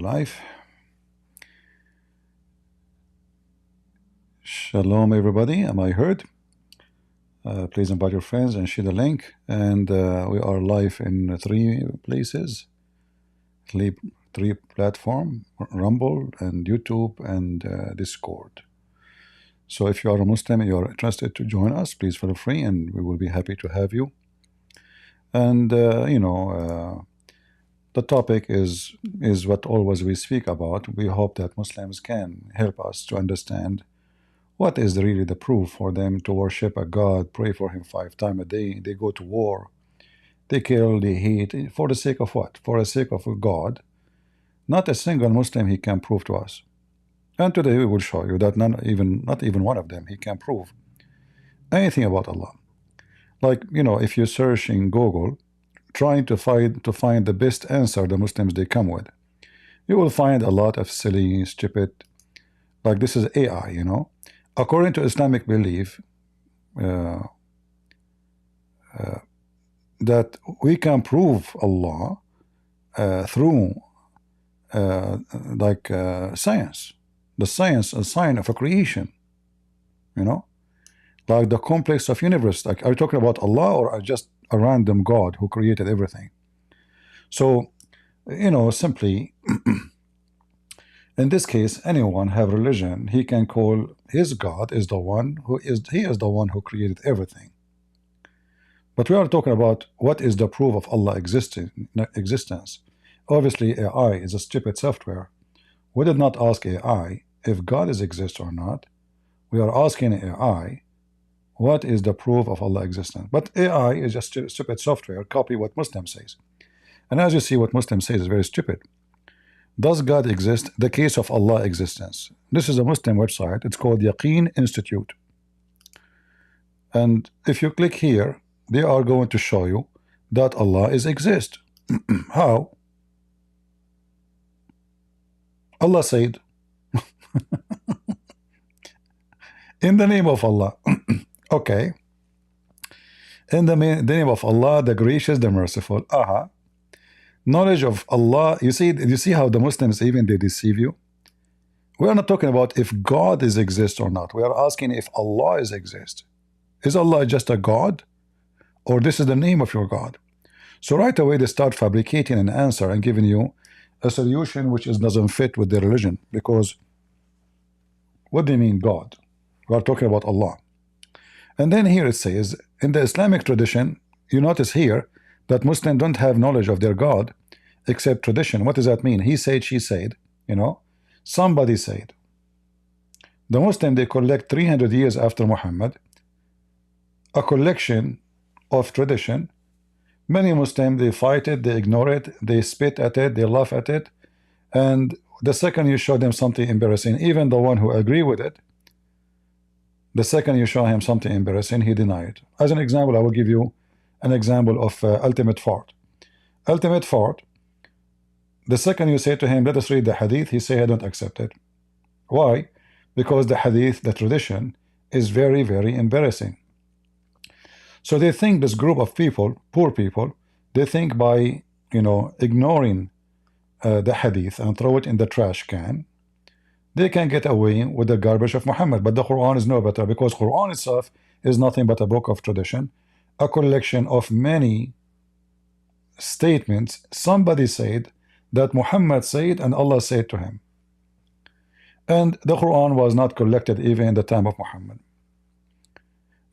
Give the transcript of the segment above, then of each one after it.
Life. Shalom, everybody. Am I heard? Please invite your friends and share the link. And we are live in three places, three platform: Rumble and YouTube and Discord. So if you are a Muslim and you are interested to join us, please feel free, and we will be happy to have you. And the topic is what always we speak about. We hope that Muslims can help us to understand what is really the proof for them to worship a God, pray for him 5 times a day. They go to war, they kill, they hate, for the sake of what? For the sake of a God. Not a single Muslim he can prove to us. And today we will show you that not even one of them he can prove anything about Allah. Like, if you search in Google trying to find the best answer the Muslims they come with, you will find a lot of silly, stupid, like this is AI. According to Islamic belief, that we can prove Allah through science. The science, a sign of a creation. Like the complex of universe. Like, are you talking about Allah or are just a random God who created everything? So, simply, in this case, anyone have religion, he can call his God is the one who the one who created everything. But we are talking about what is the proof of Allah existence. Obviously, AI is a stupid software. We did not ask AI if God exists or not. We are asking AI what is the proof of Allah existence. But AI is just stupid software. Copy what Muslim says. And as you see, what Muslim says is very stupid. Does God exist? The case of Allah existence. This is a Muslim website. It's called Yaqeen Institute. And if you click here, they are going to show you that Allah exists. How? Allah said, in the name of Allah. Okay. In the name of Allah, the gracious, the merciful. Knowledge of Allah. You see how the Muslims even they deceive you. We are not talking about if God exists or not. We are asking if Allah exists. Is Allah just a God, or this is the name of your God? So right away they start fabricating an answer and giving you a solution which doesn't fit with their religion. Because what do you mean God? We are talking about Allah. And then here it says, in the Islamic tradition, you notice here that Muslims don't have knowledge of their God except tradition. What does that mean? He said, she said, somebody said. The Muslim, they collect 300 years after Muhammad a collection of tradition. Many Muslims, they fight it, they ignore it, they spit at it, they laugh at it, and the second you show them something embarrassing, even the one who agree with it, the second you show him something embarrassing, he deny it. As an example, I will give you an example of ultimate fart. Ultimate fart, the second you say to him, let us read the hadith, he say, I don't accept it. Why? Because the hadith, the tradition, is very, very embarrassing. So they think this group of people, poor people, they think by ignoring the hadith and throw it in the trash can, they can get away with the garbage of Muhammad. But the Quran is no better, because Quran itself is nothing but a book of tradition, a collection of many statements somebody said that Muhammad said and Allah said to him. And the Quran was not collected even in the time of Muhammad.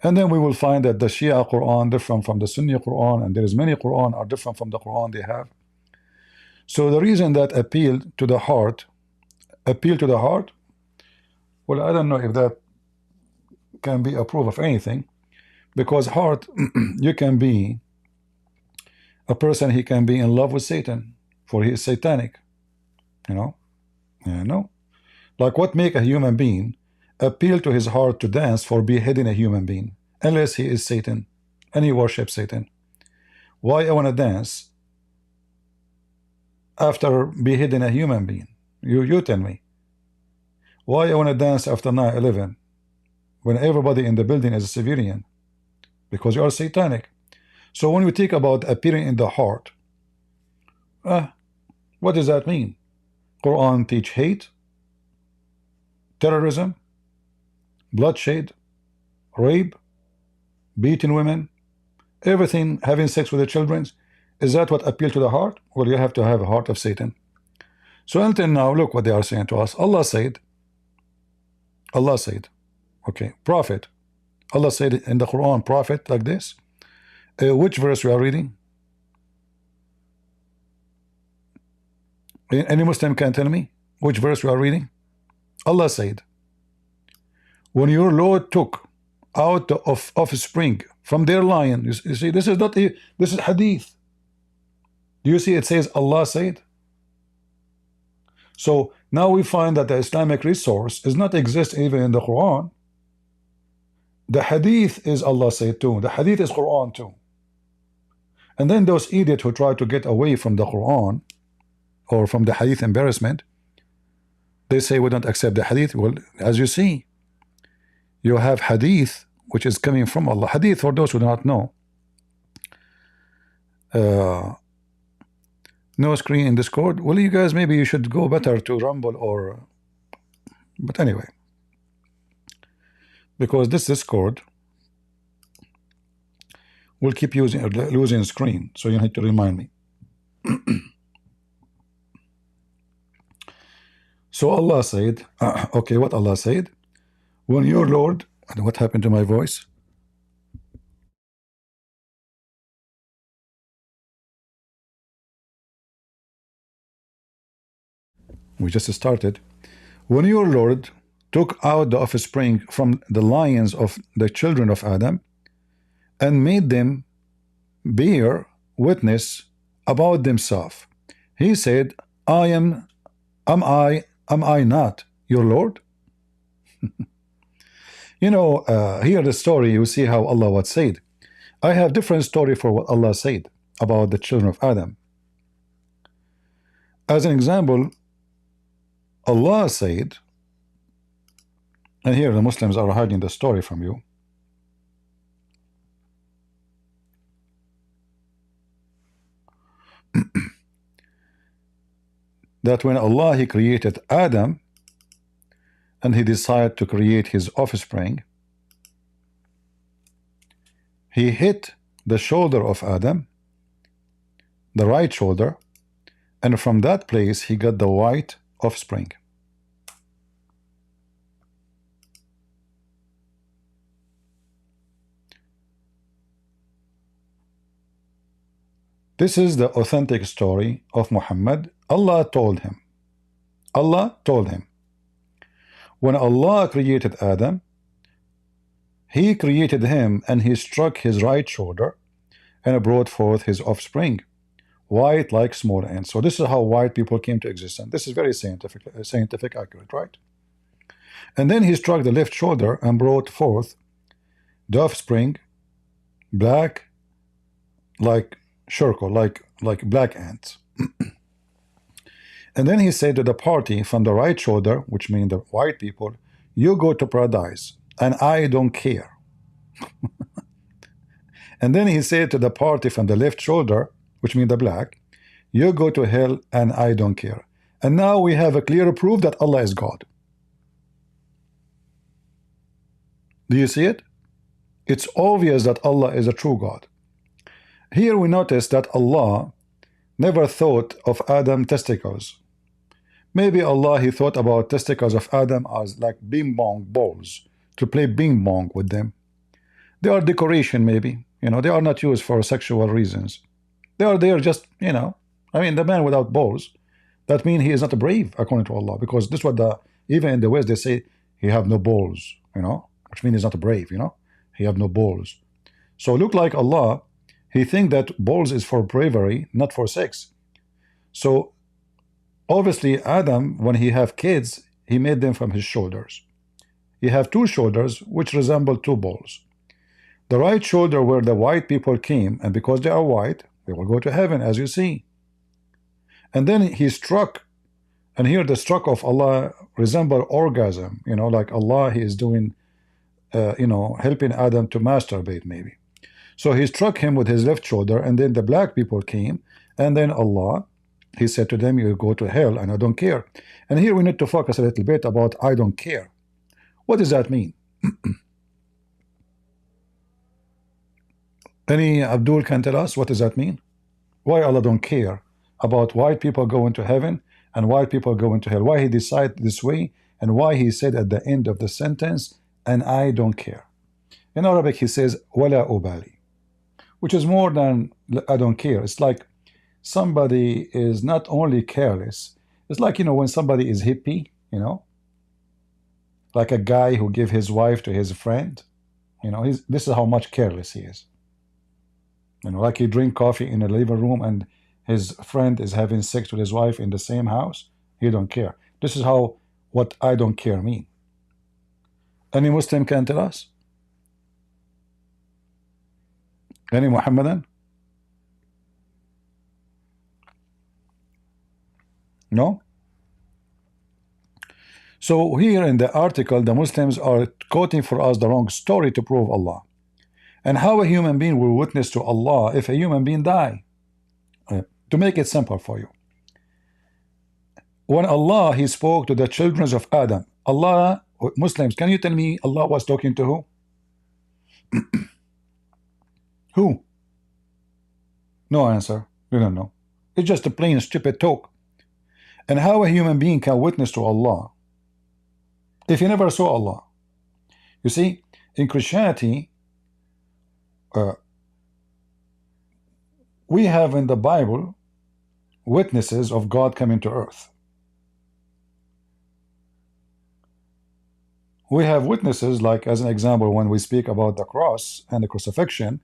And then we will find that the Shia Quran different from the Sunni Quran, and there is many Quran are different from the Quran they have. So the reason that appeal to the heart, well, I don't know if that can be a proof of anything, because heart, you can be a person, he can be in love with Satan, for he is satanic. Like, what make a human being appeal to his heart to dance for beheading a human being, unless he is Satan and he worships Satan? Why I want to dance after beheading a human being? You tell me. Why I want to dance after 9/11 when everybody in the building is a civilian? Because you are satanic. So when we think about appearing in the heart, what does that mean? Quran teach hate, terrorism, bloodshed, rape, beating women, everything, having sex with the children. Is that what appeal to the heart? Well, you have to have a heart of Satan. So until now, look what they are saying to us. Allah said, okay, prophet. Allah said in the Quran, prophet, like this. Which verse we are reading? Any Muslim can tell me which verse we are reading? Allah said, when your Lord took out of offspring from their lion, you see, this is not this is hadith. Do you see it says Allah said? So now we find that the Islamic resource does not exist even in the Quran. The hadith is Allah said too. The hadith is Quran too. And then those idiots who try to get away from the Quran or from the hadith embarrassment, they say we don't accept the hadith. Well, as you see, you have hadith which is coming from Allah. Hadith, for those who do not know, no screen in Discord. Well, you guys, maybe you should go better to Rumble or, but anyway, because this Discord will keep losing screen, so you need to remind me. So Allah said, okay, what Allah said, when your Lord, and what happened to my voice? We just started. When your Lord took out the offspring from the lions of the children of Adam and made them bear witness about themselves, he said, am I not your Lord? You know, here the story, you see how Allah what said. I have different story for what Allah said about the children of Adam. As an example, Allah said, and here the Muslims are hiding the story from you. That when Allah He created Adam and He decided to create his offspring, He hit the shoulder of Adam, the right shoulder, and from that place he got the white offspring. This is the authentic story of Muhammad. Allah told him. When Allah created Adam, He created him and He struck his right shoulder and brought forth his offspring, white like small ants. So this is how white people came to existence. This is very scientific accurate, right? And then He struck the left shoulder and brought forth the offspring, black like charcoal, like black ants. And then He said to the party from the right shoulder, which means the white people, you go to paradise and I don't care. And then He said to the party from the left shoulder, which means the black, you go to hell and I don't care. And now we have a clear proof that Allah is God. Do you see it? It's obvious that Allah is a true God. Here we notice that Allah never thought of Adam testicles. Maybe Allah He thought about testicles of Adam as like bing bong balls, to play bing bong with them. They are decoration, maybe. You know, they are not used for sexual reasons. They are there just, you know, I mean, the man without balls, that means he is not brave according to Allah, because this is what even in the West they say he have no balls, you know, which means he's not brave, you know, he have no balls. So look like Allah, He think that balls is for bravery, not for sex. So obviously Adam, when he have kids, he made them from his shoulders. He have two shoulders which resemble two balls. The right shoulder where the white people came, and because they are white, they will go to heaven, as you see. And then He struck, and here the struck of Allah resemble orgasm, you know, like Allah He is doing, you know, helping Adam to masturbate maybe. So He struck him with his left shoulder, and then the black people came, and then Allah He said to them, you go to hell and I don't care. And here we need to focus a little bit about I don't care. What does that mean? Any Abdul can tell us what does that mean? Why Allah don't care about white people going to heaven and white people going to hell? Why he decided this way, and why he said at the end of the sentence, and I don't care. In Arabic he says wala ubali, which is more than I don't care. It's like somebody is not only careless, it's like, you know, when somebody is hippie, you know, like a guy who give his wife to his friend, you know, this is how much careless he is. You know, like he drink coffee in a living room and his friend is having sex with his wife in the same house. He don't care. This is how what I don't care mean. Any Muslim can tell us? Any Muhammadan? No? So here in the article, the Muslims are quoting for us the wrong story to prove Allah. And how a human being will witness to Allah if a human being die? To make it simple for you. When Allah, he spoke to the children of Adam. Allah, Muslims, can you tell me Allah was talking to who? Who? No answer. You don't know. It's just a plain stupid talk. And how a human being can witness to Allah if he never saw Allah? You see, in Christianity, we have in the Bible witnesses of God coming to earth. We have witnesses, like as an example, when we speak about the cross and the crucifixion,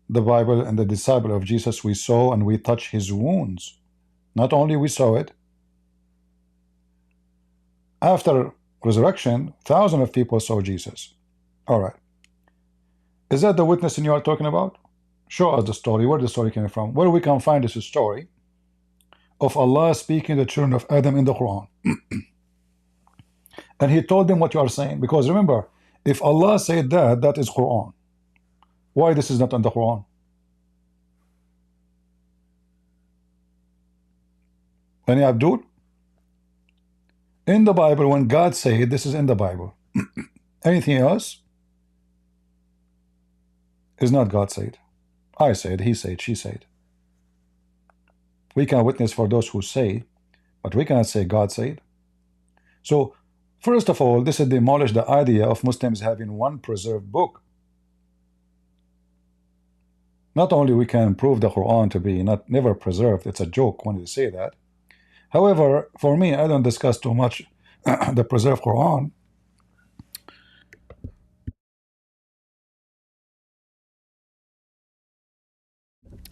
the Bible and the disciple of Jesus, we saw and we touched his wounds. Not only we saw it, after resurrection, thousands of people saw Jesus. All right. Is that the witnessing you are talking about? Show us the story. Where the story came from? Where we can find this story of Allah speaking to the children of Adam in the Quran? And he told them what you are saying. Because remember, if Allah said that, that is Quran. Why this is not in the Quran? Any Abdul? In the Bible, when God said, this is in the Bible. Anything else is not God said. I said, he said, she said. We can witness for those who say, but we cannot say God said. So, first of all, this is demolish the idea of Muslims having one preserved book. Not only we can prove the Quran to be never preserved, it's a joke when they say that. However, for me, I don't discuss too much the preserved Quran.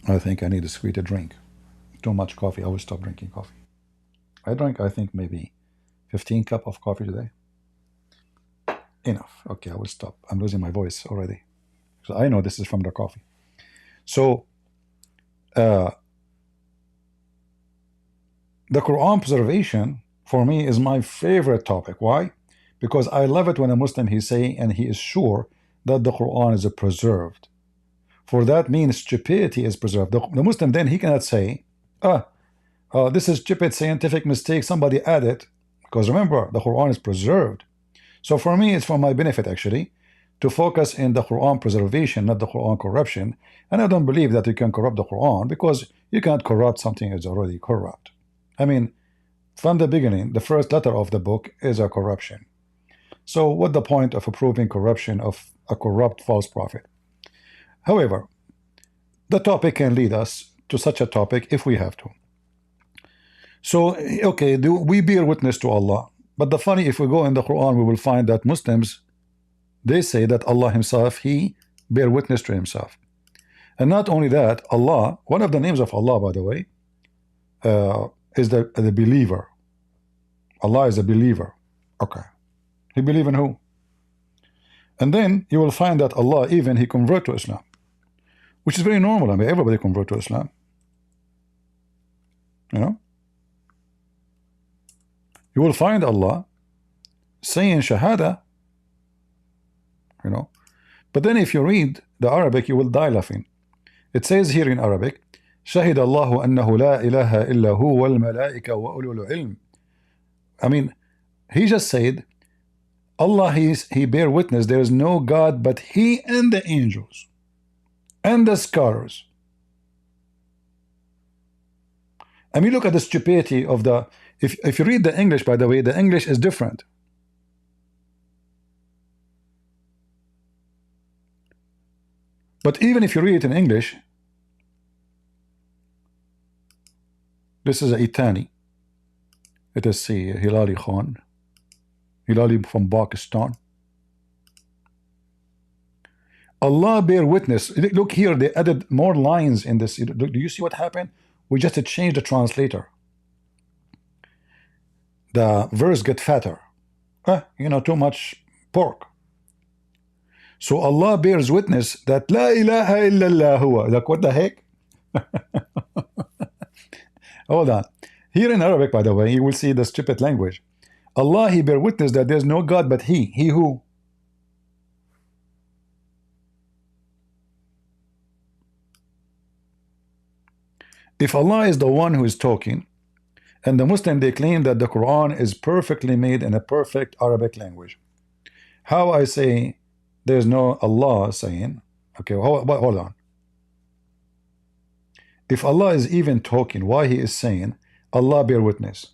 I think I need a sweeter drink. Too much coffee. I will stop drinking coffee. I drank, I think, maybe 15 cups of coffee today. Enough. Okay, I will stop. I'm losing my voice already. So I know this is from the coffee. So, the Quran preservation for me is my favorite topic. Why? Because I love it when a Muslim he say and he is sure that the Quran is preserved. For that means stupidity is preserved. The Muslim then he cannot say, this is stupid scientific mistake, somebody added. Because remember, the Quran is preserved. So for me, it's for my benefit actually to focus in the Quran preservation, not the Quran corruption. And I don't believe that you can corrupt the Quran, because you can't corrupt something that's already corrupt. I mean, from the beginning, the first letter of the book is a corruption. So what's the point of approving corruption of a corrupt false prophet? However, the topic can lead us to such a topic if we have to. So, okay, we bear witness to Allah. But the funny, if we go in the Quran, we will find that Muslims, they say that Allah himself, he bear witness to himself. And not only that, Allah, one of the names of Allah, by the way, is the believer. Allah is a believer. Okay. He believe in who? And then you will find that Allah, even he convert to Islam, which is very normal. I mean, everybody convert to Islam. You know? You will find Allah saying Shahada, you know. But then if you read the Arabic, you will die laughing. It says here in Arabic, شهد الله أنه لا إله إلا هو والملائكة وأولو العلم. I mean, he just said, Allah, he bear witness, there is no God but he and the angels and the scholars. I mean, look at the stupidity of the, if you read the English, by the way, the English is different. But even if you read it in English, this is a Itani. Let us see, Hilali Khan. Hilali from Pakistan. Allah bear witness. Look here, they added more lines in this. Do you see what happened? We just changed the translator. The verse get fatter. You know, too much pork. So Allah bears witness that La ilaha illallah huwa. Like, what the heck? Hold on. Here in Arabic, by the way, you will see the stupid language. Allah, he bear witness that there's no God but he. He who? If Allah is the one who is talking, and the Muslim, they claim that the Quran is perfectly made in a perfect Arabic language. How I say there's no Allah saying, okay, hold on. If Allah is even talking, why he is saying, Allah bear witness?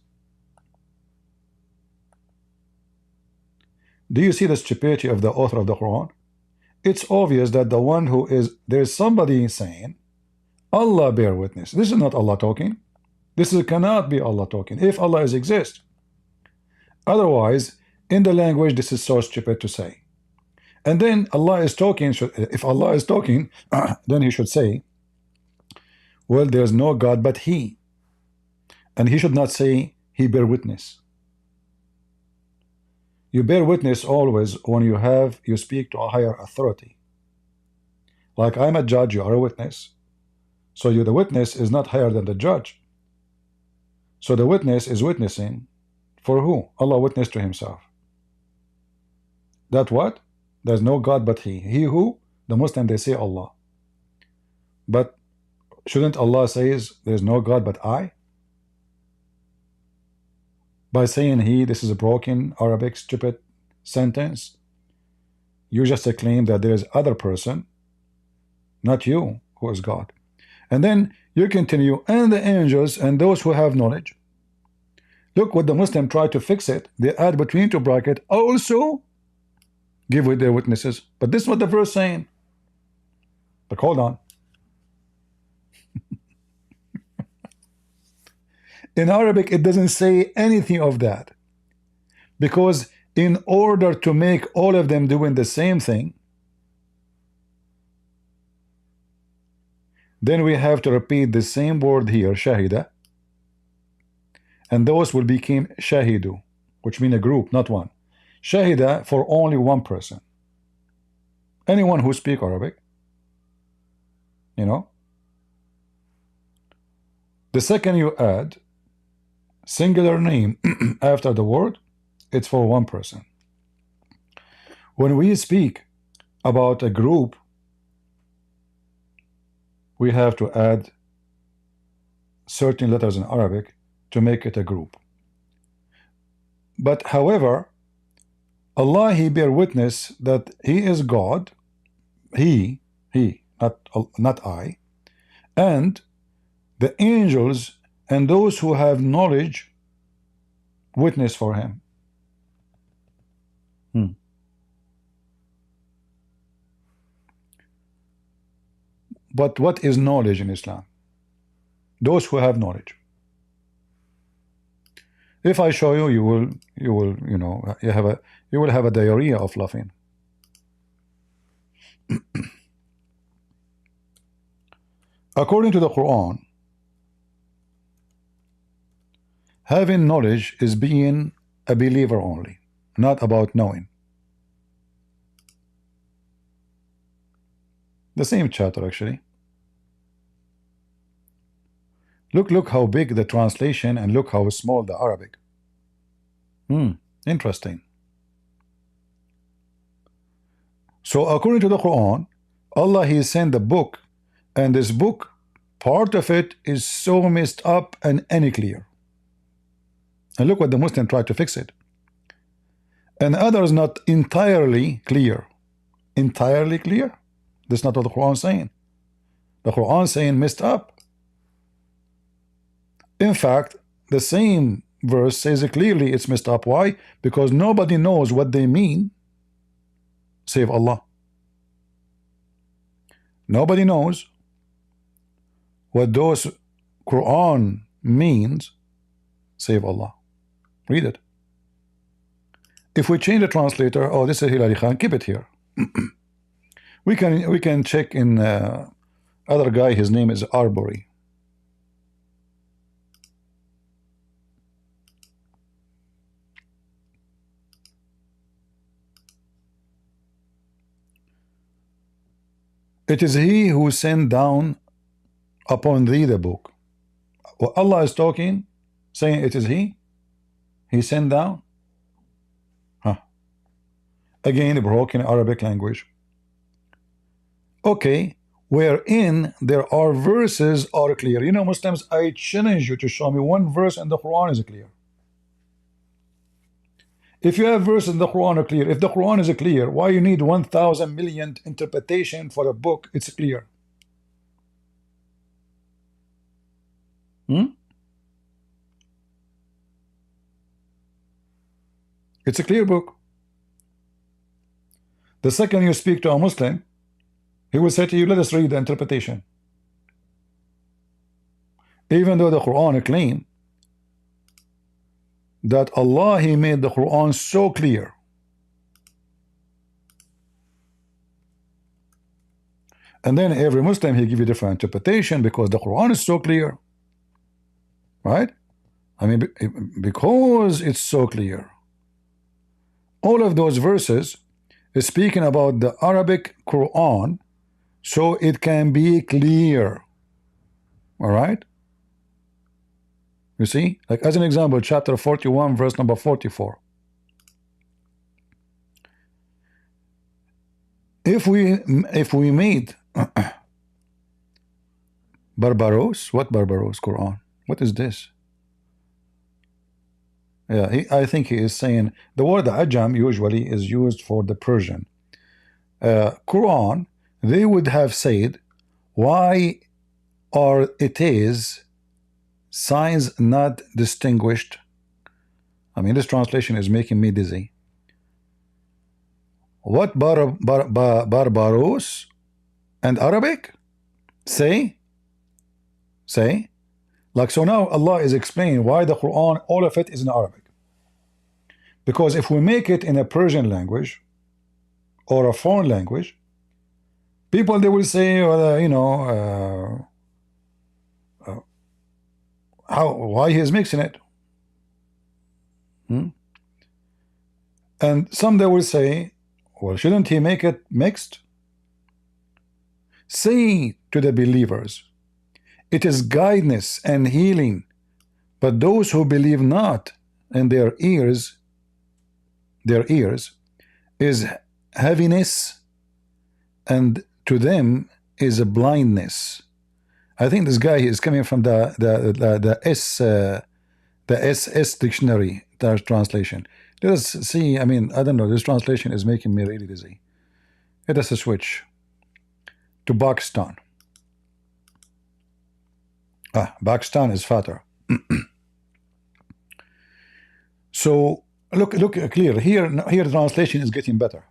Do you see the stupidity of the author of the Quran? It's obvious that the one who is, there's somebody saying, Allah bear witness. This is not Allah talking. This cannot be Allah talking, if Allah is exist. Otherwise, in the language, this is so stupid to say. And then Allah is talking, if Allah is talking, then he should say, well, there's no God but he. And he should not say, he bear witness. You bear witness always when you speak to a higher authority. Like, I'm a judge, you are a witness. So you, the witness, is not higher than the judge. So the witness is witnessing for who? Allah witnessed to himself. That what? There's no God but he. He who? The Muslim, they say Allah. But shouldn't Allah says there's no God but I? By saying he, this is a broken Arabic stupid sentence. You just claim that there is other person, not you, who is God. And then you continue, and the angels and those who have knowledge. Look what the Muslim tried to fix it. They add between two brackets, also give with their witnesses. But this is what the verse saying. But hold on. In Arabic, it doesn't say anything of that. Because in order to make all of them doing the same thing, then we have to repeat the same word here, shahida, and those will become shahidu, which mean a group, not one. Shahida for only one person. Anyone who speak Arabic, you know. The second you add singular name after the word, it's for one person. When we speak about a group, we have to add certain letters in Arabic to make it a group. But however, Allah, he bear witness that he is God, he, not I, and the angels and those who have knowledge witness for him. But what is knowledge in Islam? Those who have knowledge. If I show you, you will, you know, you will have a diarrhea of laughing. According to the Quran, having knowledge is being a believer only, not about knowing. The same chapter, actually. Look how big the translation and look how small the Arabic. Interesting. So according to the Quran, Allah, he sent the book, and this book part of it is so messed up and unclear. And look what the Muslim tried to fix it. And others not entirely clear. Entirely clear? That's not what the Quran is saying. The Quran is saying messed up. In fact, the same verse says it clearly it's messed up. Why? Because nobody knows what they mean save Allah. Nobody knows what those Quran means save Allah. Read it. If we change the translator, oh, this is Hilary Khan, keep it here. we can check in other guy, his name is Arbery. It is he who sent down upon thee the book. Well, Allah is talking, saying it is he sent down. Again, broken Arabic language. Okay, wherein there are verses are clear. You know, Muslims, I challenge you to show me one verse in the Quran is clear. If you have verses in the Quran are clear, if the Quran is clear, why you need 1,000 million interpretation for a book? It's clear. It's a clear book. The second you speak to a Muslim, he will say to you, let us read the interpretation. Even though the Quran claims that Allah, He made the Quran so clear. And then every Muslim, he give you different interpretation because the Quran is so clear. Right? I mean, because it's so clear. All of those verses is speaking about the Arabic Quran, so it can be clear. All right? You see, like as an example, chapter 41, verse number 44. If we made Barbaros, what Barbaros Quran? What is this? Yeah, I think he is saying the word Ajam usually is used for the Persian. Quran, they would have said, why are it is signs not distinguished? I mean, this translation is making me dizzy. What Barbaros and Arabic say? Like, so now Allah is explaining why the Quran, all of it is in Arabic. Because if we make it in a Persian language or a foreign language, people, they will say, well, you know, why he is mixing it. And some they will say, well, shouldn't he make it mixed? Say to the believers, it is guidance and healing, but those who believe not, and their ears is heaviness, and to them is a blindness. I think this guy is coming from the SS dictionary translation. Let us see. I mean, I don't know. This translation is making me really dizzy. Let us switch to Pakistan. Pakistan is fatter. So look clear here. Here the translation is getting better.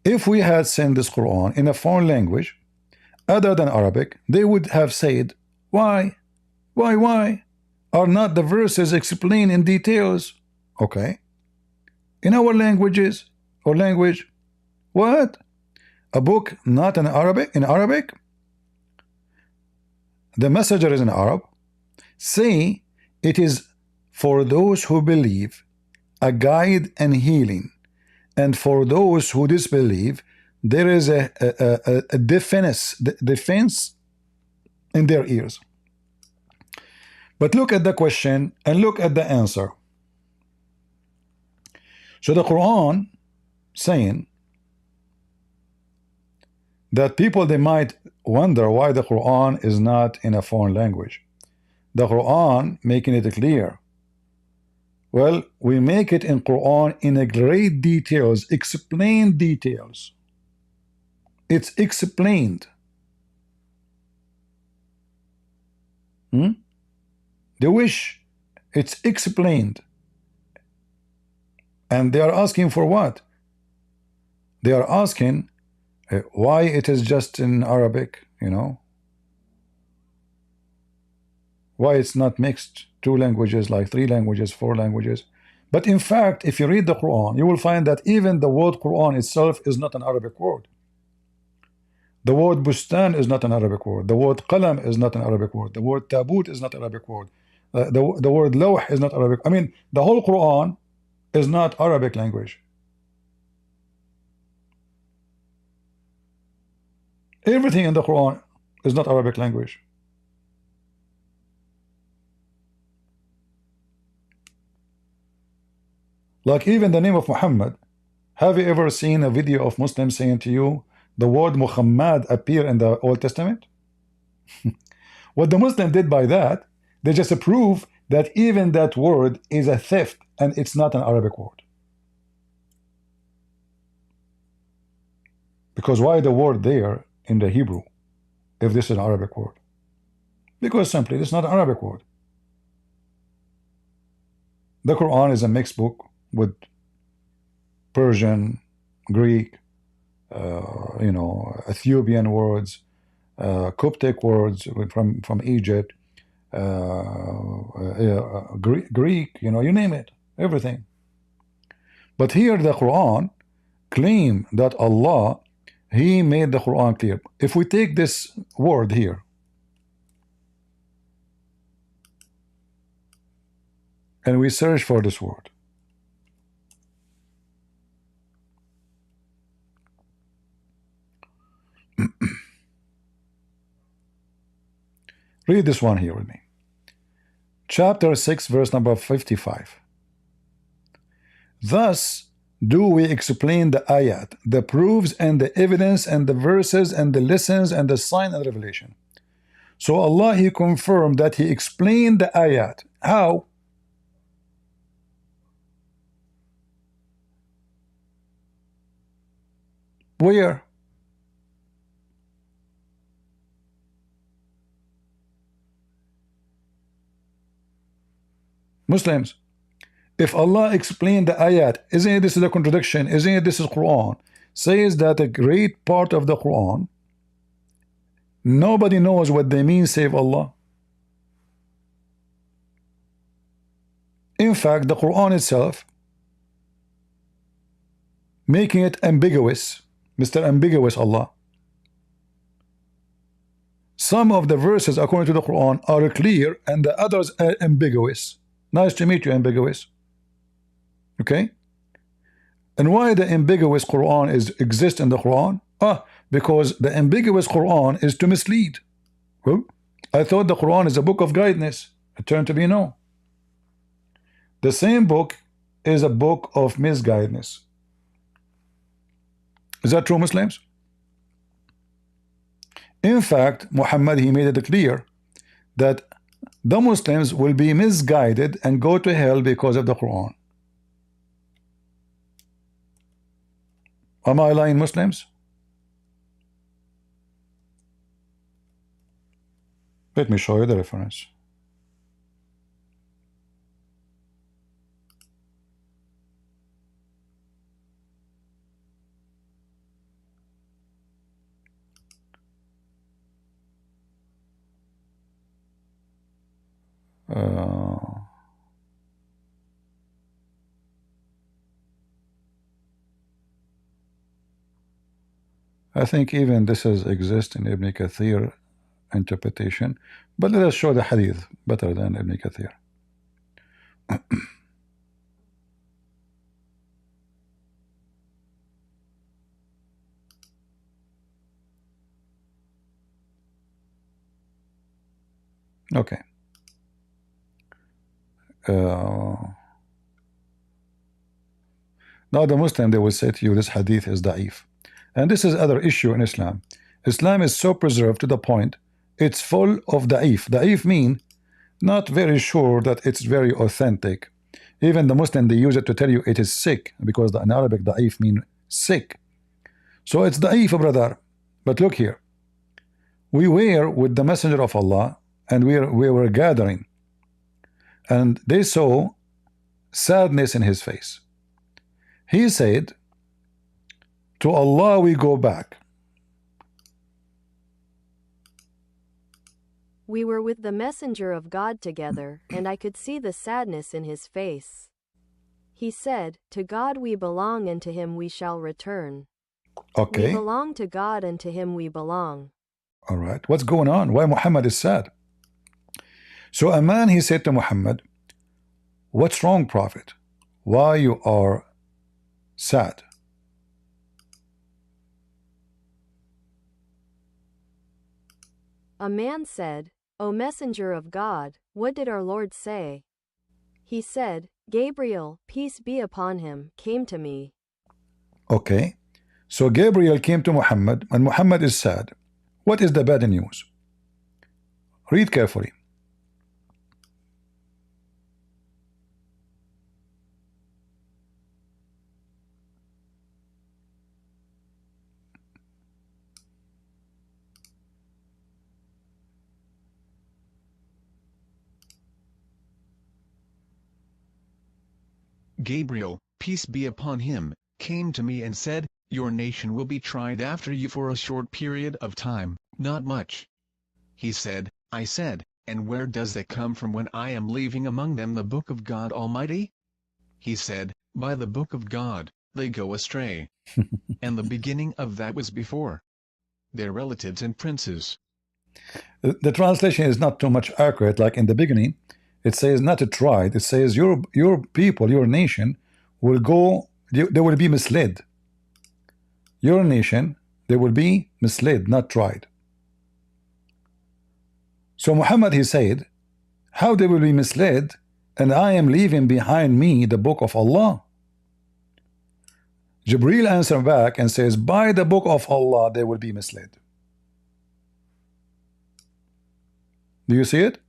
If we had sent this Quran in a foreign language other than Arabic, they would have said, why are not the verses explained in details? Okay, in our languages or language, what? A book not in Arabic? In Arabic, the messenger is in Arab. Say it is for those who believe, a guide and healing, and for those who disbelieve, there is a defense in their ears. But look at the question and look at the answer. So the Quran saying that people, they might wonder why the Quran is not in a foreign language. The Quran making it clear. Well, we make it in Quran in a great details, explained details. It's explained. The wish, it's explained. And they are asking for what? They are asking why it is just in Arabic, you know? Why it's not mixed, 2 languages, like 3 languages, 4 languages. But in fact, if you read the Quran, you will find that even the word Quran itself is not an Arabic word. The word bustan is not an Arabic word. The word qalam is not an Arabic word. The word tabut is not an Arabic word. The word lawh is not Arabic. I mean, the whole Quran is not Arabic language. Everything in the Quran is not Arabic language. Like even the name of Muhammad. Have you ever seen a video of Muslims saying to you the word Muhammad appear in the Old Testament? What the Muslim did by that, they just prove that even that word is a theft and it's not an Arabic word. Because why the word there in the Hebrew if this is an Arabic word? Because simply it's not an Arabic word. The Quran is a mixed book with Persian, Greek, Ethiopian words, Coptic words from Egypt, Greek, you name it, everything. But here the Quran claim that Allah, He made the Quran clear. If we take this word here and we search for this word, read this one here with me. Chapter 6, verse number 55. Thus do we explain the ayat, the proofs and the evidence and the verses and the lessons and the sign and revelation. So Allah, He confirmed that He explained the ayat. How? Where? Muslims, if Allah explained the ayat, isn't it this is a contradiction? Isn't it this is Quran? Says that a great part of the Quran, nobody knows what they mean save Allah. In fact, the Quran itself, making it ambiguous, Mr. Ambiguous Allah. Some of the verses according to the Quran are clear and the others are ambiguous. Nice to meet you, ambiguous. Okay? And why the ambiguous Quran exists in the Quran? Because the ambiguous Quran is to mislead. Well, I thought the Quran is a book of guidance. It turned to be no. The same book is a book of misguidance. Is that true, Muslims? In fact, Muhammad, he made it clear that the Muslims will be misguided and go to hell because of the Quran. Am I lying, Muslims? Let me show you the reference. I think even this exists in Ibn Kathir interpretation, but let us show the hadith better than Ibn Kathir. Okay. Now the Muslim, they will say to you this hadith is da'if. And this is other issue in Islam. Islam is so preserved to the point it's full of da'if. Da'if mean not very sure that it's very authentic. Even the Muslim, they use it to tell you it is sick, because in Arabic da'if mean sick. So it's da'if, brother. But look here, we were with the Messenger of Allah, and we were gathering, and they saw sadness in his face. He said, to Allah we go back. We were with the Messenger of God together, and I could see the sadness in his face. He said, to God we belong, and to him we shall return. Okay. We belong to God, and to him we belong. All right. What's going on? Why Muhammad is sad? So a man, he said to Muhammad, what's wrong, Prophet? Why you are sad? A man said, O Messenger of God, what did our Lord say? He said, Gabriel, peace be upon him, came to me. Okay. So Gabriel came to Muhammad, and Muhammad is sad. What is the bad news? Read carefully. Gabriel, peace be upon him, came to me and said, your nation will be tried after you for a short period of time, not much. He said, I said, and where does that come from when I am leaving among them the book of God Almighty? He said, by the book of God, they go astray. And the beginning of that was before their relatives and princes. The translation is not too much accurate. Like in the beginning, it says not tried. It says your people, your nation will go, they will be misled. Your nation, they will be misled, not tried. So Muhammad, he said, how they will be misled, and I am leaving behind me the book of Allah? Jibreel answered back and says, by the book of Allah they will be misled. Do you see it?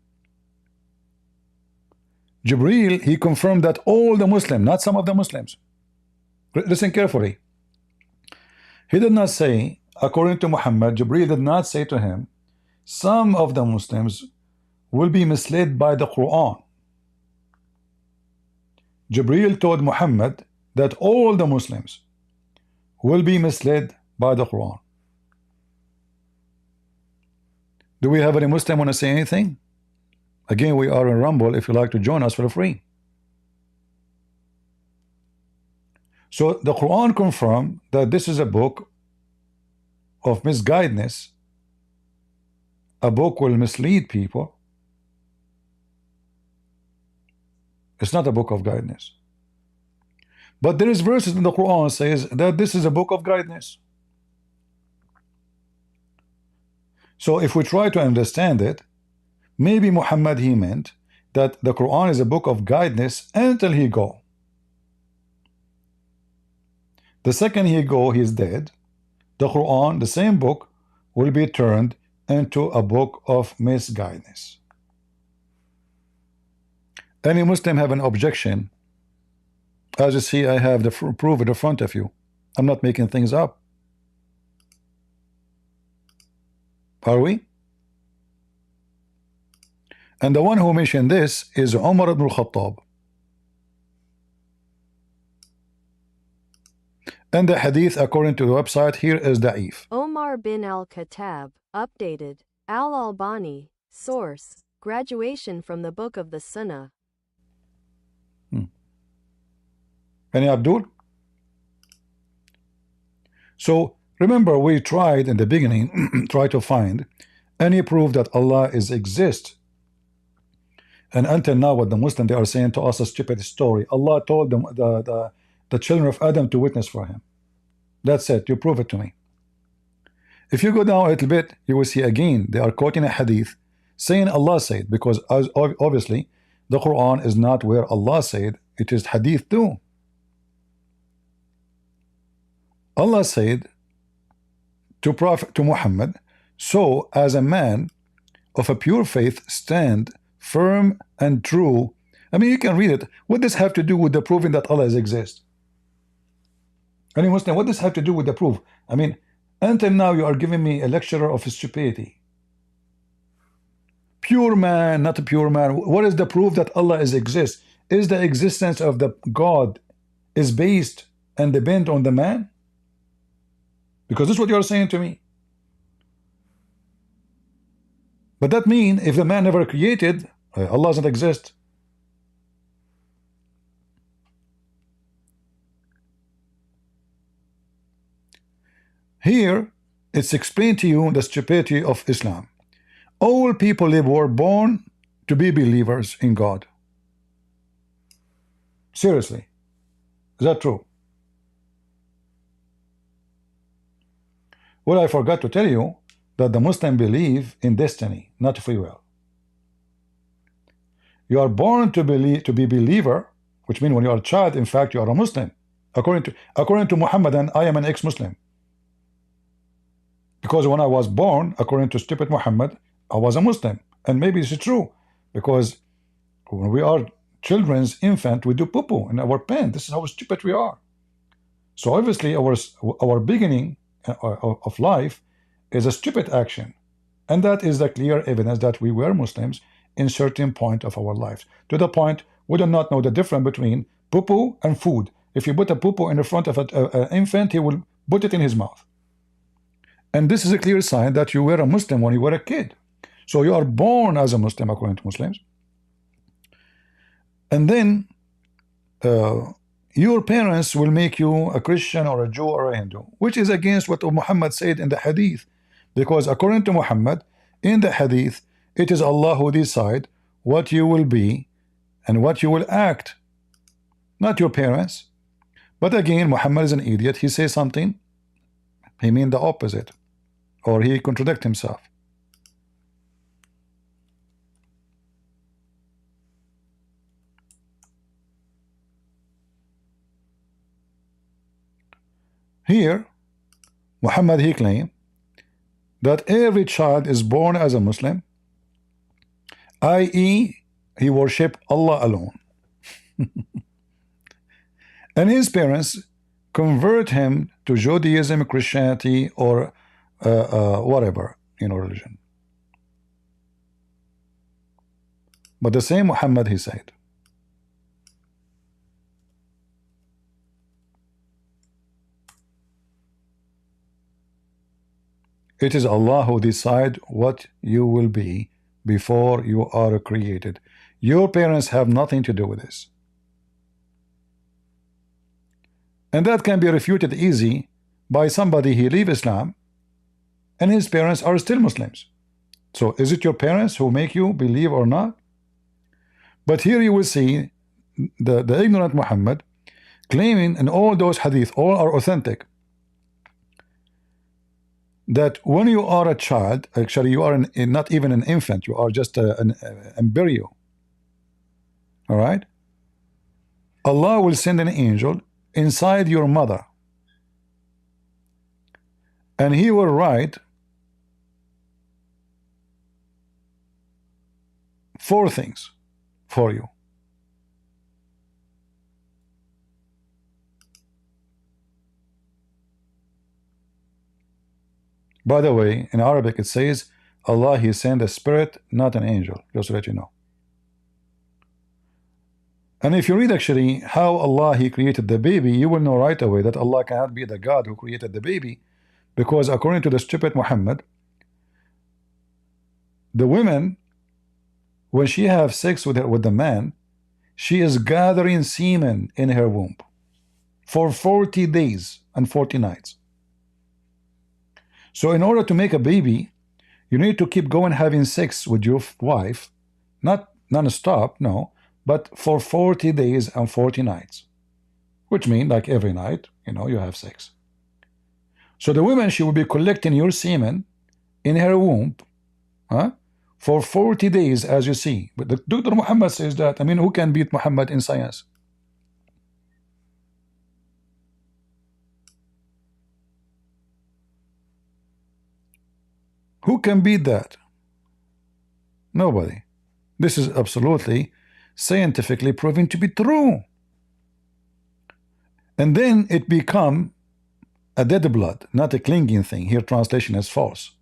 Jibreel, he confirmed that all the Muslims, not some of the Muslims. Listen carefully. He did not say, according to Muhammad, Jibreel did not say to him, some of the Muslims will be misled by the Quran. Jibreel told Muhammad that all the Muslims will be misled by the Quran. Do we have any Muslim want to say anything? Again, we are in Rumble. If you like to join us, feel free. So the Quran confirmed that this is a book of misguidance. A book will mislead people. It's not a book of guidance. But there is verses in the Quran says that this is a book of guidance. So if we try to understand it, maybe Muhammad, he meant that the Quran is a book of guidance until he go. The second he go, he is dead. The Quran, the same book, will be turned into a book of misguidance. Any Muslim have an objection? As you see, I have the proof in front of you. I'm not making things up. Are we? And the one who mentioned this is Umar ibn al-Khattab. And the hadith, according to the website, here is da'if. Omar bin al-Khattab, updated, Al-Albani, source, graduation from the Book of the Sunnah. Any Abdul? So remember, we tried in the beginning try to find any proof that Allah is exist. And until now, what the Muslims they are saying to us a stupid story. Allah told them the children of Adam to witness for him. That's it. You prove it to me. If you go down a little bit, you will see again they are quoting a hadith saying Allah said, because obviously the Quran is not where Allah said, it is hadith too. Allah said to Prophet to Muhammad, so as a man of a pure faith stand firm and true. I mean, you can read it. What does this have to do with the proving that Allah exists? Any Muslim, what does this have to do with the proof? I mean, until now you are giving me a lecture of stupidity. Pure man, not a pure man. What is the proof that Allah exists? Is the existence of the God is based and depend on the man? Because this is what you are saying to me. But that means if the man never created, Allah doesn't exist. Here, it's explained to you the stupidity of Islam. All people were born to be believers in God. Seriously. Is that true? Well, I forgot to tell you that the Muslim believe in destiny, not free will. You are born to be believer, which means when you are a child, in fact, you are a Muslim. According to Muhammad, and I am an ex-Muslim. Because when I was born, according to stupid Muhammad, I was a Muslim. And maybe this is true. Because when we are children's infant, we do poo-poo in our pants. This is how stupid we are. So obviously our beginning of life is a stupid action. And that is the clear evidence that we were Muslims in certain point of our lives. To the point we do not know the difference between poo-poo and food. If you put a poo-poo in the front of an infant, he will put it in his mouth. And this is a clear sign that you were a Muslim when you were a kid. So you are born as a Muslim according to Muslims. And then your parents will make you a Christian or a Jew or a Hindu, which is against what Muhammad said in the Hadith. Because according to Muhammad, in the Hadith, it is Allah who decide what you will be and what you will act, not your parents. But again, Muhammad is an idiot. He says something, he means the opposite, or he contradicts himself. Here, Muhammad, he claimed that every child is born as a Muslim, i.e., he worship Allah alone. And his parents convert him to Judaism, Christianity, or whatever, religion. But the same Muhammad, he said, it is Allah who decide what you will be before you are created. Your parents have nothing to do with this. And that can be refuted easy by somebody he leave Islam and his parents are still Muslims. So is it your parents who make you believe or not? But here you will see the ignorant Muhammad claiming, and all those hadith, all are authentic, that when you are a child, actually you are not even an infant, you are just an embryo. All right? Allah will send an angel inside your mother, and he will write 4 things for you. By the way, in Arabic it says Allah, he sent a spirit, not an angel, just to let you know. And if you read actually how Allah, he created the baby, you will know right away that Allah cannot be the God who created the baby, because according to the stupid Muhammad, the woman, when she have sex with the man, she is gathering semen in her womb for 40 days and 40 nights. So in order to make a baby, you need to keep going having sex with your wife, not non-stop, no, but for 40 days and 40 nights, which means like every night, you have sex. So the woman, she will be collecting your semen in her womb, for 40 days, as you see. But the Dr. Muhammad says that, who can beat Muhammad in science? Who can beat that? Nobody. This is absolutely scientifically proven to be true. And then it become a dead blood, not a clinging thing. Here translation is false.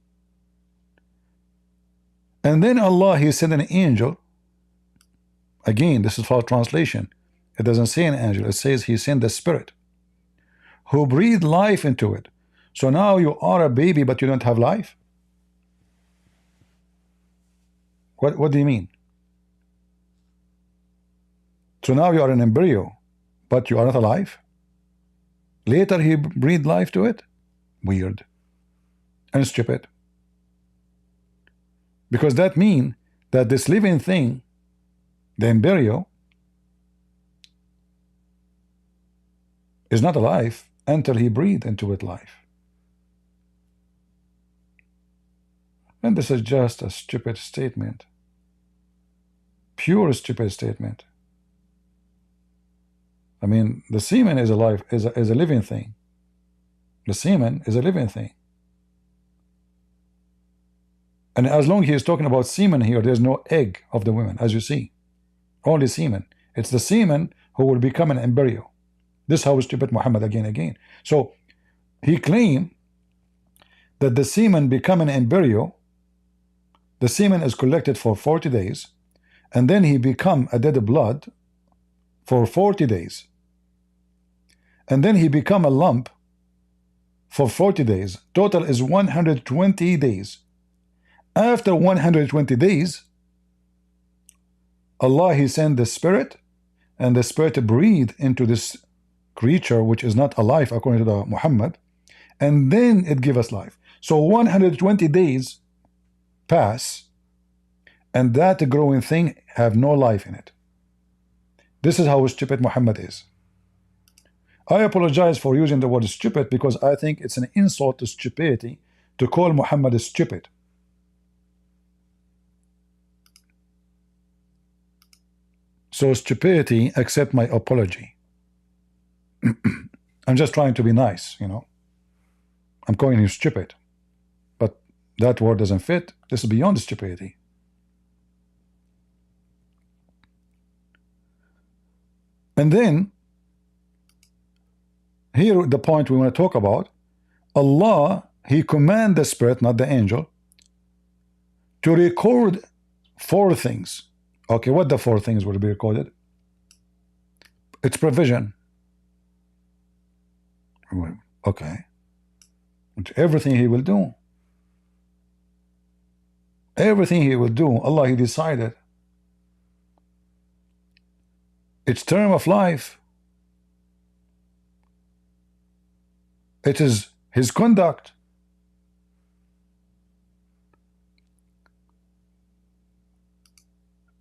And then Allah, He sent an angel. Again, this is false translation. It doesn't say an angel. It says He sent the spirit who breathed life into it. So now you are a baby, but you don't have life. What do you mean? So now you are an embryo, but you are not alive. Later He breathed life to it. Weird and stupid. Because that means that this living thing, the embryo, is not alive until He breathed into it life. And this is just a stupid statement. Pure stupid statement. I mean, the semen is alive, is a living thing. The semen is a living thing. And as long as He is talking about semen here, there's no egg of the women, as you see. Only semen. It's the semen who will become an embryo. This is how stupid Muhammad again. So he claimed that the semen become an embryo. The semen is collected for 40 days, and then he become a dead blood for 40 days. And then he become a lump for 40 days. Total is 120 days. After 120 days, Allah, He sent the spirit, and the spirit breathed into this creature which is not alive according to the Muhammad, and then it give us life. So 120 days pass, and that growing thing have no life in it. This is how stupid Muhammad is. I apologize for using the word stupid, because I think it's an insult to stupidity to call Muhammad stupid. So stupidity, accept my apology. I'm just trying to be nice, you know. I'm calling you stupid, but that word doesn't fit. This is beyond stupidity. And then here the point we want to talk about, Allah, He command the spirit, not the angel, to record 4 things. Okay, what the 4 things will be recorded? It's provision. Okay. Everything He will do. Everything He will do, Allah, He decided. It's term of life. It is His conduct.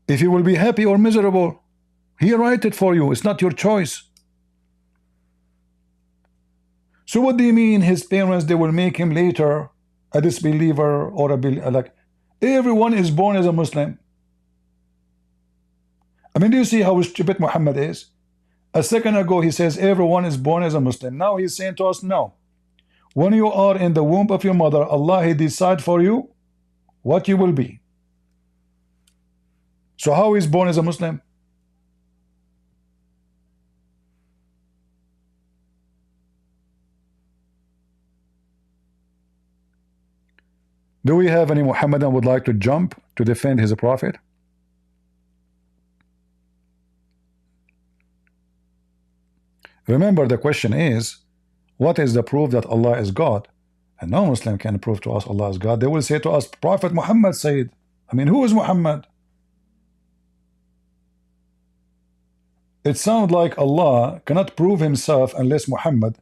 If you will be happy or miserable, He write it for you. It's not your choice. So what do you mean His parents, they will make him later a disbeliever or a like? Everyone is born as a Muslim. I mean, do you see how stupid Muhammad is? A second ago he says everyone is born as a Muslim. Now he's saying to us, no. When you are in the womb of your mother, Allah, He decide for you what you will be. So how is born as a Muslim? Do we have any Muhammadan would like to jump to defend his prophet? Remember, the question is, what is the proof that Allah is God? And no Muslim can prove to us Allah is God. They will say to us, Prophet Muhammad said. I mean, who is Muhammad? It sounds like Allah cannot prove Himself unless Muhammad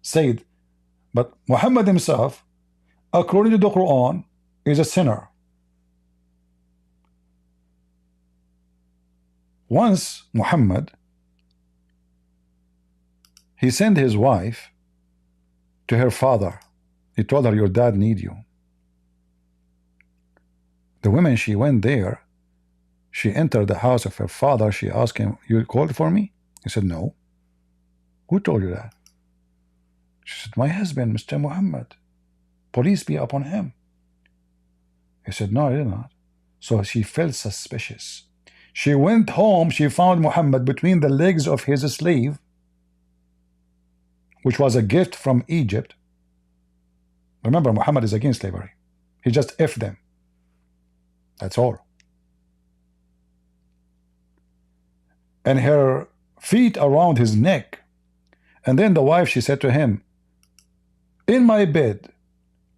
said. But Muhammad himself, according to the Quran, is a sinner. Once Muhammad, he sent his wife to her father. He told her, your dad need you. The woman, she went there. She entered the house of her father. She asked him, you called for me? He said, no. Who told you that? She said, my husband, Mr. Muhammad. Police be upon him. He said, no, I did not. So she felt suspicious. She went home. She found Muhammad between the legs of his slave, which was a gift from Egypt. Remember, Muhammad is against slavery. He just effed them. That's all. And her feet around his neck. And then the wife, she said to him, in my bed,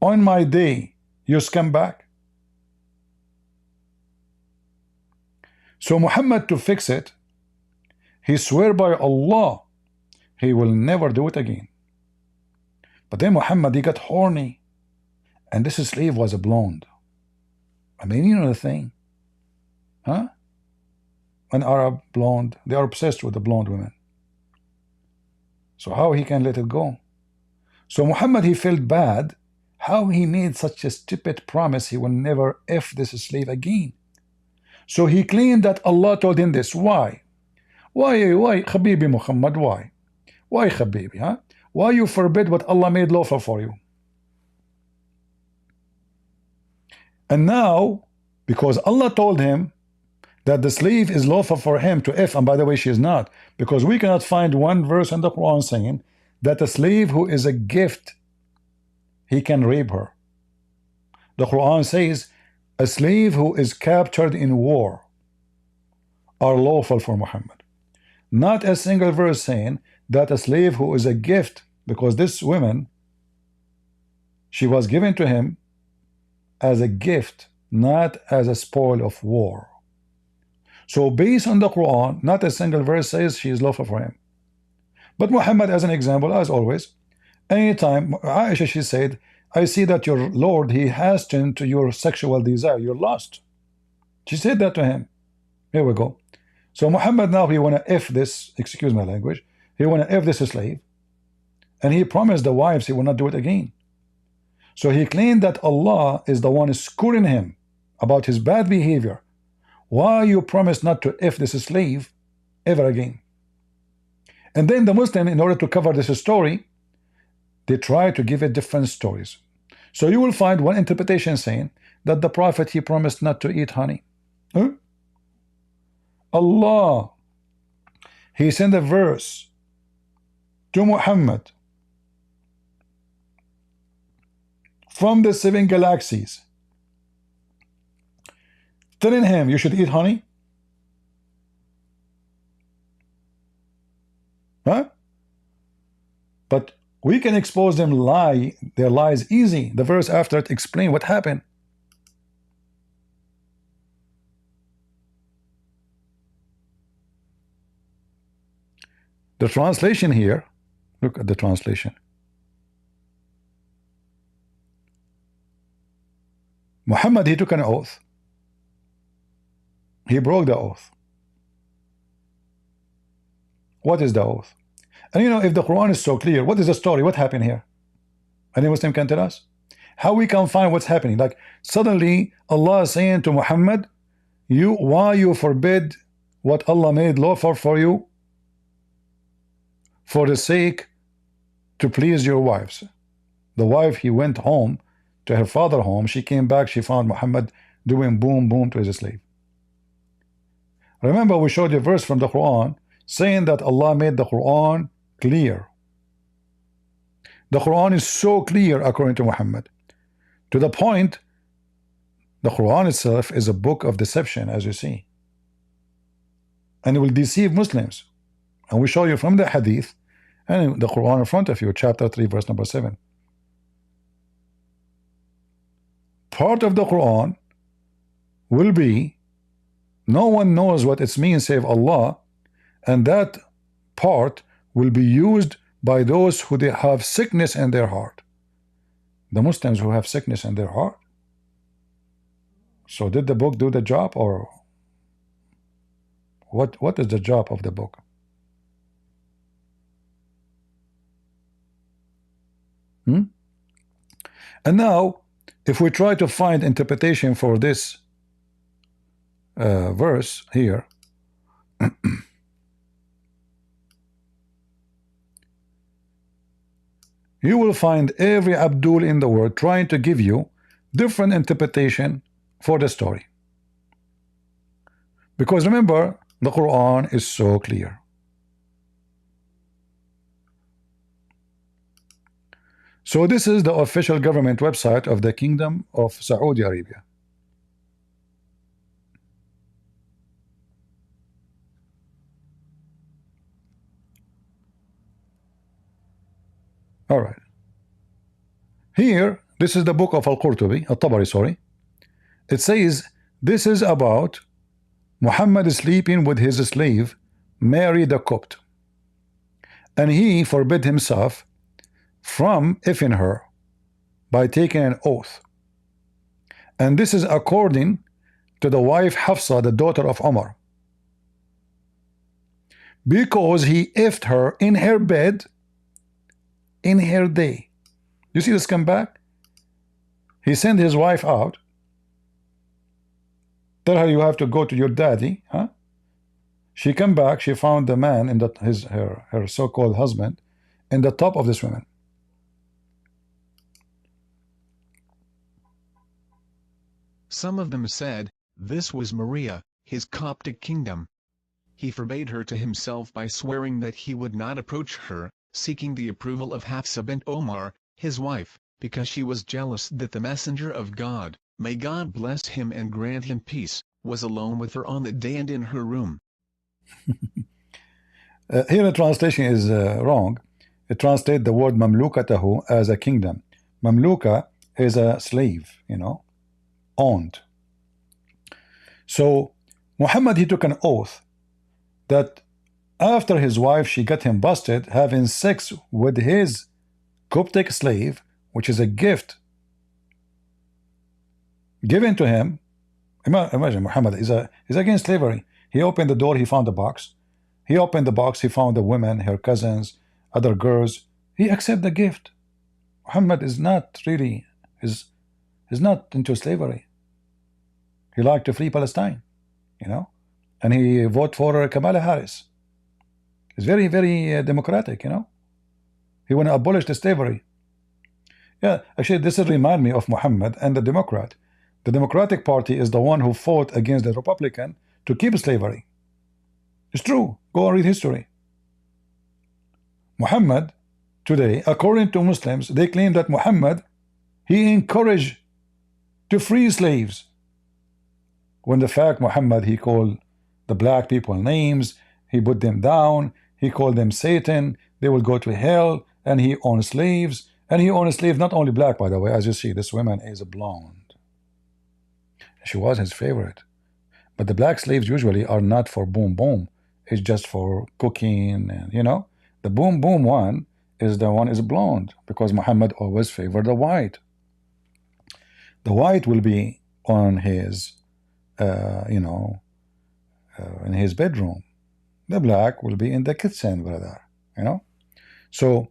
on my day, you scumbag. So Muhammad, to fix it, he swear by Allah, he will never do it again. But then Muhammad, he got horny. And this slave was a blonde. I mean, you know the thing. Huh? An Arab blonde, they are obsessed with the blonde women. So how he can let it go? So Muhammad, he felt bad. How he made such a stupid promise he will never F this slave again. So he claimed that Allah told him this. Why? Why, Habibi Muhammad, why? Why, Habibi, huh? Why you forbid what Allah made lawful for you? And now, because Allah told him that the slave is lawful for him to F, and by the way, she is not, because we cannot find one verse in the Quran saying that a slave who is a gift, he can rape her. The Quran says a slave who is captured in war are lawful for Muhammad. Not a single verse saying that a slave who is a gift, because this woman, she was given to him as a gift, not as a spoil of war. So based on the Quran, not a single verse says she is lawful for him. But Muhammad, as an example, as always, anytime Aisha, she said, I see that your Lord, he has turned to your sexual desire, you're lost. She said that to him. Here we go. So Muhammad now, he want to F this, excuse my language, he want to F this slave, and he promised the wives he will not do it again. So he claimed that Allah is the one scoring him about his bad behavior. Why you promise not to F this slave ever again? And then the Muslim, in order to cover this story, they try to give it different stories. So you will find one interpretation saying that the Prophet, he promised not to eat honey. Huh? Allah, he sent a verse to Muhammad from the 7 galaxies telling him you should eat honey. Huh? But we can expose them their lies easy. The verse after it explain what happened. The translation here, look at the translation. Muhammad, he took an oath. He broke the oath. What is the oath? And you know, if the Quran is so clear, what is the story? What happened here? Any Muslim can tell us? How we can find what's happening? Like suddenly Allah is saying to Muhammad, why you forbid what Allah made lawful for you for the sake to please your wives. The wife, he went home to her father home. She came back, she found Muhammad doing boom boom to his slave. Remember, we showed you a verse from the Quran saying that Allah made the Quran clear. The Quran is so clear according to Muhammad, to the point the Quran itself is a book of deception, as you see, and it will deceive Muslims. And we show you from the hadith and the Quran in front of you, chapter 3 verse number 7. Part of the Quran will be no one knows what it means save Allah, and that part will be used by those who they have sickness in their heart. The Muslims who have sickness in their heart. So did the book do the job, or what is the job of the book? And now if we try to find interpretation for this verse here, you will find every Abdul in the world trying to give you different interpretation for the story. Because remember, the Quran is so clear. So this is the official government website of the Kingdom of Saudi Arabia. All right. Here, this is the book of Al-Qurtubi, Al-Tabari, sorry. It says, this is about Muhammad sleeping with his slave, Mary the Copt. And he forbid himself from effing her by taking an oath. And this is according to the wife Hafsa, the daughter of Omar. Because he effed her in her bed in her day. You see the scumbag? He sent his wife out. Tell her you have to go to your daddy, huh? She come back, she found the man in her so-called husband in the top of this woman. Some of them said, this was Maria, his Coptic kingdom. He forbade her to himself by swearing that he would not approach her, seeking the approval of Hafsa bint Omar, his wife, because she was jealous that the Messenger of God, may God bless him and grant him peace, was alone with her on that day and in her room. Here the translation is wrong. It translates the word mamlukatahu as a kingdom. Mamluka is a slave, you know, owned. So Muhammad, he took an oath that after his wife, she got him busted having sex with his Coptic slave, which is a gift given to him. Imagine Muhammad is against slavery. He opened the door, he found the box. He opened the box, he found the women, her cousins, other girls. He accepted the gift. Muhammad is not really is not into slavery. He liked to free Palestine, you know, and he voted for Kamala Harris. He's very, very democratic, you know. He want to abolish the slavery. Yeah, actually, this will remind me of Muhammad and the Democrat. The Democratic Party is the one who fought against the Republican to keep slavery. It's true. Go and read history. Muhammad today, according to Muslims, they claim that Muhammad, he encouraged to free slaves. When the fact Muhammad, he called the black people names, he put them down, he called them Satan, they will go to hell, and he owned slaves, and he owned slaves not only black, by the way, as you see, this woman is a blonde. She was his favorite. But the black slaves usually are not for boom boom, it's just for cooking, and you know, the boom boom one is the one is blonde, because Muhammad always favored the white. The white will be on his you know, in his bedroom. The black will be in the kitchen, brother, you know. So,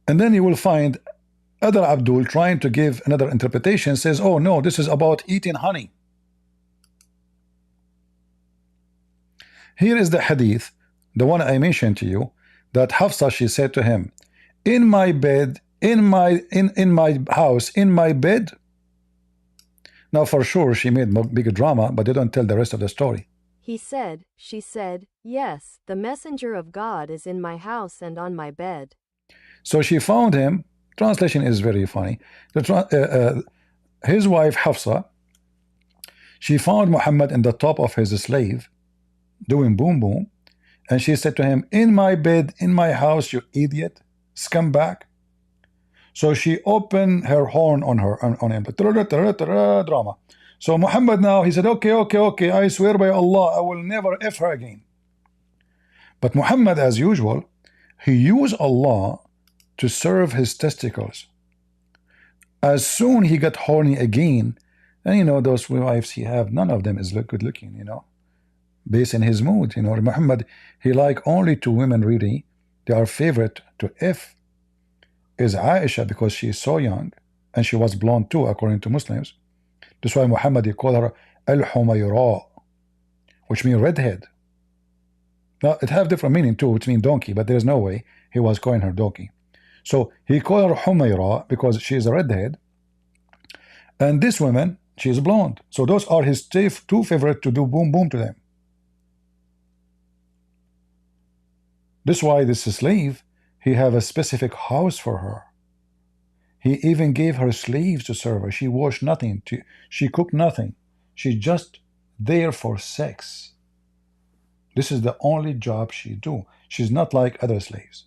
and then you will find other Abdul trying to give another interpretation, says, oh no, this is about eating honey. Here is the hadith, the one I mentioned to you, that Hafsa, she said to him, in my bed, in my house, in my bed. Now for sure she made big drama, but they don't tell the rest of the story. He said, she said, yes, the messenger of God is in my house and on my bed. So she found him. Translation is very funny. His wife Hafsa, she found Muhammad in the top of his slave doing boom boom, and she said to him, in my bed, in my house, you idiot, scumbag. So she opened her horn on him. Drama. So Muhammad now, he said, okay, I swear by Allah, I will never F her again. But Muhammad, as usual, he used Allah to serve his testicles. As soon he got horny again, and you know, those wives he have, none of them is good looking, you know, based in his mood, you know. Muhammad, he like only two women really, they are favorite to F is Aisha, because she is so young and she was blonde too, according to Muslims. That's why Muhammad, he called her Al-Humayra, which means redhead. Now it have different meaning too, which means donkey, but there's no way he was calling her donkey. So he called her Humayra because she is a redhead, And this woman, she is blonde. So those are his two favorite to do boom boom to them. This is why this slave, he have a specific house for her. He even gave her slaves to serve her. She washed nothing. She cooked nothing. She just there for sex. This is the only job she do. She's not like other slaves.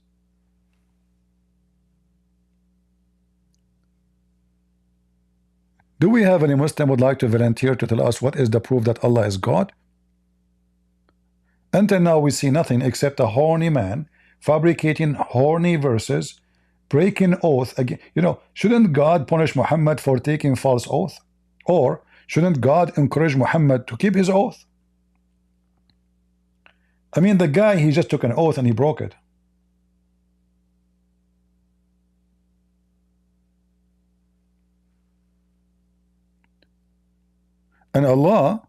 Do we have any Muslim would like to volunteer to tell us what is the proof that Allah is God? Until now we see nothing except a horny man fabricating horny verses, breaking oath again. You know, shouldn't God punish Muhammad for taking false oath? Or shouldn't God encourage Muhammad to keep his oath? I mean, the guy, he just took an oath and he broke it. And Allah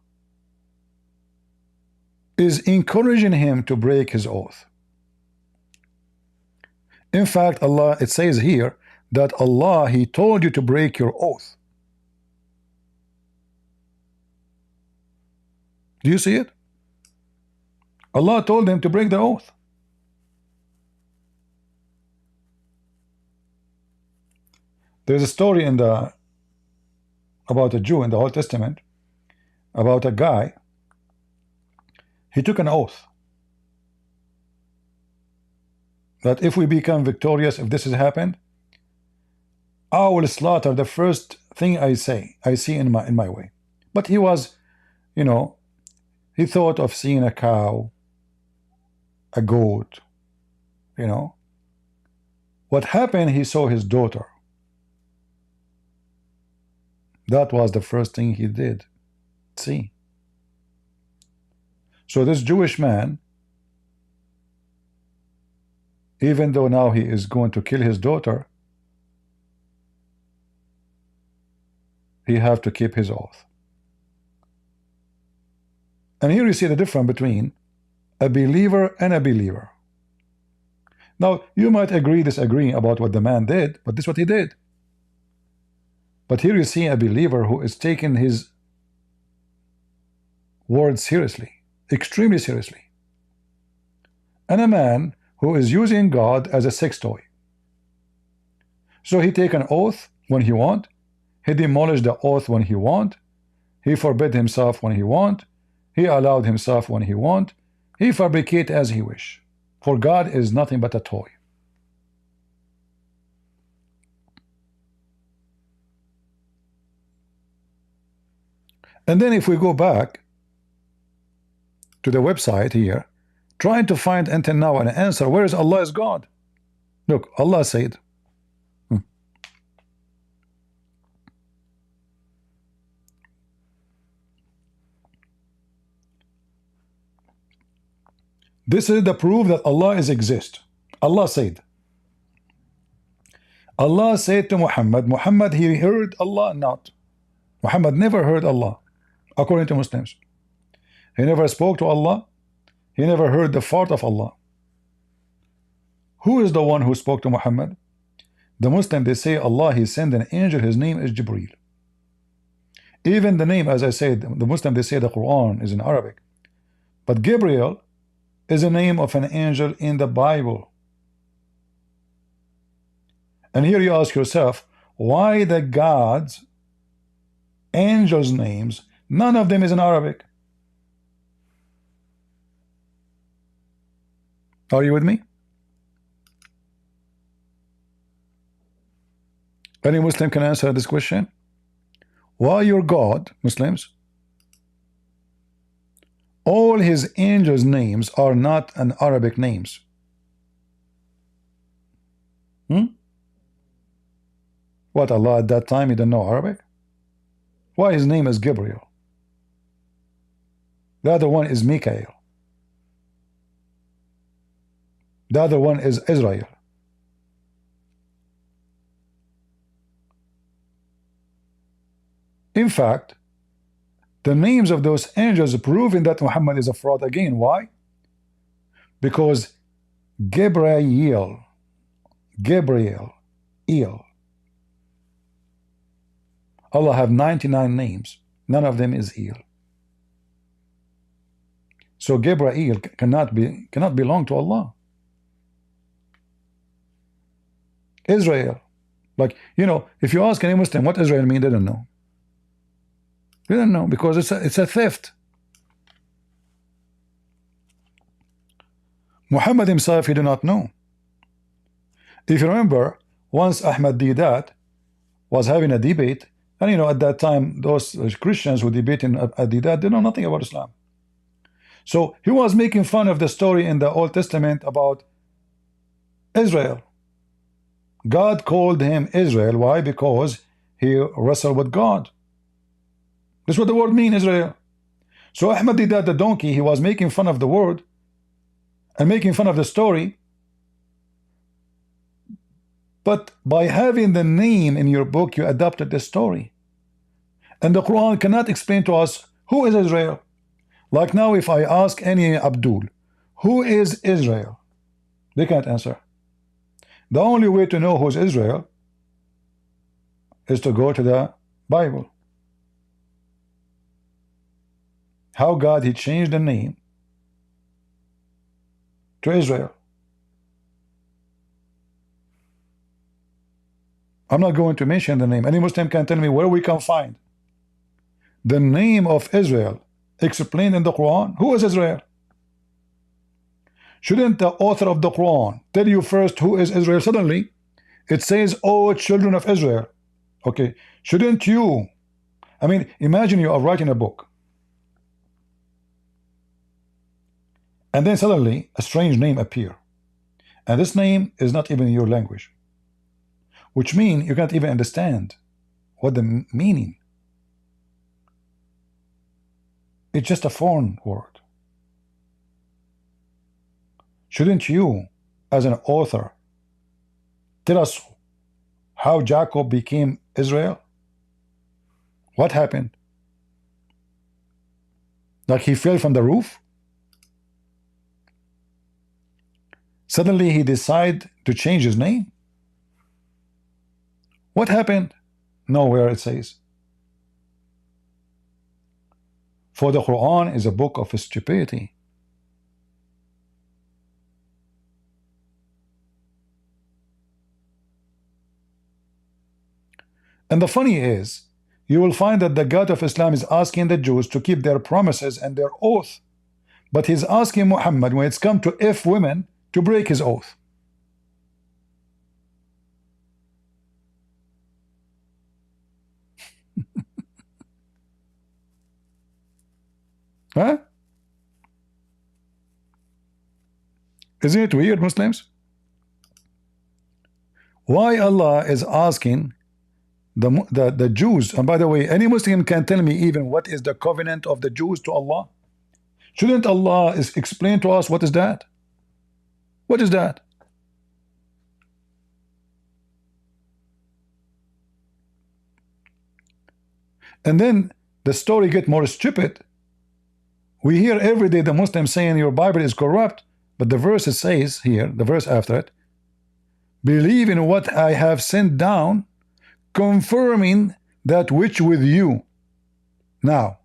is encouraging him to break his oath. In fact, Allah, it says here that Allah, he told you to break your oath. Do you see it? Allah told him to break the oath. There's a story in the about a Jew in the Old Testament about a guy. He took an oath that if we become victorious, if this has happened, I will slaughter the first thing I see in my way. But he was, you know, he thought of seeing a cow, a goat, you know. What happened, he saw his daughter. That was the first thing he did. See. So this Jewish man, even though now he is going to kill his daughter, he have to keep his oath. And here you see the difference between a believer and a believer. Now you might disagree about what the man did, but this is what he did. But here you see a believer who is taking his word seriously, extremely seriously, and a man who is using God as a sex toy. So he take an oath when he want, he demolished the oath when he want, he forbid himself when he want, he allowed himself when he want, he fabricate as he wish. For God is nothing but a toy. And then if we go back to the website here, trying to find until now an answer, where is Allah is God? Look, Allah said, this is the proof that Allah is exist. Allah said to Muhammad, he heard Allah not. Muhammad never heard Allah, according to Muslims. He never spoke to Allah. He never heard the fart of Allah. Who is the one who spoke to Muhammad? The Muslim, they say Allah, he sent an angel, his name is Jibreel. Even the name, as I said, the Muslim, they say the Quran is in Arabic. But Gabriel is a name of an angel in the Bible. And here you ask yourself, why the gods, angels' names, none of them is in Arabic? Are you with me? Any Muslim can answer this question? Why your God, Muslims, all his angels' names are not an Arabic names? What, Allah at that time he didn't know Arabic? Why his name is Gabriel? The other one is Mikael. The other one is Israel. In fact, the names of those angels proving that Muhammad is a fraud again. Why? Because Gabriel, Allah have 99 names. None of them is El. So Gabriel cannot belong to Allah. Israel, like, you know, if you ask any Muslim what Israel mean, they don't know. They don't know because it's a theft. Muhammad himself, he did not know. If you remember, once Ahmad Didat was having a debate, and you know, at that time, those Christians who debate in Didat, they know nothing about Islam. So he was making fun of the story in the Old Testament about Israel. God called him Israel. Why? Because he wrestled with God. That's what the word means, Israel. So Ahmad Didat, the donkey, he was making fun of the word and making fun of the story. But by having the name in your book, you adopted the story. And the Quran cannot explain to us who is Israel. Like now, if I ask any Abdul, who is Israel? They can't answer. The only way to know who's Israel is to go to the Bible. How God, he changed the name to Israel. I'm not going to mention the name. Any Muslim can tell me where we can find the name of Israel explained in the Quran. Who is Israel? Shouldn't the author of the Quran tell you first who is Israel? Suddenly it says, oh, children of Israel. Okay, shouldn't you, I mean, imagine you are writing a book and then suddenly a strange name appear, and this name is not even in your language, which means you can't even understand what the meaning. It's just a foreign word. Shouldn't you, as an author, tell us how Jacob became Israel? What happened? Like he fell from the roof? Suddenly he decided to change his name? What happened? Nowhere it says. For the Quran is a book of stupidity. And the funny is, you will find that the God of Islam is asking the Jews to keep their promises and their oath, but he's asking Muhammad, when it's come to if women, to break his oath. Huh? Isn't it weird, Muslims? Why Allah is asking the Jews, and by the way, any Muslim can tell me even what is the covenant of the Jews to Allah? Shouldn't Allah explain to us what is that? What is that? And then the story get more stupid. We hear every day the Muslims saying your Bible is corrupt, but the verse says here, the verse after it, believe in what I have sent down, confirming that which with you. Now,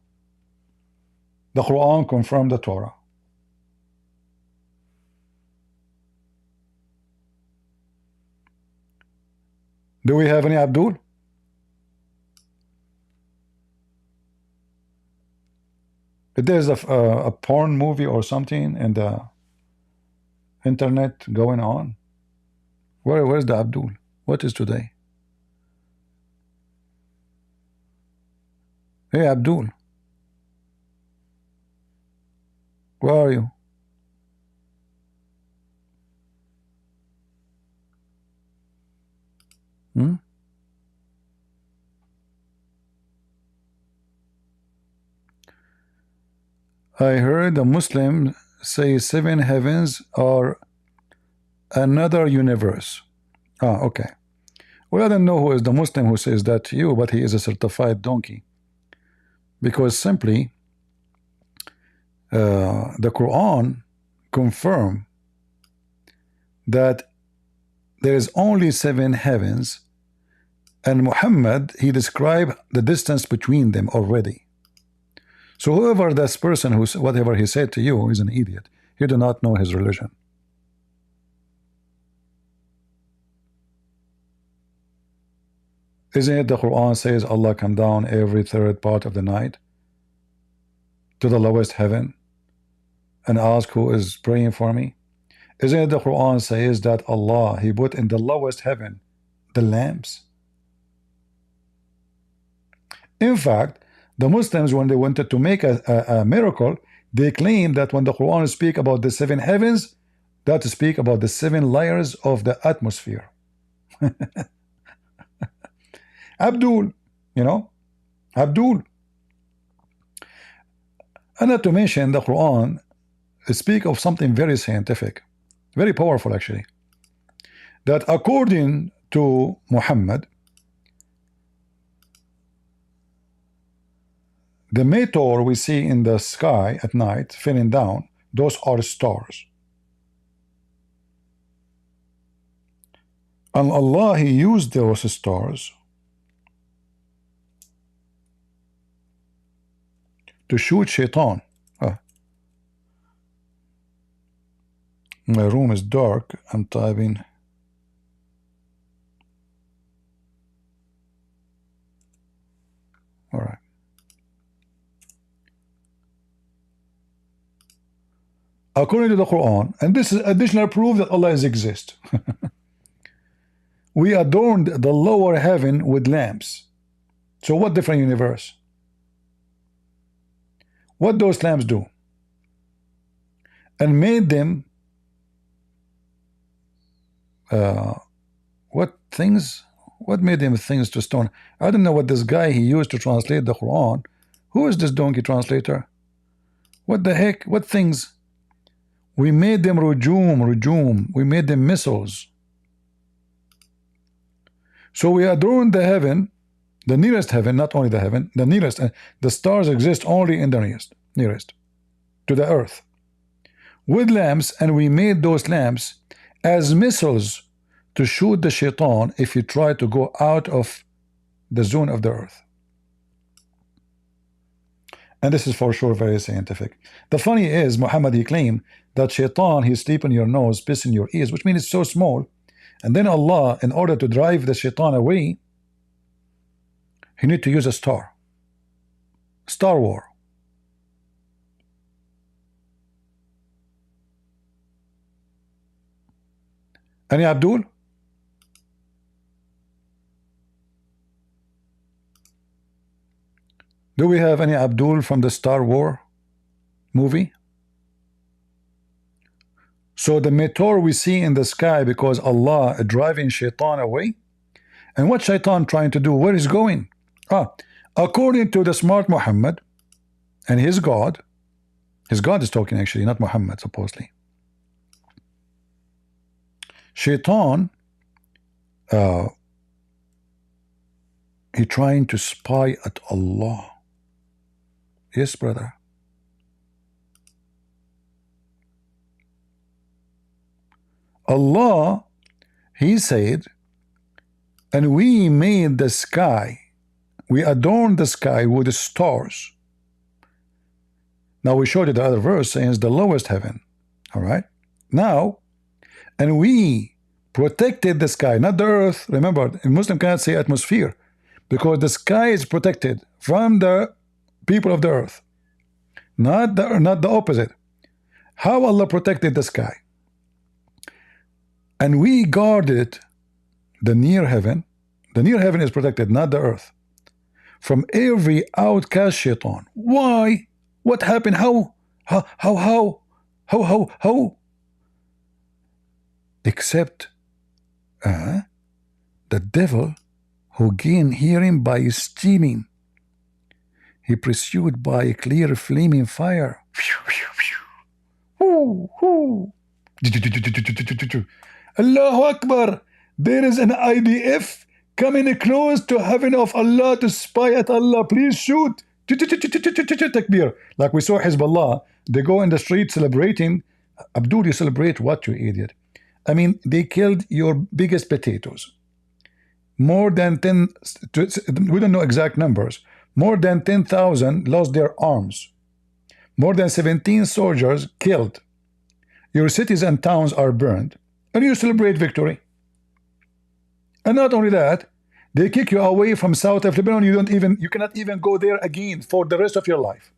the Quran confirmed the Torah. Do we have any Abdul? There's a porn movie or something in the internet going on. Where's the Abdul? What is today? Hey Abdul, where are you? I heard a Muslim say 7 heavens are another universe. Ah, okay. Well, I don't know who is the Muslim who says that to you, but he is a certified donkey. Because simply, the Quran confirm that there is only 7 heavens And Muhammad, he described the distance between them already. So whoever this person, who's whatever he said to you, is an idiot. He do not know his religion. Isn't it the Quran says Allah come down every third part of the night to the lowest heaven and ask who is praying for me? Isn't it the Quran says that Allah, he put in the lowest heaven the lamps? In fact, the Muslims, when they wanted to make a miracle, they claim that when the Quran speak about the 7 heavens, that speak about the 7 layers of the atmosphere. Abdul, you know, Abdul. And not to mention the Quran speak of something very scientific, very powerful actually, that according to Muhammad, the meteor we see in the sky at night falling down, those are stars. And Allah, he used those stars to shoot shaitan. My room is dark. I'm typing. All right. According to the Quran, and this is additional proof that Allah exists, we adorned the lower heaven with lamps. So what different universe? What those lamps do? And made them what things? What made them things to stone? I don't know what this guy he used to translate the Quran. Who is this donkey translator? What the heck? What things? We made them rujum. We made them missiles. So we adorned the heaven, the nearest heaven, not only the heaven, the nearest. The stars exist only in the nearest to the earth, with lamps, and we made those lamps as missiles to shoot the shaitan if he tried to go out of the zone of the earth. And this is for sure very scientific. The funny is, Muhammad, he claimed that shaitan, he sleep in your nose, piss in your ears, which means it's so small. And then Allah, in order to drive the shaitan away, he need to use a star. Star War. Any Abdul? Do we have any Abdul from the Star War movie? So the meteor we see in the sky because Allah driving shaitan away. And what shaitan trying to do? Where is going? According to the smart Muhammad and his God is talking actually, not Muhammad supposedly. Shaitan, he trying to spy at Allah. Yes, brother. Allah, he said, and we made the sky, we adorned the sky with the stars. Now we showed you the other verse saying it's the lowest heaven. All right. Now, and we protected the sky, not the earth. Remember, a Muslim cannot say atmosphere because the sky is protected from the people of the earth, not the opposite. How Allah protected the sky? And we guarded the near heaven. The near heaven is protected, not the earth, from every outcast shaitan. Why? What happened? How? Except the devil who gained hearing by stealing. He pursued by a clear flaming fire. Allahu Akbar. There is an IDF coming close to heaven of Allah to spy at Allah. Please shoot. Takbir. Like we saw Hezbollah, they go in the street celebrating. Abdul, you celebrate what, you idiot? I mean, they killed your biggest potatoes. more than 10, we don't know exact numbers, more than 10,000 lost their arms, more than 17 soldiers killed, your cities and towns are burned, and you celebrate victory. And not only that, they kick you away from south of Lebanon. You cannot even go there again for the rest of your life.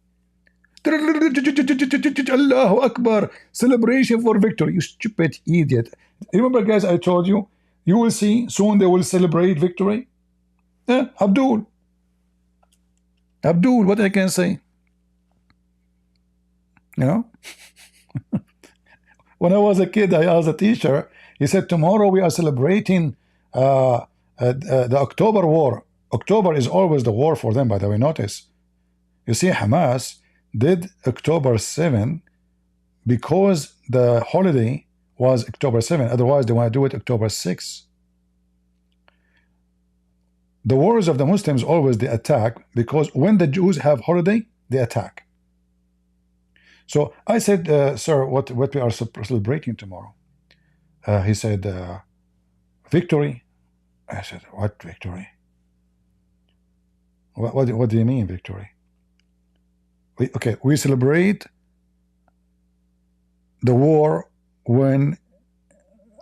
Allahu Akbar, celebration for victory. You stupid idiot. Remember, guys, I told you, you will see soon they will celebrate victory. Abdul, what I can say? You know, when I was a kid, I asked a teacher, he said, tomorrow we are celebrating the October War. October is always the war for them, by the way, notice. You see, Hamas did October 7 because the holiday was October 7. Otherwise, they want to do it October 6. The wars of the Muslims always they attack because when the Jews have holiday, they attack. So I said, sir, what we are celebrating tomorrow? He said, victory. I said, what victory? What do you mean victory? We celebrate the war when,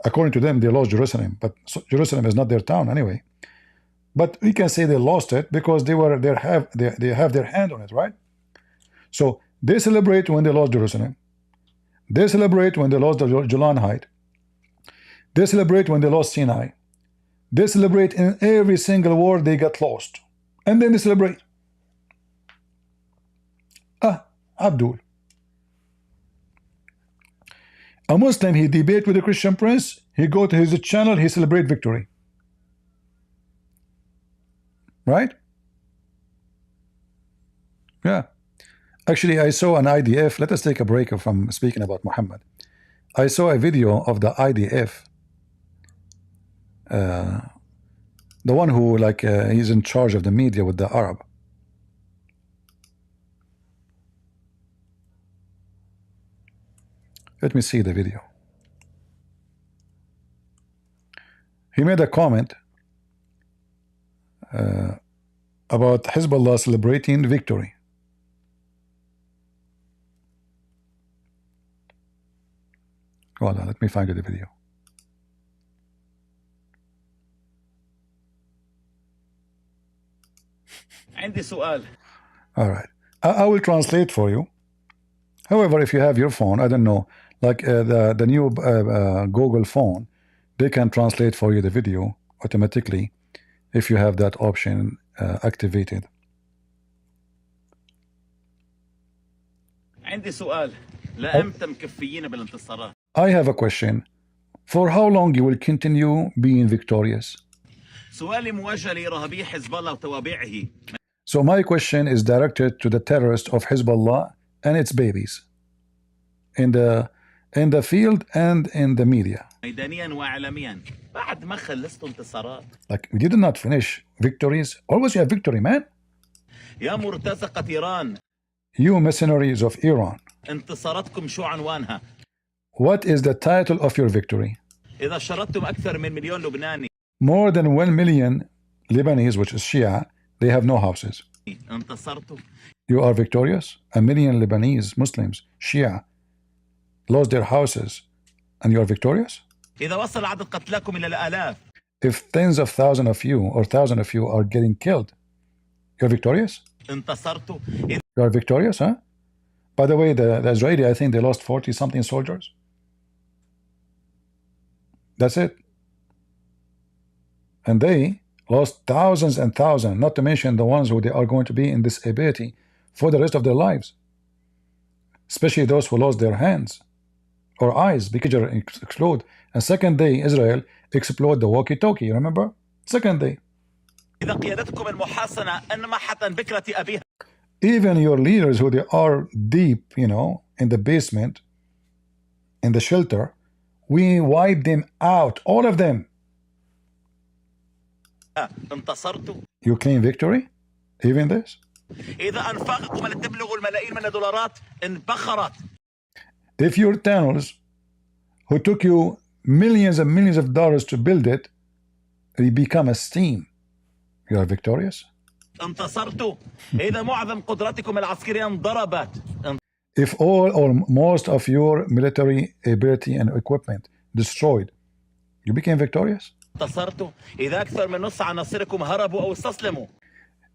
according to them, they lost Jerusalem, but Jerusalem is not their town anyway. But we can say they lost it because they have their hand on it, right? So they celebrate when they lost Jerusalem. They celebrate when they lost the Golan Heights. They celebrate when they lost Sinai. They celebrate in every single war they got lost, and then they celebrate. Abdul, a Muslim, he debate with a Christian prince, he go to his channel, he celebrate victory, right? Yeah, actually I saw an IDF. Let us take a break from speaking about Muhammad. I saw a video of the IDF, the one who he's in charge of the media with the Arab. Let me see the video. He made a comment about Hezbollah celebrating victory. Hold on, let me find the video. عندي سؤال. All right, I will translate for you. However, if you have your phone, I don't know, like the new Google phone, they can translate for you the video automatically if you have that option activated. عندي سؤال. لأمتى مكفيين بالانتصارات؟ I have a question. For how long you will continue being victorious? سؤالي موجه لإرهابي حزب الله وتوابعه. So my question is directed to the terrorists of Hezbollah and its babies in the field and in the media. ميدانيا وإعلاميا. بعد ما خلصتوا انتصارات. Like we did not finish victories. Always you have victory, man. يا مرتزقة إيران. You mercenaries of Iran. انتصاراتكم شو عنوانها؟ What is the title of your victory? إذا شردتم أكثر من مليون لبناني. More than 1 million Lebanese, which is Shia, they have no houses. انتصرتوا. You are victorious. 1 million Lebanese Muslims, Shia, lost their houses, and you are victorious? إذا وصل عدد قتلاكم إلى الآلاف. If tens of thousands of you or thousands of you are getting killed, you're victorious? انتصرتوا. You are victorious, huh? By the way, the Israeli, I think they lost 40-something soldiers. That's it. And they lost thousands and thousands, not to mention the ones who they are going to be in disability for the rest of their lives, especially those who lost their hands or eyes because they explode. And second day, Israel explode the walkie-talkie. You remember? Second day. إذا قيادتكم المحاصنة أنمحت بكرة أبيها. Even your leaders who they are deep, you know, in the basement, in the shelter, we wipe them out, all of them. انتصرتوا. You claim victory? Even this? إذا أنفاقكم التي تبلغ الملايين من الدولارات انبخرت. If your tunnels, who took you millions and millions of dollars to build it, you become a steam, you are victorious. انتصرتوا إذا معظم قدراتكم العسكرية انضربت. If all or most of your military ability and equipment destroyed, you became victorious. انتصرتوا إذا أكثر من نصف عناصركم هربوا أو استسلموا.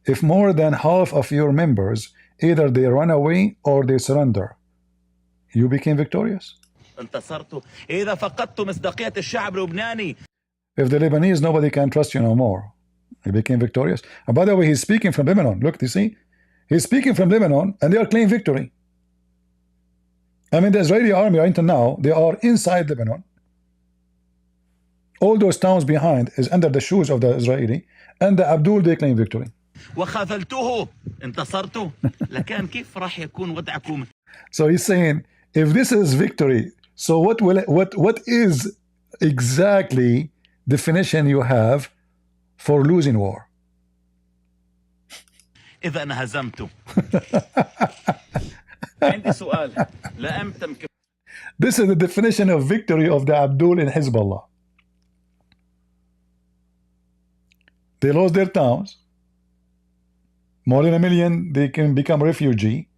If more than half of your members either they run away or they surrender, you became victorious. انتصرتوا إذا فقدتوا مصداقية الشعب اللبناني. If the Lebanese, nobody can trust you no more, you became victorious. And by the way, he's speaking from Lebanon. Look, you see? He's speaking from Lebanon and they are claiming victory. I mean, the Israeli army right now, they are inside Lebanon. All those towns behind is under the shoes of the Israeli, and the Abdul, they claim victory. وخذلتوه انتصرتوا لكان كيف راح يكون وضعكم. So he's saying, if this is victory, so what is exactly definition you have for losing war? إذا انهزمتوا. عندي سؤال لا أمتم. This is the definition of victory of the Abdul in Hezbollah. They lost their towns. More than 1 million, they can become refugee.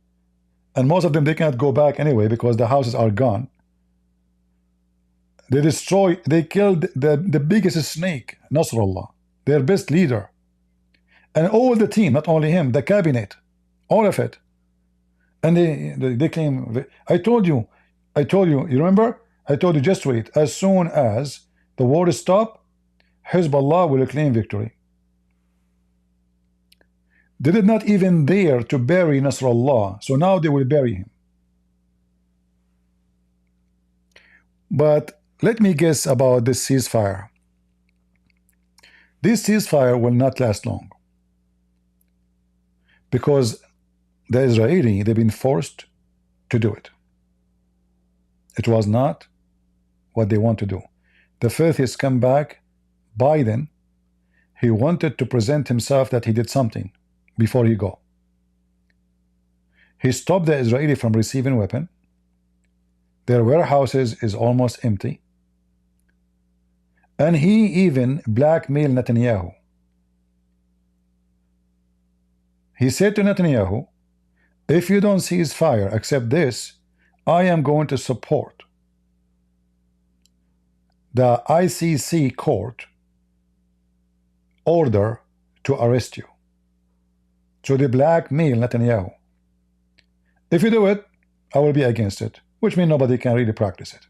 And most of them, they can't go back anyway because the houses are gone. They killed the biggest snake, Nasrallah, their best leader. And all the team, not only him, the cabinet, all of it. And they claim, I told you, you remember? I told you, just wait. As soon as the war is stopped, Hezbollah will claim victory. They did not even dare to bury Nasrallah, so now they will bury him. But let me guess about this ceasefire. This ceasefire will not last long. Because the Israeli, they've been forced to do it. It was not what they want to do. The fifth is come back, Biden, he wanted to present himself that he did something before he go. He stopped the Israeli from receiving weapon. Their warehouses is almost empty. And he even blackmailed Netanyahu. He said to Netanyahu, if you don't cease fire, accept this, I am going to support the ICC court order to arrest you. So they blackmail Netanyahu. If you do it, I will be against it, which means nobody can really practice it.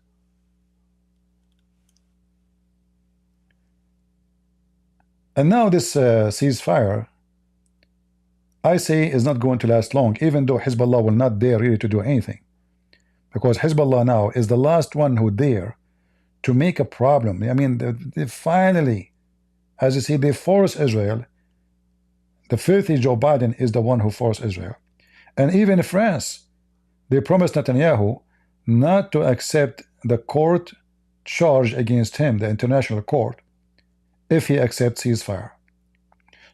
And now this ceasefire, I say, is not going to last long, even though Hezbollah will not dare really to do anything. Because Hezbollah now is the last one who dare to make a problem. I mean, they finally, as you see, they force Israel. The filthy Joe Biden is the one who forced Israel. And even France, they promised Netanyahu not to accept the court charge against him, the international court, if he accepts ceasefire.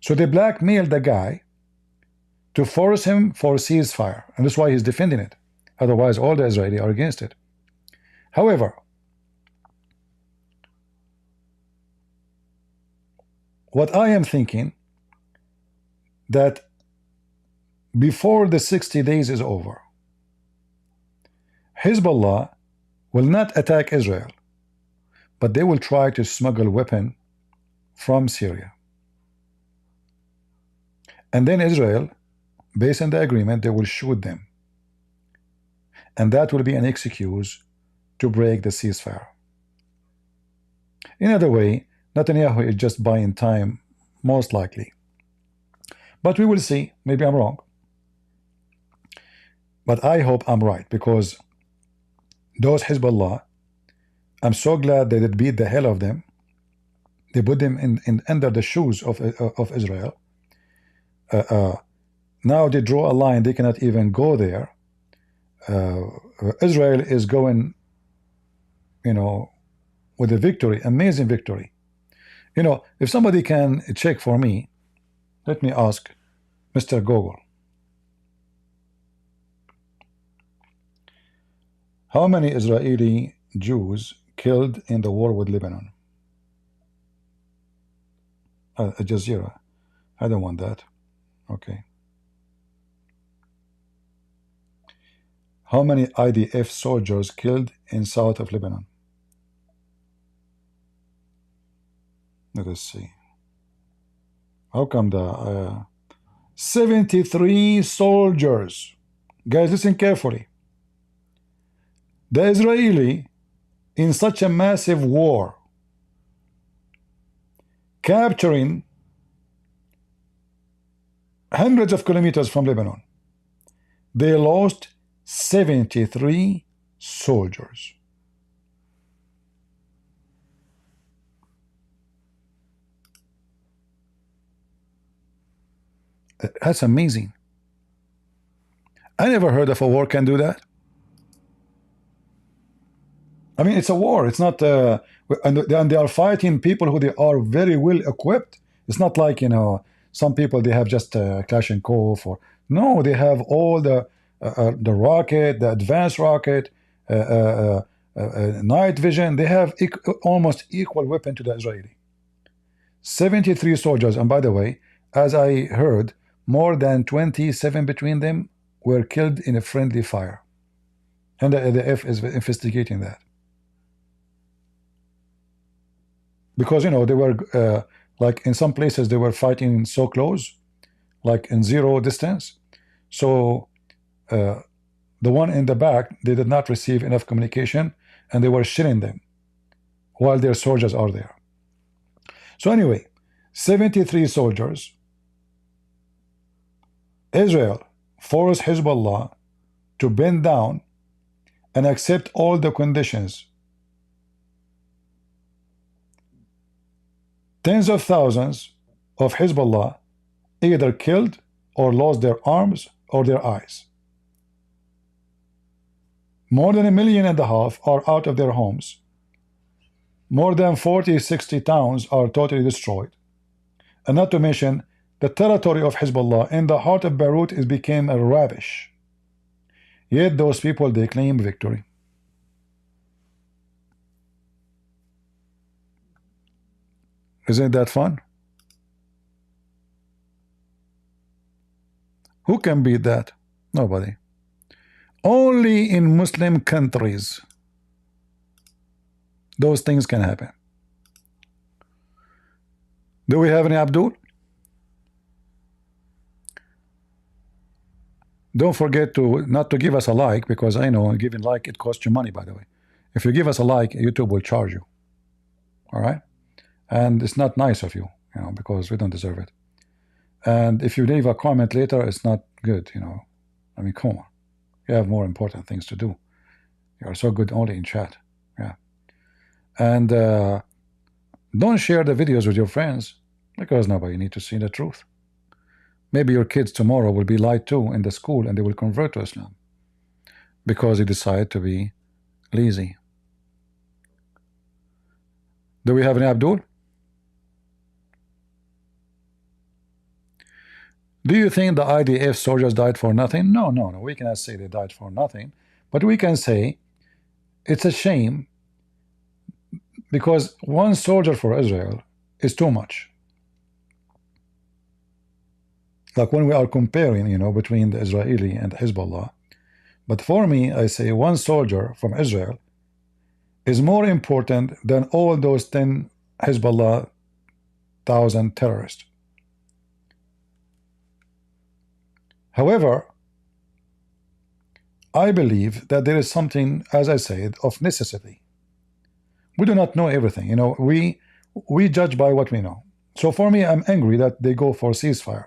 So they blackmailed the guy to force him for ceasefire. And that's why he's defending it. Otherwise, all the Israelis are against it. However, what I am thinking, that before the 60 days is over, Hezbollah will not attack Israel, but they will try to smuggle weapon from Syria. And then Israel, based on the agreement, they will shoot them. And that will be an excuse to break the ceasefire. In other way, Netanyahu is just buying time, most likely. But we will see. Maybe I'm wrong. But I hope I'm right, because those Hezbollah, I'm so glad they did beat the hell of them. They put them in under the shoes of Israel. Now they draw a line. They cannot even go there. Israel is going, with a victory, amazing victory. If somebody can check for me, let me ask Mr. Google. How many Israeli Jews killed in the war with Lebanon? Al Jazeera. I don't want that. Okay. How many IDF soldiers killed in south of Lebanon? Let us see. How come the 73 soldiers? Guys, listen carefully. The Israeli, in such a massive war, capturing hundreds of kilometers from Lebanon, they lost 73 soldiers. That's amazing. I never heard of a war can do that. I mean, it's a war. It's not, and they are fighting people who they are very well equipped. It's not like, you know, some people they have just Kalashnikov or no, they have all the rocket, the advanced rocket, night vision. They have almost equal weapon to the Israeli. 73 soldiers, and by the way, as I heard, more than 27 between them were killed in a friendly fire, and the IDF is investigating that. Because, you know, they were like in some places they were fighting so close, like in zero distance. So the one in the back, they did not receive enough communication, and they were shooting them while their soldiers are there. So anyway, 73 soldiers. Israel forced Hezbollah to bend down and accept all the conditions. Tens of thousands of Hezbollah either killed or lost their arms or their eyes. More than 1.5 million are out of their homes. More than 40-60 towns are totally destroyed. And not to mention, the territory of Hezbollah in the heart of Beirut became a rubbish. Yet those people, they claim victory. Isn't that fun? Who can beat that? Nobody. Only in Muslim countries those things can happen. Do we have any Abdul? Don't forget to not to give us a like, because I know giving like it costs you money, by the way. If you give us a like, YouTube will charge you. All right? And it's not nice of you, you know, because we don't deserve it. And if you leave a comment later, it's not good, you know. I mean, come on. You have more important things to do. You are so good only in chat. Yeah. And don't share the videos with your friends, because nobody needs to see the truth. Maybe your kids tomorrow will be lied to in the school and they will convert to Islam because they decide to be lazy. Do we have any Abdul? Do you think the IDF soldiers died for nothing? No, no, no. We cannot say they died for nothing. But we can say it's a shame, because one soldier for Israel is too much. Like when we are comparing, you know, between the Israeli and Hezbollah. But for me, I say one soldier from Israel is more important than all those 10 Hezbollah 1,000 terrorists. However, I believe that there is something, as I said, of necessity. We do not know everything, you know. We judge by what we know. So for me, I'm angry that they go for ceasefire.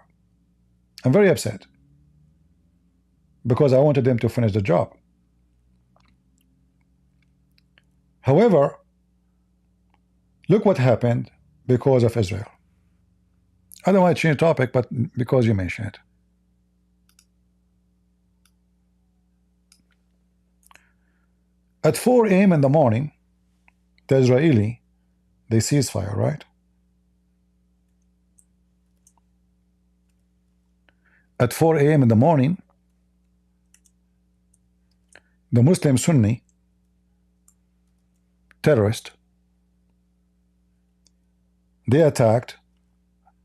I'm very upset because I wanted them to finish the job. However, look what happened because of Israel. I don't want to change the topic, but because you mentioned it. At 4 a.m. in the morning, the Israeli, they ceasefire, right? At 4 a.m. in the morning, the Muslim Sunni terrorist, they attacked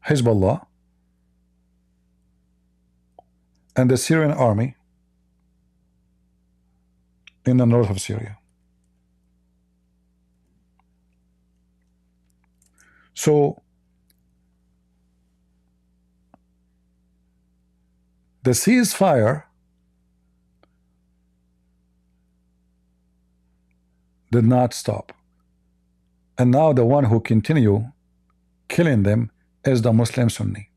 Hezbollah and the Syrian army in the north of Syria. So the ceasefire did not stop, and now the one who continue killing them is the Muslim Sunni.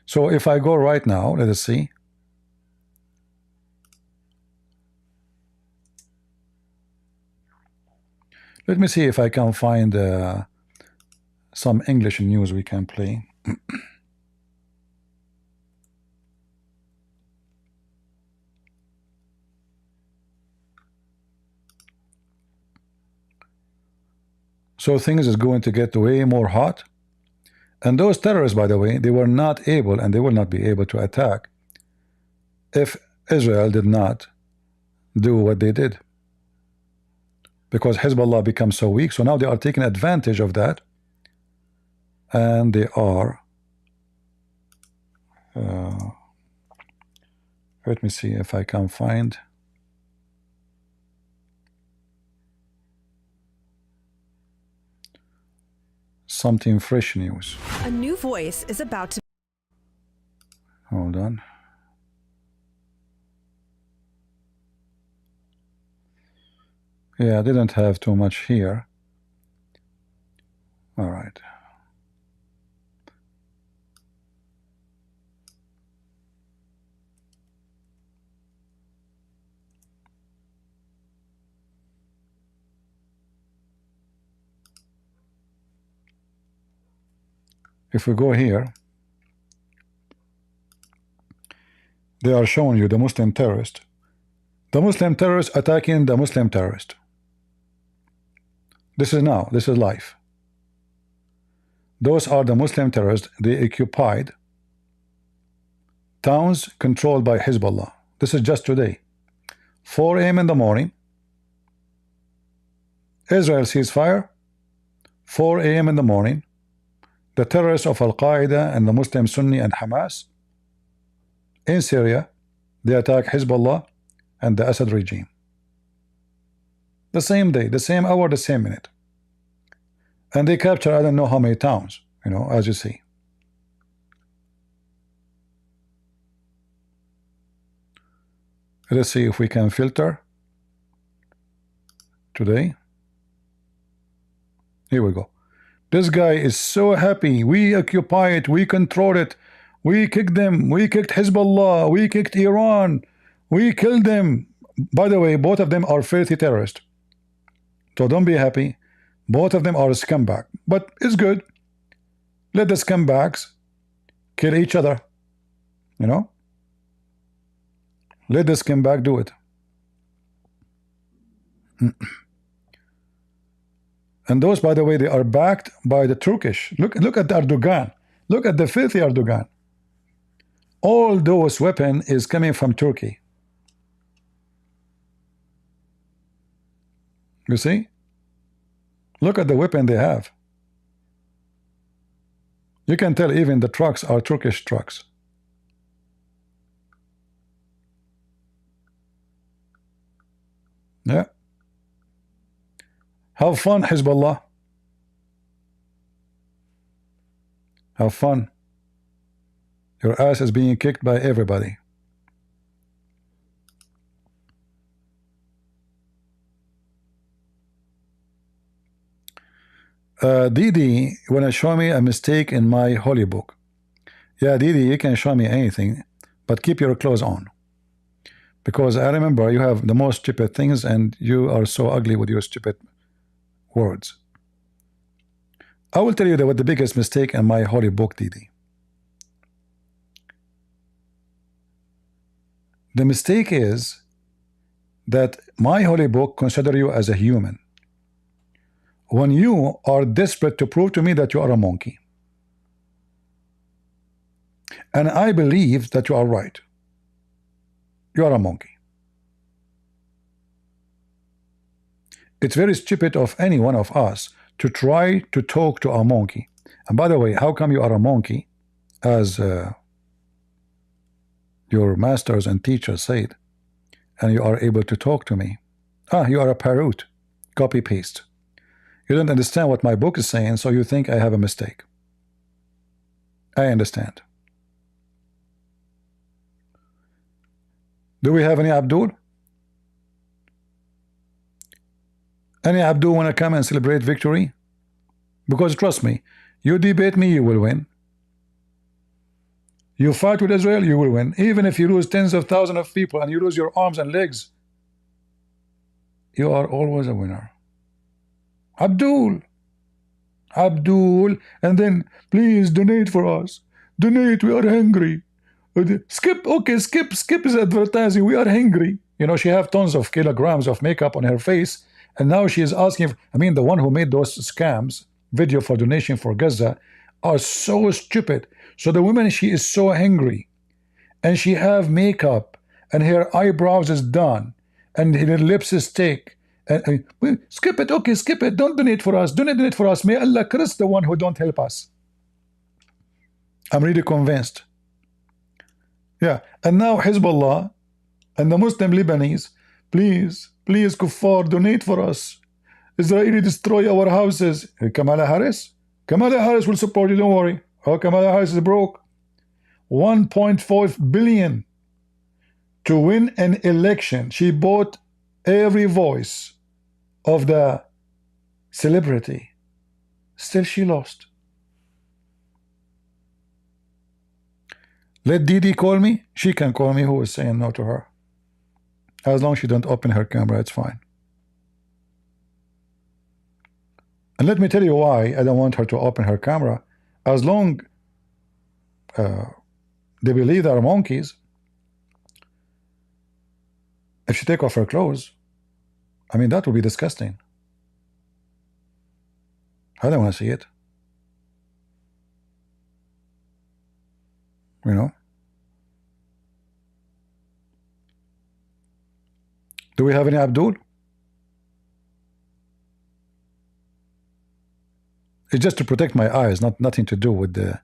So if I go right now, let us see. Let me see if I can find some English news we can play. So things is going to get way more hot. And those terrorists, by the way, they were not able and they will not be able to attack if Israel did not do what they did. Because Hezbollah becomes so weak, so now they are taking advantage of that. And they are let me see if I can find something fresh news. A new voice is about to. Hold on. Yeah, I didn't have too much here. All right. If we go here, they are showing you the Muslim terrorist. The Muslim terrorist attacking the Muslim terrorist. This is now, this is life. Those are the Muslim terrorists. They occupied towns controlled by Hezbollah. This is just today. 4 a.m. in the morning, Israel ceasefire. 4 a.m. in the morning, the terrorists of Al-Qaeda and the Muslim Sunni and Hamas in Syria, they attack Hezbollah and the Assad regime. The same day, the same hour, the same minute. And they capture I don't know how many towns, you know, as you see. Let's see if we can filter today. Here we go. This guy is so happy. We occupy it. We control it. We kicked them. We kicked Hezbollah. We kicked Iran. We killed them. By the way, both of them are filthy terrorists. So don't be happy. Both of them are a scumbag. But it's good. Let the scumbags kill each other. You know? Let the scumbag do it. And those, by the way, they are backed by the Turkish. Look at Erdogan. Look at the filthy Erdogan. All those weapons is coming from Turkey. You see? Look at the weapon they have. You can tell even the trucks are Turkish trucks. Yeah. Have fun, Hezbollah. Have fun. Your ass is being kicked by everybody. Didi wanna show me a mistake in my holy book. Yeah, Didi, you can show me anything, but keep your clothes on. Because I remember you have the most stupid things and you are so ugly with your stupid words. I will tell you what the biggest mistake in my holy book, Didi. The mistake is that my holy book consider you as a human. When you are desperate to prove to me that you are a monkey. And I believe that you are right. You are a monkey. It's very stupid of any one of us to try to talk to a monkey. And by the way, how come you are a monkey, as your masters and teachers said, and you are able to talk to me? You are a parrot. Copy paste. You don't understand what my book is saying, so you think I have a mistake. I understand. Do we have any Abdul? Any Abdul want to come and celebrate victory? Because trust me, you debate me, you will win. You fight with Israel, you will win. Even if you lose tens of thousands of people and you lose your arms and legs, you are always a winner. Abdul, and then please donate for us. Donate, we are hungry. Skip, okay, Skip is advertising, we are hungry. You know, she have tons of kilograms of makeup on her face, and now she is asking, I mean, the one who made those scams video for donation for Gaza are so stupid. So the woman, she is so hungry, and she have makeup, and her eyebrows is done, and her lips is thick. And skip it, okay, skip it. Don't donate for us. Don't donate for us. May Allah curse the one who don't help us. I'm really convinced. Yeah, and now Hezbollah and the Muslim Lebanese, please, Kuffar, donate for us. Israeli destroy our houses. Kamala Harris will support you, don't worry. Oh, Kamala Harris is broke. 1.5 billion to win an election. She bought every voice of the celebrity. Still she lost. Let Didi call me. She can call me. Who is saying no to her? As long as she don't open her camera, it's fine. And let me tell you why I don't want her to open her camera. As long they believe they are monkeys, if she take off her clothes, I mean, that would be disgusting. I don't want to see it. You know? Do we have any Abdul? It's just to protect my eyes, nothing to do with the,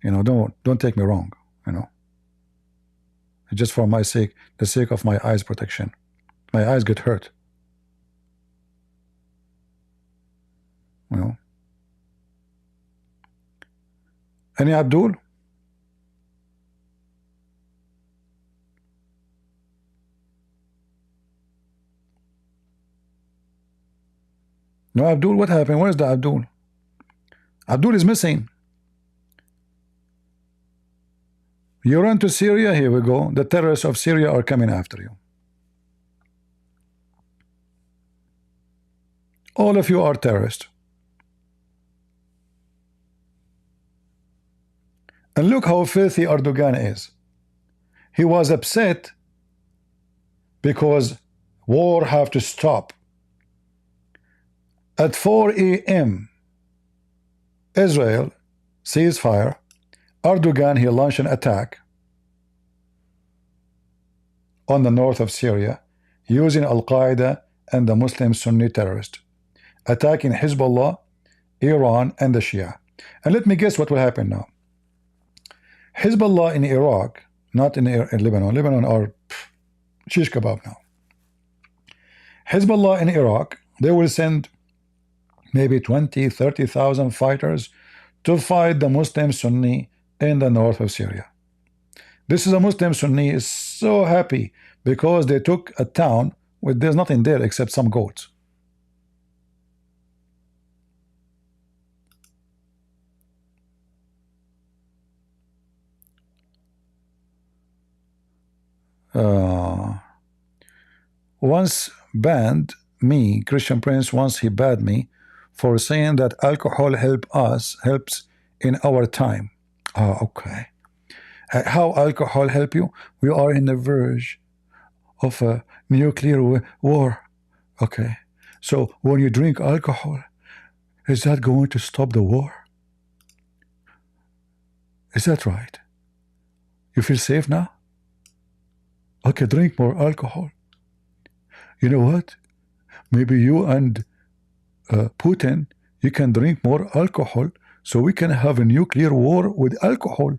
you know, don't take me wrong, you know. It's just for my sake, the sake of my eyes protection. My eyes get hurt. You know. Any Abdul? No Abdul? What happened? Where's the Abdul? Abdul is missing. You run to Syria, here we go. The terrorists of Syria are coming after you. All of you are terrorists. And look how filthy Erdogan is. He was upset because war have to stop. At 4 a.m. Israel ceasefire. Erdogan, he launched an attack on the north of Syria using Al-Qaeda and the Muslim Sunni terrorists, attacking Hezbollah, Iran, and the Shia. And let me guess what will happen now. Hezbollah in Iraq, not in Lebanon. Lebanon are shish kebab now. Hezbollah in Iraq, they will send maybe 20,000-30,000 fighters to fight the Muslim Sunni in the north of Syria. This is a Muslim Sunni is so happy because they took a town where there's nothing there except some goats. Once banned me, Christian Prince, once he banned me for saying that alcohol helps in our time. Okay. How alcohol help you? We are in the verge of a nuclear war. Okay. So when you drink alcohol, is that going to stop the war? Is that right? You feel safe now? Okay, drink more alcohol. You know what? Maybe you and Putin, you can drink more alcohol so we can have a nuclear war with alcohol.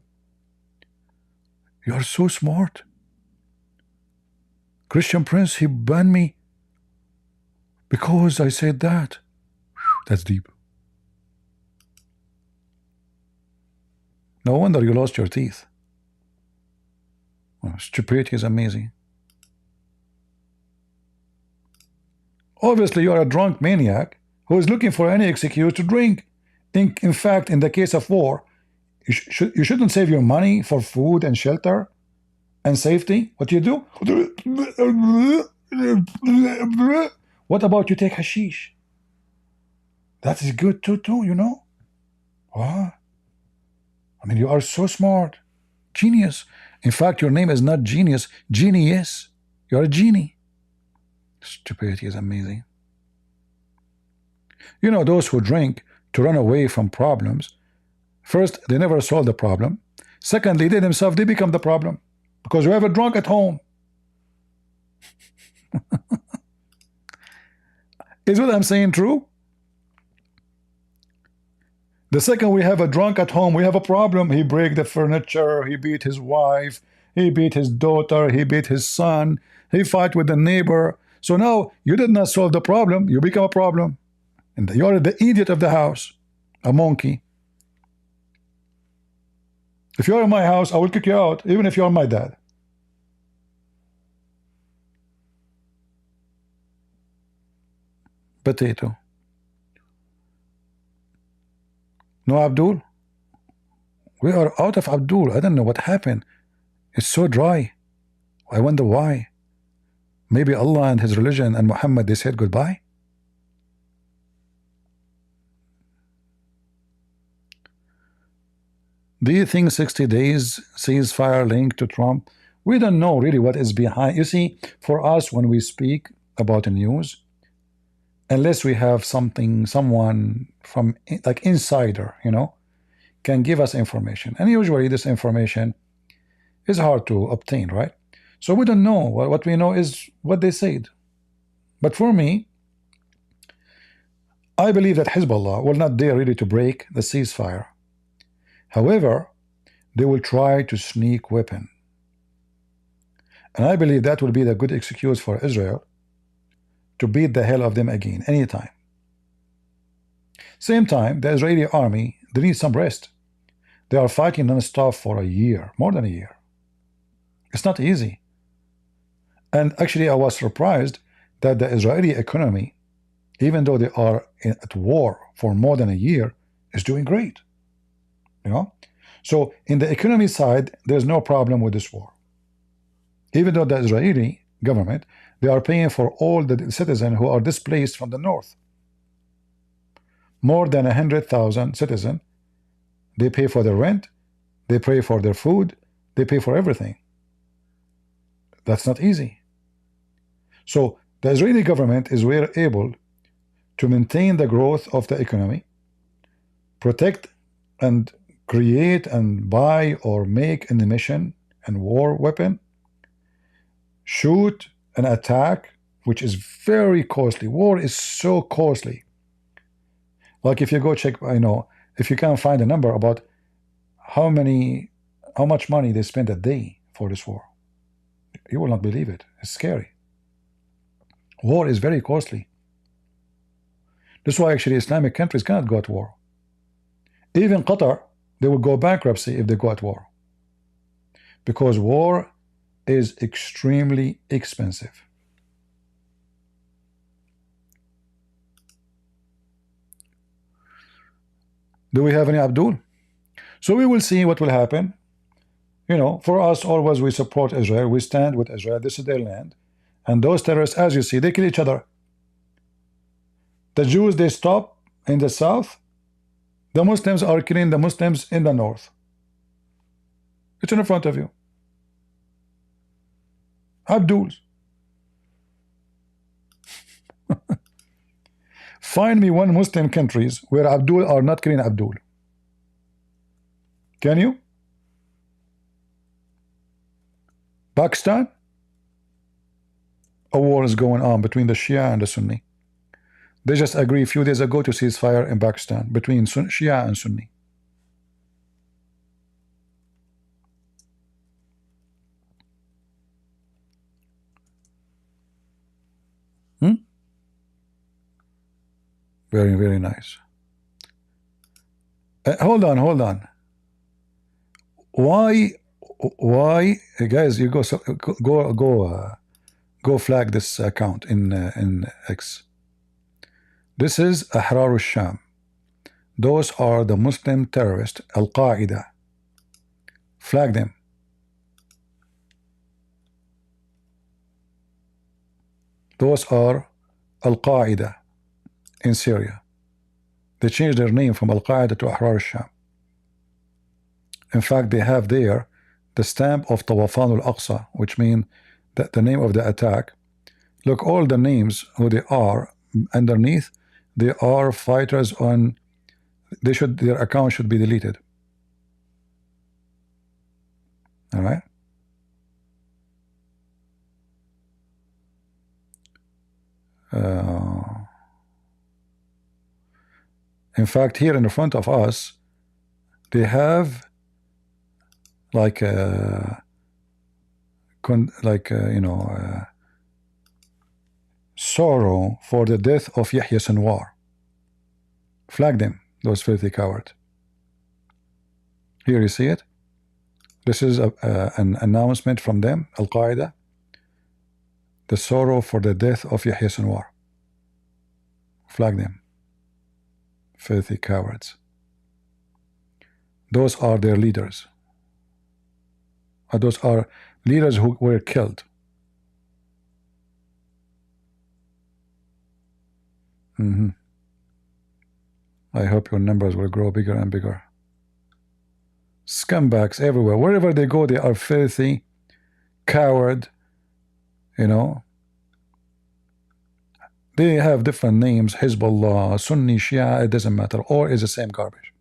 You are so smart. Christian Prince, he banned me because I said that. That's deep. No wonder you lost your teeth. Oh, stupidity is amazing. Obviously, you are a drunk maniac who is looking for any excuse to drink. In fact, in the case of war, you shouldn't save your money for food and shelter and safety. What do you do? What about you take hashish? That is good too, you know? What? I mean, you are so smart. Genius. In fact, your name is not genius. Genius. You are a genie. Stupidity is amazing. You know, those who drink to run away from problems, first, they never solve the problem. Secondly, they themselves, they become the problem. Because you have a drunk at home. Is what I'm saying true? The second we have a drunk at home, we have a problem. He break the furniture, he beat his wife, he beat his daughter, he beat his son, he fight with the neighbor. So now you did not solve the problem, you become a problem. And you're the idiot of the house, a monkey. If you're in my house, I will kick you out, even if you're my dad. Potato. No Abdul? We are out of Abdul. I don't know what happened. It's so dry. I wonder why. Maybe Allah and his religion and Muhammad, they said goodbye? Do you think 60 days ceasefire linked to Trump? We don't know really what is behind. You see, for us, when we speak about the news, unless we have someone from like insider, you know, can give us information, and usually this information is hard to obtain, right? So we don't know. What we know is what they said. But for me, I believe that Hezbollah will not dare really to break the ceasefire. However, they will try to sneak weapon, and I believe that will be the good excuse for Israel to beat the hell of them again, anytime. Same time, the Israeli army, they need some rest. They are fighting non-stop for a year, more than a year. It's not easy. And actually, I was surprised that the Israeli economy, even though they are at war for more than a year, is doing great. You know? So, in the economy side, there's no problem with this war. Even though the Israeli government, they are paying for all the citizens who are displaced from the north. More than 100,000 citizens. They pay for their rent, they pay for their food, they pay for everything. That's not easy. So the Israeli government is able to maintain the growth of the economy, protect and create and buy or make an ammunition and war weapon, shoot and attack, which is very costly. War is so costly. Like if you go check, I know, if you can find a number about how much money they spend a day for this war, you will not believe it. It's scary. War is very costly. That's why actually Islamic countries cannot go at war. Even Qatar, they will go bankruptcy if they go at war, because war is extremely expensive. Do we have any Abdul? So we will see what will happen. You know, for us, always we support Israel. We stand with Israel. This is their land. And those terrorists, as you see, they kill each other. The Jews, they stop in the south. The Muslims are killing the Muslims in the north. It's in front of you. Abduls. Find me one Muslim countries where Abdul are not killing Abdul. Can you? Pakistan? A war is going on between the Shia and the Sunni. They just agreed a few days ago to ceasefire in Pakistan between Shia and Sunni. Very, very nice. Hold on. Why, guys? You go flag this account in X. This is Ahrar al-Sham. Those are the Muslim terrorists, Al-Qaeda. Flag them. Those are Al-Qaeda in Syria. They changed their name from Al-Qaeda to Ahrar al-Sham. In fact, they have there the stamp of Tawafan al-Aqsa, which means that the name of the attack. Look, all the names, who they are, underneath, they are fighters on. Their account should be deleted. All right. In fact, here in the front of us, they have like sorrow for the death of Yahya Sinwar. Flag them, those filthy cowards. Here you see it. This is an announcement from them, Al-Qaeda. The sorrow for the death of Yahya Sinwar. Flag them. Filthy cowards. Those are their leaders. Those are leaders who were killed. I hope your numbers will grow bigger and bigger. Scumbags everywhere. Wherever they go, they are filthy, coward. You know, they have different names. Hezbollah, Sunni, Shia, it doesn't matter. Or is the same garbage.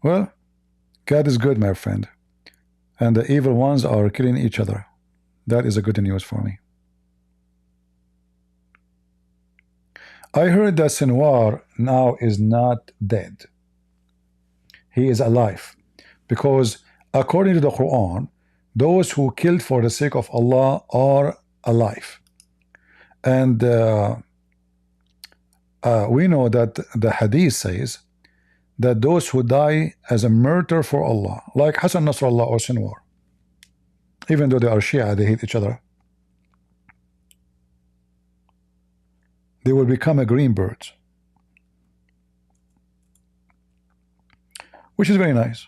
Well, God is good, my friend, and the evil ones are killing each other. That is a good news for me. I heard that Sinwar now is not dead. He is alive, because according to the Quran, those who killed for the sake of Allah are alive. And we know that the Hadith says that those who die as a martyr for Allah, like Hassan Nasrallah or Sinwar, even though they are Shia, they hate each other, they will become a green bird, which is very nice.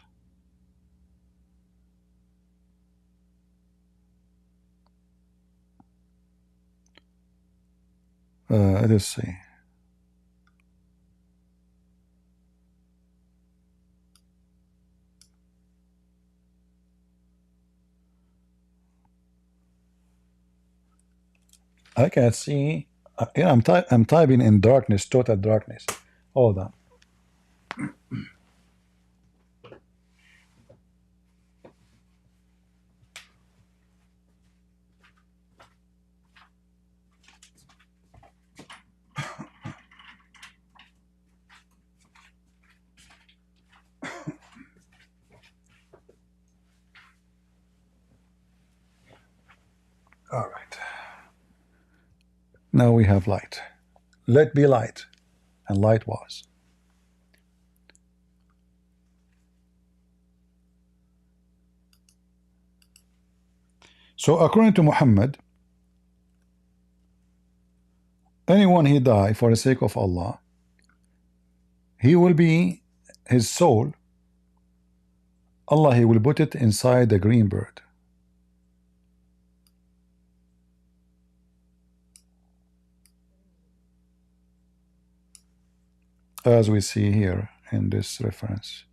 Let's see. I can see. I'm typing in darkness, total darkness. Hold on. All right. Now we have light. Let be light. And light was. So according to Muhammad, anyone he die for the sake of Allah, he will be, his soul, Allah, he will put it inside the green bird. As we see here in this reference.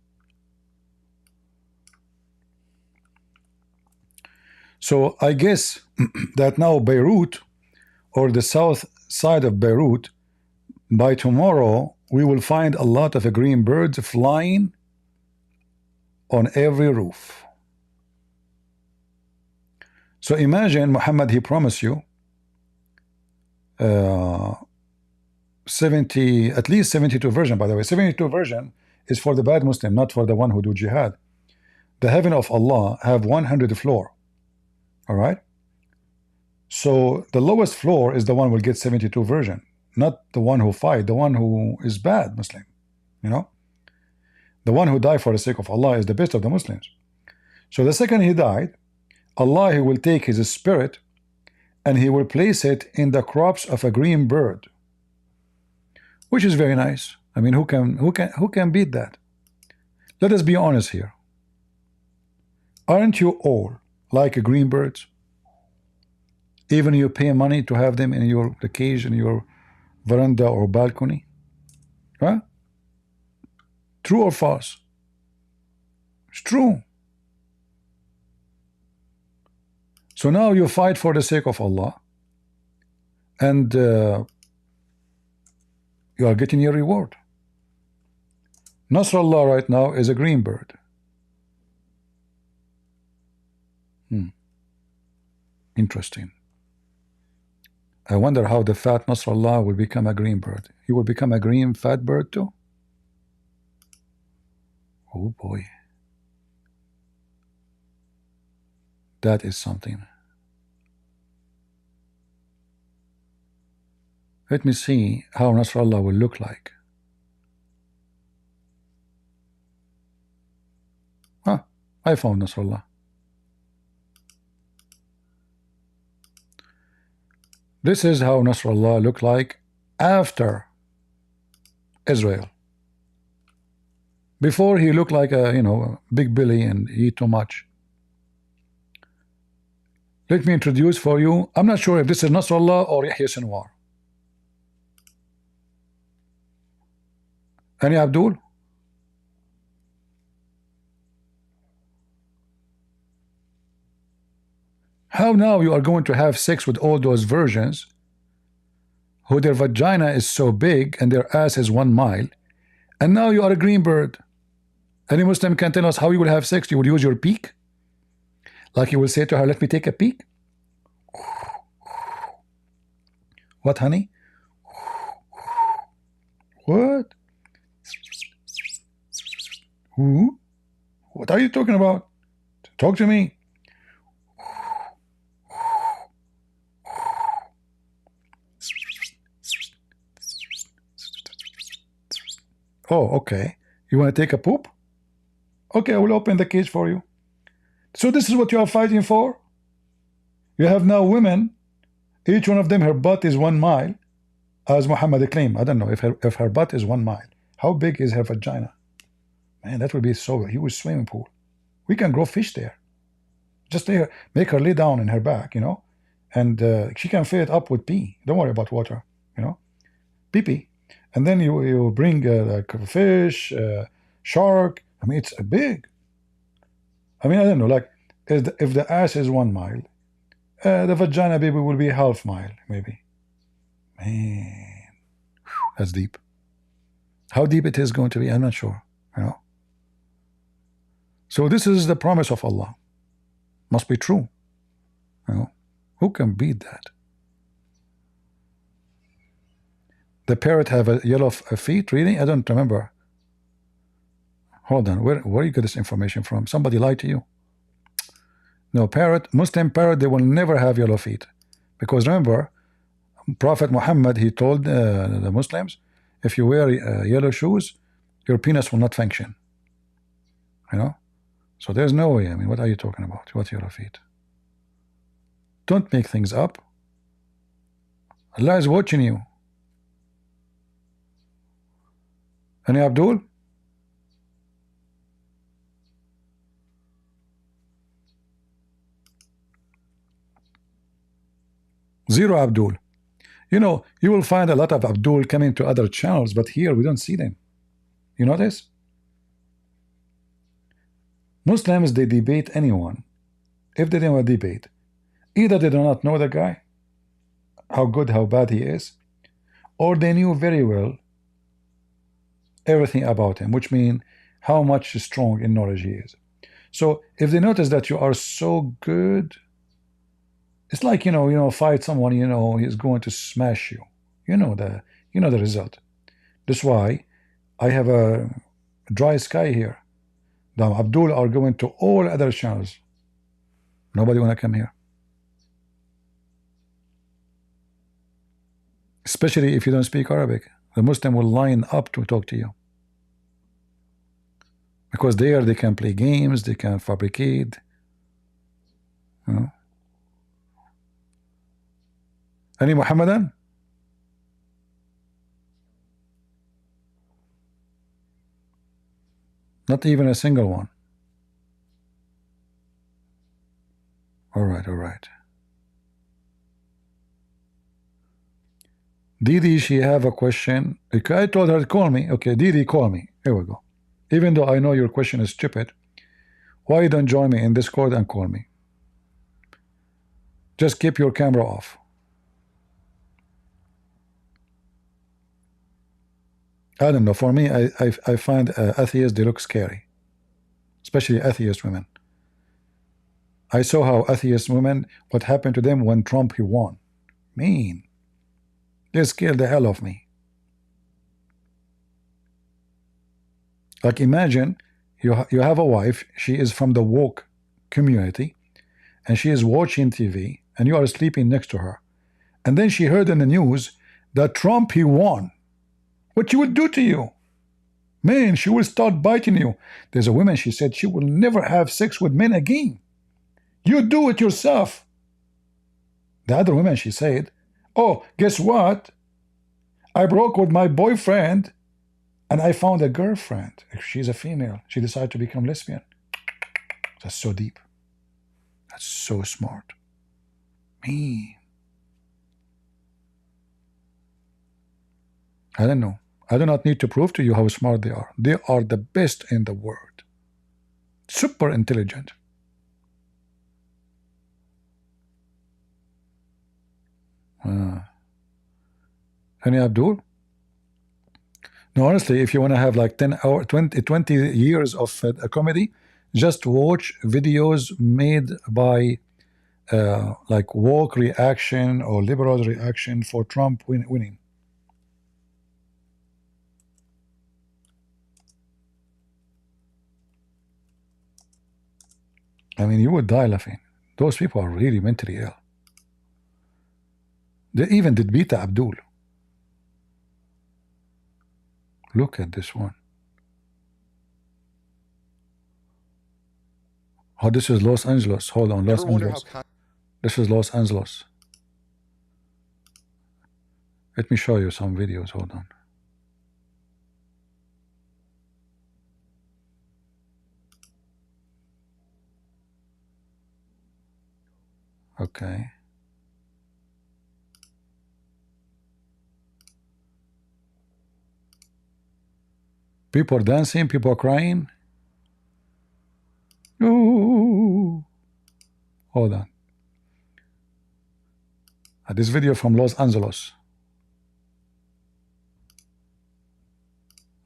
So I guess that now Beirut, or the south side of Beirut, by tomorrow we will find a lot of green birds flying on every roof. So imagine Muhammad, he promised you 70, at least 72 version, by the way. 72 version is for the bad Muslim, not for the one who do jihad. The heaven of Allah have 100 floor. All right. So the lowest floor is the one who will get 72 version, not the one who fight, the one who is bad Muslim. You know, the one who died for the sake of Allah is the best of the Muslims. So the second he died, Allah, he will take his spirit and he will place it in the crops of a green bird, which is very nice. I mean, who can beat that? Let us be honest here. Aren't you all like green birds? Even you pay money to have them in the cage in your veranda or balcony, huh? True or false? It's true. So now you fight for the sake of Allah, and you are getting your reward. Nasrallah right now is a green bird. Interesting. I wonder how the fat Nasrallah will become a green bird. He will become a green fat bird too? Oh boy. That is something. Let me see how Nasrallah will look like. I found Nasrallah. This is how Nasrallah looked like after Israel. Before, he looked like a big belly and eat too much. Let me introduce for you. I'm not sure if this is Nasrallah or Yahya Sinwar. Any Abdul? How now you are going to have sex with all those virgins who their vagina is so big and their ass is 1 mile, and now you are a green bird? Any Muslim can tell us how you will have sex? You will use your peak? Like you will say to her, let me take a peek? What, honey? What? Who? What are you talking about? Talk to me. Oh, okay. You want to take a poop? Okay, I will open the cage for you. So this is what you are fighting for? You have now women, each one of them, her butt is 1 mile, as Muhammad claimed. I don't know if her butt is 1 mile. How big is her vagina? Man, that would be so huge swimming pool. We can grow fish there. Just make her lay down in her back, and she can fill it up with pee. Don't worry about water, pee-pee. And then you bring like a fish, shark. I mean, it's big. I mean, I don't know, like if the ass is 1 mile, the vagina baby will be ½ mile, maybe. Man, that's deep. How deep it is going to be, I'm not sure. So this is the promise of Allah. Must be true. Who can beat that? The parrot have a yellow feet, really? I don't remember. Hold on, where you get this information from? Somebody lied to you? No, Muslim parrot, they will never have yellow feet. Because remember, Prophet Muhammad, he told the Muslims, if you wear yellow shoes, your penis will not function. So there's no way. I mean, what are you talking about? What yellow feet? Don't make things up. Allah is watching you. Any Abdul? Zero Abdul. You will find a lot of Abdul coming to other channels, but here we don't see them. You notice? Muslims, they debate anyone. If they don't debate, either they do not know the guy, how good, how bad he is, or they knew very well everything about him, which means how much strong in knowledge he is. So if they notice that you are so good, It's like, fight someone, he's going to smash you. You know the result. That's why I have a dry sky here. Now Abdul are going to all other channels. Nobody wanna come here. Especially if you don't speak Arabic. The Muslim will line up to talk to you. Because there they can play games, they can fabricate. Any Muhammadan? Not even a single one. All right, all right. Didi, she have a question. Okay, I told her to call me. Okay, Didi, call me. Here we go. Even though I know your question is stupid, why you don't join me in Discord and call me? Just keep your camera off. I don't know. For me, I find atheists, they look scary, especially atheist women. I saw how atheist women, what happened to them when Trump he won. Mean. They scared the hell of me. Like imagine you have a wife, she is from the woke community, and she is watching TV, and you are sleeping next to her, and then she heard in the news that Trump he won. What she would do to you? Man, she will start biting you. There's a woman, she said she will never have sex with men again. You do it yourself. The other woman, she said, oh, guess what? I broke with my boyfriend and I found a girlfriend. She's a female. She decided to become lesbian. That's so deep. That's so smart. Me. I don't know. I do not need to prove to you how smart they are. They are the best in the world. Super intelligent. Any Abdul? No, honestly, if you want to have like 10 hours, 20 years of a comedy, just watch videos made by like woke reaction or liberal reaction for Trump winning. I mean, you would die laughing. Those people are really mentally ill. They even did Beta Abdul. Look at this one. Oh, this is Los Angeles. Hold on, Los Angeles. This is Los Angeles. Let me show you some videos. Hold on. Okay. People are dancing, people are crying. Ooh. Hold on. This video from Los Angeles.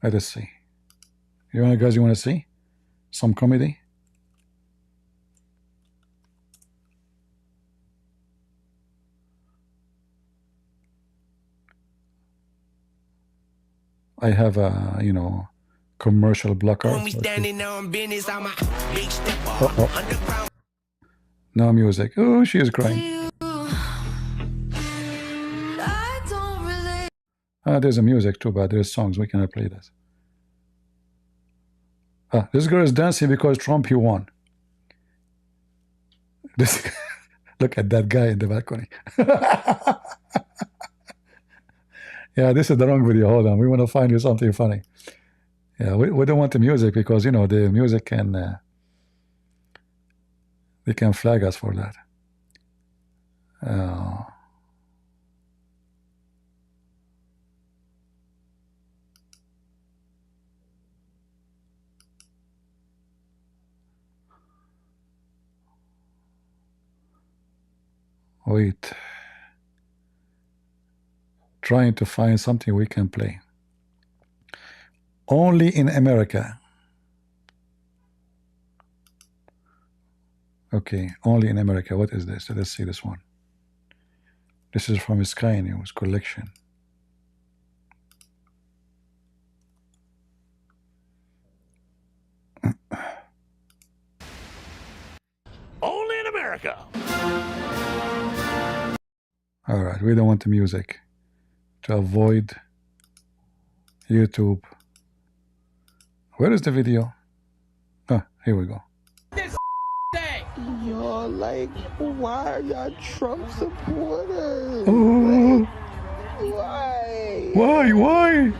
Let us see. You guys, you want to see some comedy? I have a, commercial blocker. No music. Oh, she is crying. There's a music too, but there's songs. We cannot play this. This girl is dancing because Trump he won. This look at that guy in the balcony. Yeah, this is the wrong video. Hold on, we want to find you something funny. Yeah, we don't want the music because the music can they can flag us for that. Wait. Trying to find something we can play. Only in America. Okay, only in America. What is this? Let's see this one. This is from Sky News collection. Only in America. All right, we don't want the music to avoid YouTube. Where is the video? Ah, here we go. Y'all, like, why are y'all Trump supporters? Oh, Why? why?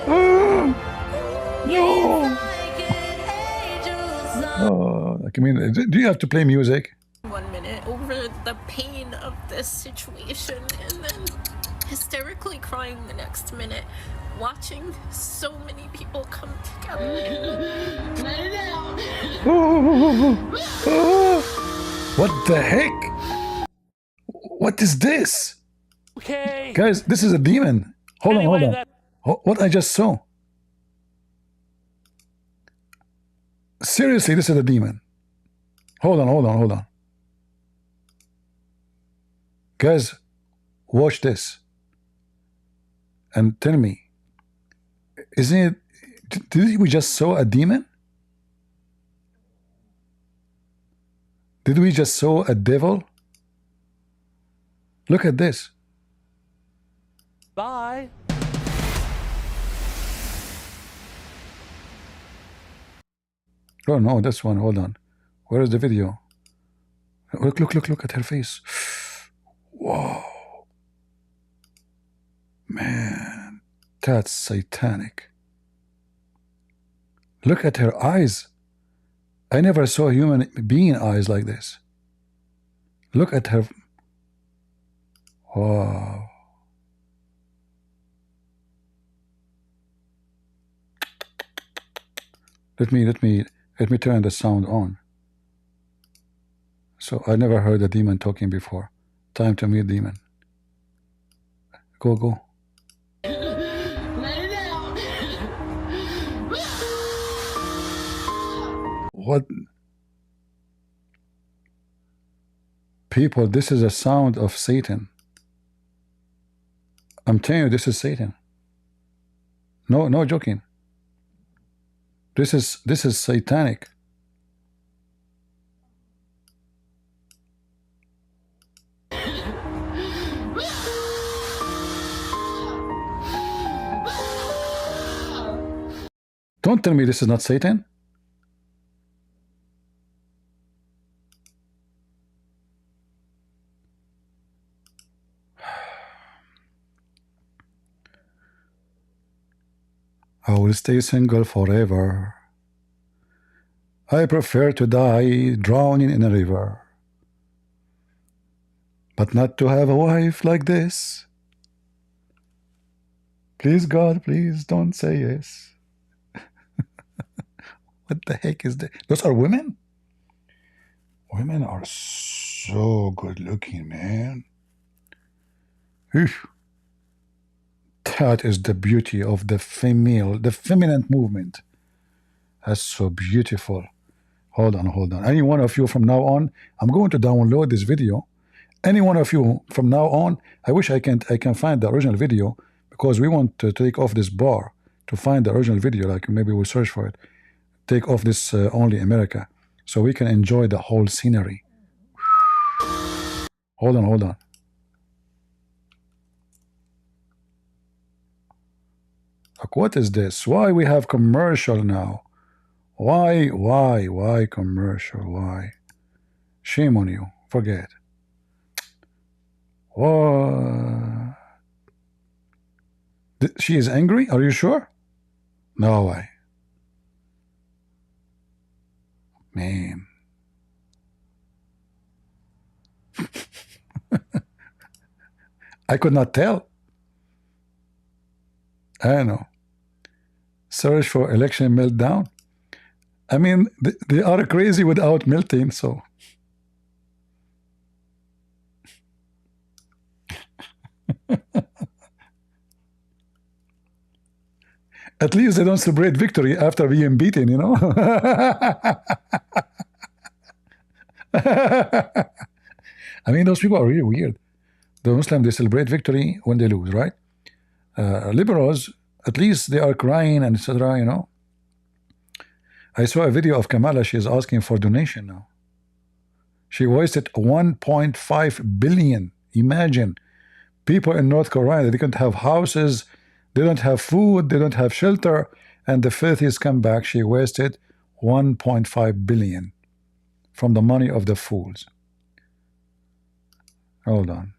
Oh, no. Oh, I mean, do you have to play music? 1 minute over the pain of this situation and then hysterically crying the next minute, watching so many people come together. What the heck? What is this? Okay. Guys, this is a demon. Hold on. What I just saw. Seriously, this is a demon. Hold on. Guys, watch this. And tell me, isn't it, did we just saw a demon? Did we just saw a devil? Look at this. Bye. Oh no, this one, hold on. Where is the video? Look at her face. Whoa. Man, that's satanic. Look at her eyes. I never saw a human being eyes like this. Look at her. Wow. Let me turn the sound on. So I never heard a demon talking before. Time to meet demon. Go. What? People, this is a sound of Satan. I'm telling you, this is Satan. No joking. This is satanic. Don't tell me this is not Satan. I will stay single forever. I prefer to die drowning in a river, but not to have a wife like this. Please, God, please don't say yes. What the heck is that? Those are women? Women are so good looking, man. Whew. That is the beauty of the female, the feminine movement. That's so beautiful. Hold on. Any one of you from now on, I'm going to download this video. Any one of you from now on, I wish I can find the original video, because we want to take off this bar to find the original video. Like maybe we'll search for it. Take off this only America, so we can enjoy the whole scenery. Hold on. Like, what is this? Why we have commercial now? Why commercial? Why? Shame on you. Forget. What? She is angry? Are you sure? No way. Man. I could not tell. I don't know. Search for election meltdown. I mean, they are crazy without melting, so. At least they don't celebrate victory after being beaten, you know? I mean, those people are really weird. The Muslims, they celebrate victory when they lose, right? Liberals, at least they are crying and etc. You know. I saw a video of Kamala. She is asking for donation now. She wasted 1.5 billion. Imagine, people in North Carolina, they don't have houses, they don't have food, they don't have shelter, and the filthies come back. She wasted 1.5 billion from the money of the fools. Hold on.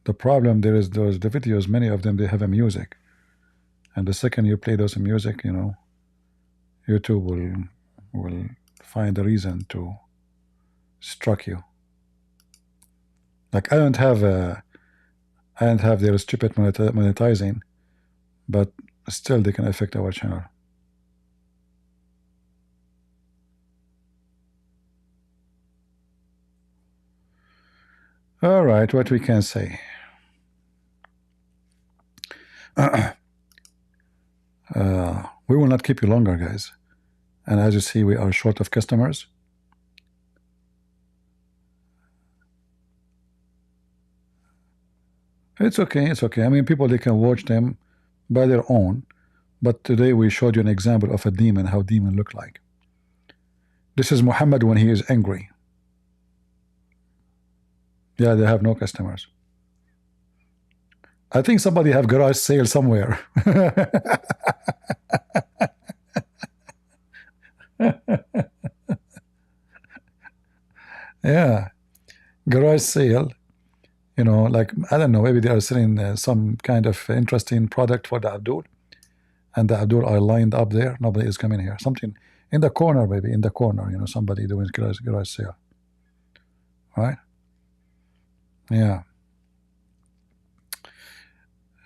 The problem there is the videos, many of them, they have a music. And the second you play those music, you know, YouTube will find a reason to struck you. Like I don't have their stupid monetizing, but still they can affect our channel. All right, what we can say. We will not keep you longer, guys. And as you see, we are short of customers. It's okay, it's okay. I mean, people, they can watch them by their own. But today we showed you an example of a demon, how demon look like. This is Muhammad when he is angry. Yeah, they have no customers. I think somebody have garage sale somewhere. Yeah, garage sale. You know, like, I don't know, maybe they are selling some kind of interesting product for the Abdul, and the Abdul are lined up there. Nobody is coming here. Something in the corner, maybe in the corner. You know, somebody doing garage sale, right? Yeah.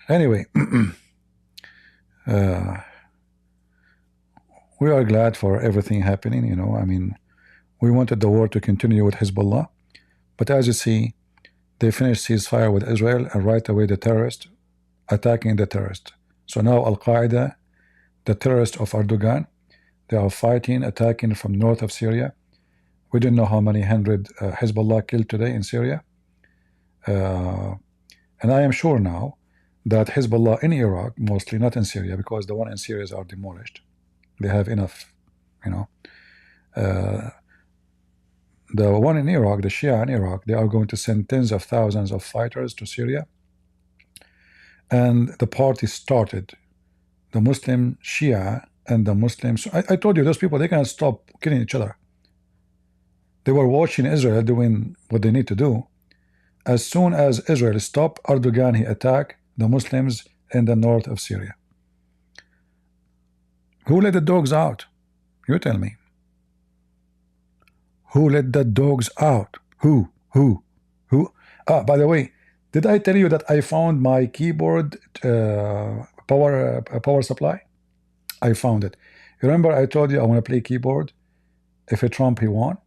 Anyway, we are glad for everything happening. You know, I mean, we wanted the war to continue with Hezbollah, but as you see, they finished ceasefire with Israel, and right away the terrorists attacking the terrorists. So now Al-Qaeda, the terrorists of Erdogan, they are fighting, attacking from north of Syria. We don't know how many hundred Hezbollah killed today in Syria. And I am sure now that Hezbollah in Iraq, mostly, not in Syria, because the one in Syria are demolished. They have enough, you know. The one in Iraq, the Shia in Iraq, they are going to send tens of thousands of fighters to Syria. And the party started. The Muslim Shia and the Muslims. I told you, those people, they can't stop killing each other. They were watching Israel doing what they need to do. As soon as Israel stopped, Erdogan, he attacked the Muslims in the north of Syria. Who let the dogs out? You tell me. Who let the dogs out? Who? Ah, by the way, did I tell you that I found my keyboard power supply? I found it. You remember I told you I want to play keyboard if a Trump he won?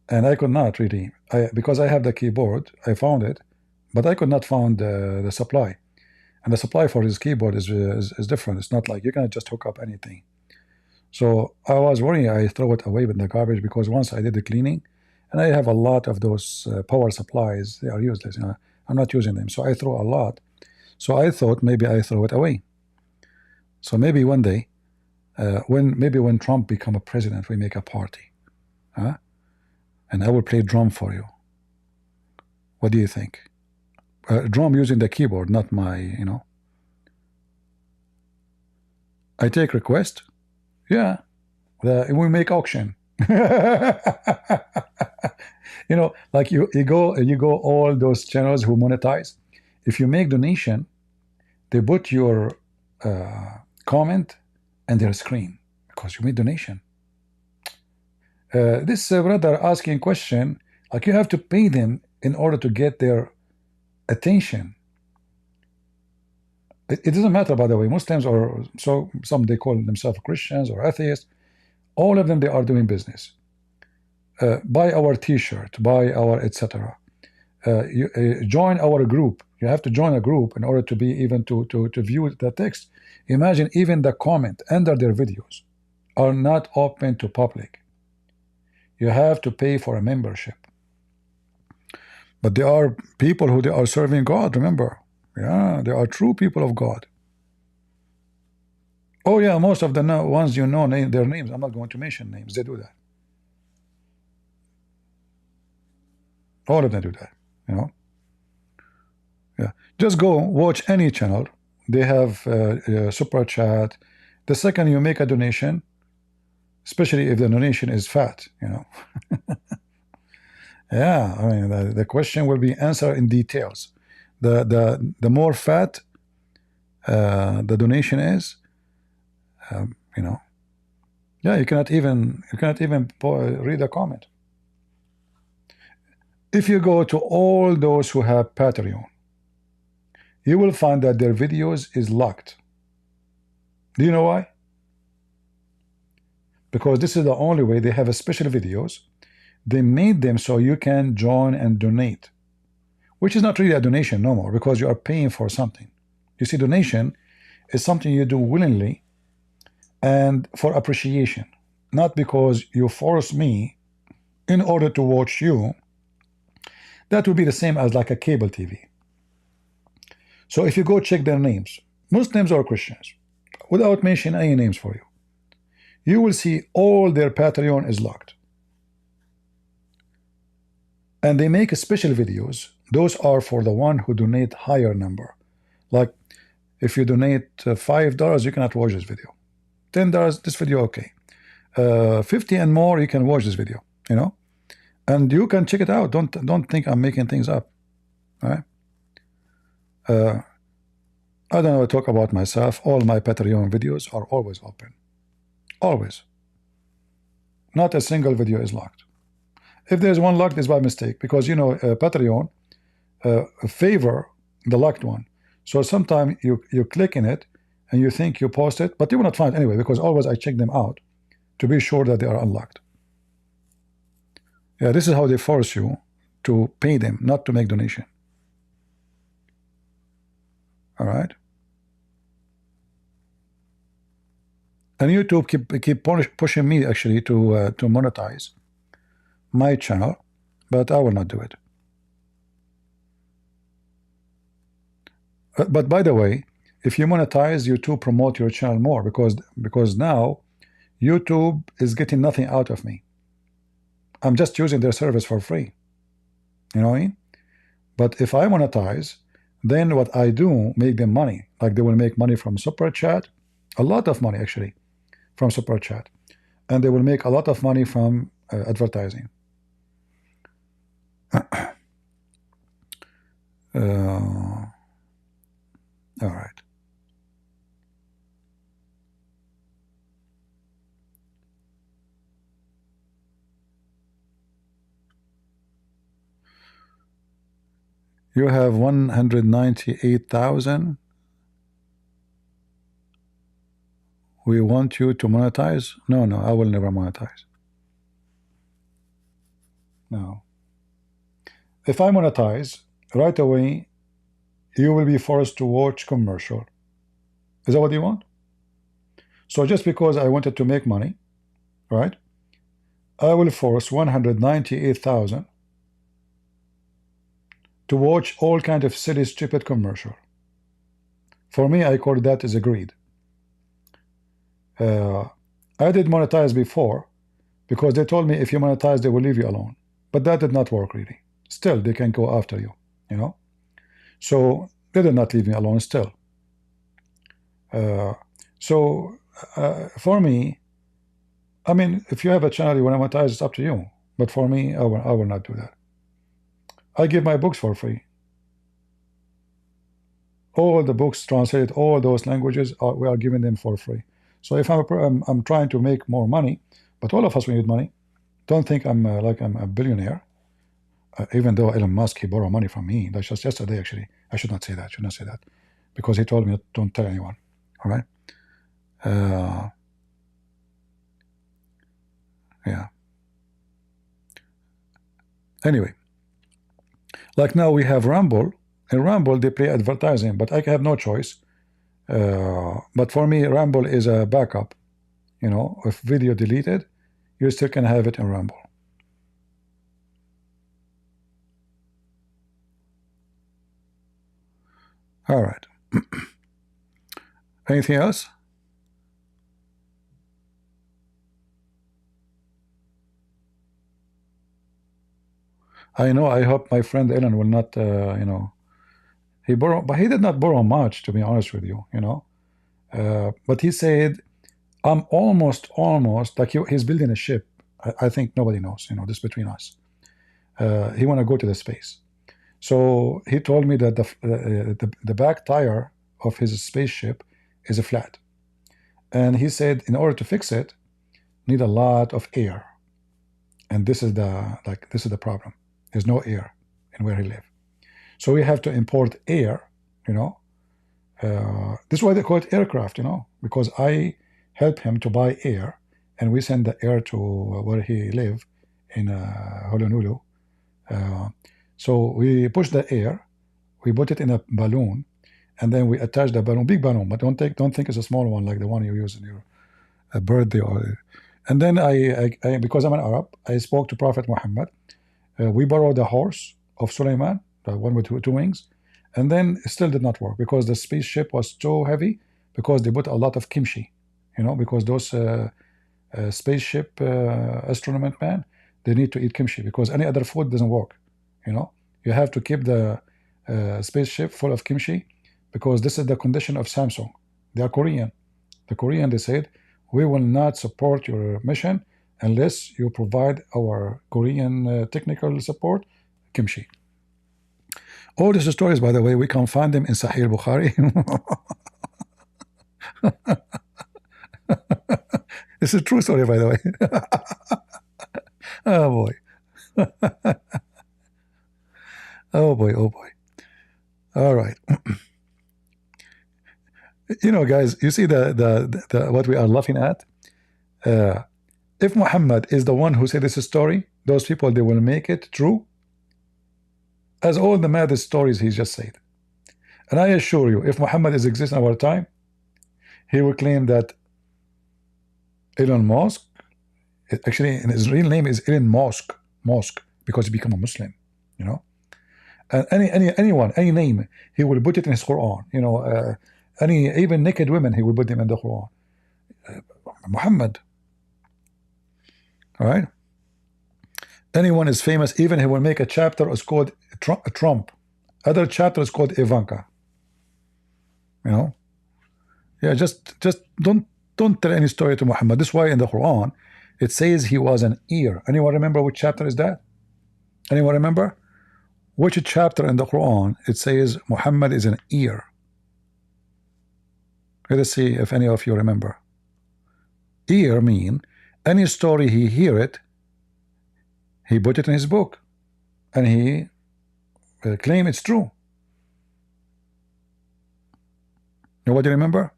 And I could not really, because I have the keyboard, I found it, but I could not find the supply. And the supply for his keyboard is different. It's not like you can just hook up anything. So I was worried I throw it away in the garbage, because once I did the cleaning, and I have a lot of those power supplies, they are useless. You know, I'm not using them, so I throw a lot. So I thought maybe I throw it away. So maybe one day, when Trump become a president, we make a party, huh? And I will play drum for you. What do you think? Drum using the keyboard, not my, you know. I take request. Yeah, we make auction. You know, like you go all those channels who monetize. If you make donation, they put your comment and their screen because you made donation. This brother asking question, like you have to pay them in order to get their attention. It doesn't matter, by the way, Muslims or so some they call themselves Christians or atheists. All of them, they are doing business. Buy our T-shirt, buy our etc. Join our group. You have to join a group in order to be even to view the text. Imagine even the comment under their videos. are not open to public. You have to pay for a membership. But there are people who they are serving God, remember? Yeah, they are true people of God. Oh yeah, most of the ones you know their names. I'm not going to mention names. They do that. All of them do that, you know. Yeah, just go watch any channel. They have super chat. The second you make a donation, especially if the donation is fat, you know. Yeah, I mean the question will be answered in details. The more fat the donation is, you know. Yeah, you cannot even read a comment. If you go to all those who have Patreon, you will find that their videos is locked. Do you know why? Because this is the only way. They have a special videos. They made them so you can join and donate, which is not really a donation no more, because you are paying for something. You see, donation is something you do willingly and for appreciation, not because you force me in order to watch you. That would be the same as like a cable TV. So if you go check their names, Muslims or Christians, without mentioning any names for you, you will see all their Patreon is locked. And they make special videos. Those are for the one who donate higher number. Like if you donate $5, you cannot watch this video. $10, this video okay. 50 and more, you can watch this video, you know. And you can check it out. Don't think I'm making things up. All right. I don't know, talk about myself. All my Patreon videos are always open. Always. Not a single video is locked. If there's one locked, it's by mistake, because you know Patreon favor the locked one. So sometimes you click in it and you think you post it, but you will not find it anyway, because always I check them out to be sure that they are unlocked. Yeah, this is how they force you to pay them, not to make donation. All right. And YouTube keep pushing me actually to monetize my channel, but I will not do it. But by the way, if you monetize, YouTube promote your channel more, because now YouTube is getting nothing out of me. I'm just using their service for free. You know what I mean? But if I monetize, then what I do make them money. Like they will make money from super chat, a lot of money actually from super chat, and they will make a lot of money from advertising. All right. You have 198,000. We want you to monetize? No, I will never monetize. No. If I monetize, right away, you will be forced to watch commercial. Is that what you want? So just because I wanted to make money, right, I will force 198,000 to watch all kind of silly, stupid commercial. For me, I call that as a greed. I did monetize before because they told me if you monetize, they will leave you alone. But that did not work really. Still, they can go after you, you know. So they did not leave me alone still. For me, I mean, if you have a channel you want to monetize, it's up to you. But for me, I will not do that. I give my books for free. All the books translated, all those languages, we are giving them for free. So if I'm trying to make more money, but all of us we need money. Don't think I'm like I'm a billionaire. Even though Elon Musk, he borrowed money from me. That's just yesterday actually. I should not say that. Should not say that, because he told me don't tell anyone. All right. Yeah. Anyway. Like now we have Rumble. In Rumble they play advertising, but I have no choice. But for me, Rumble is a backup. you know, if video deleted, you still can have it in Rumble. All right. Anything else? I know. I hope my friend Ellen will not, you know, he borrowed, but he did not borrow much, to be honest with you, you know. But he said, I'm almost like he's building a ship. I think nobody knows, you know, this between us. He want to go to the space. So he told me that the back tire of his spaceship is flat. And he said, in order to fix it, need a lot of air. And this is the problem. There's no air in where he lives. So we have to import air, you know. This is why they call it aircraft, you know, because I help him to buy air, and we send the air to where he live in Honolulu. So we push the air, we put it in a balloon, and then we attach the balloon, big balloon, but don't think it's a small one like the one you use in your birthday. And then I because I'm an Arab, I spoke to Prophet Muhammad. We borrowed the horse of Sulaiman, the one with two wings, and then it still did not work because the spaceship was too heavy, because they put a lot of kimchi, you know, because those spaceship astronaut man, they need to eat kimchi because any other food doesn't work, you know. You have to keep the spaceship full of kimchi because this is the condition of Samsung. They are Korean. The Korean, they said, we will not support your mission unless you provide our Korean technical support, kimchi. All these stories, by the way, we can find them in Sahih Bukhari. This is a true story, by the way. Oh boy. Oh boy, oh boy. All right. You know, guys, you see the what we are laughing at? If Muhammad is the one who said this story, those people, they will make it true as all the maddest stories he just said. And I assure you, if Muhammad is existing in our time, he will claim that Elon Musk, actually in his real name is Elon Musk, because he became a Muslim, you know. And anyone, any name, he will put it in his Quran, you know. Even naked women, he will put them in the Quran. Muhammad. All right. Anyone is famous, even he will make a chapter is called Trump. Other chapter is called Ivanka. You know. Yeah, just don't tell any story to Muhammad. This is why in the Quran it says he was an ear. Anyone remember which chapter is that? Anyone remember? Which chapter in the Quran it says Muhammad is an ear? Let us see if any of you remember. Ear mean any story he hear it, he put it in his book, and he claim it's true. Nobody remember?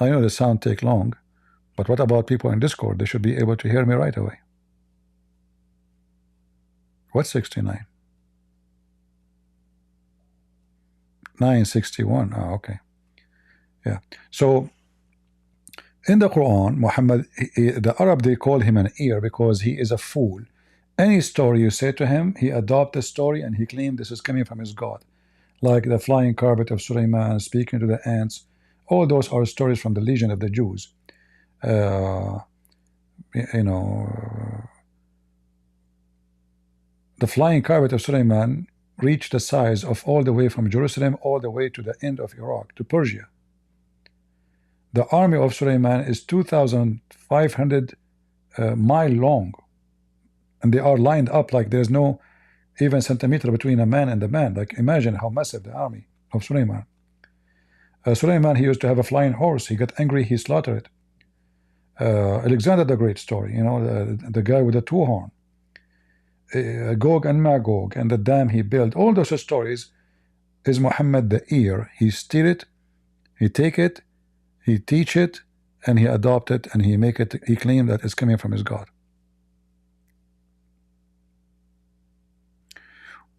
I know the sound take long, but what about people in Discord? They should be able to hear me right away. What's 69? 961. Oh, okay. Yeah. So in the Quran, Muhammad, the Arab, they call him an ear because he is a fool. Any story you say to him, he adopts the story and he claims this is coming from his God. Like the flying carpet of Sulaiman, speaking to the ants. All those are stories from the Legion of the Jews. You know, the flying carpet of Sulaiman reached the size of all the way from Jerusalem all the way to the end of Iraq, to Persia. The army of Sulaiman is 2,500 mile long, and they are lined up like there's no even centimeter between a man and a man. Like, imagine how massive the army of Sulaiman. Sulaiman, he used to have a flying horse. He got angry, he slaughtered it. Alexander the Great story, you know, the guy with the two horn. Gog and Magog and the dam he built. All those stories is Muhammad the ear. He steal it, he take it, he teach it, and he adopt it, and he make it. He claim that it's coming from his God.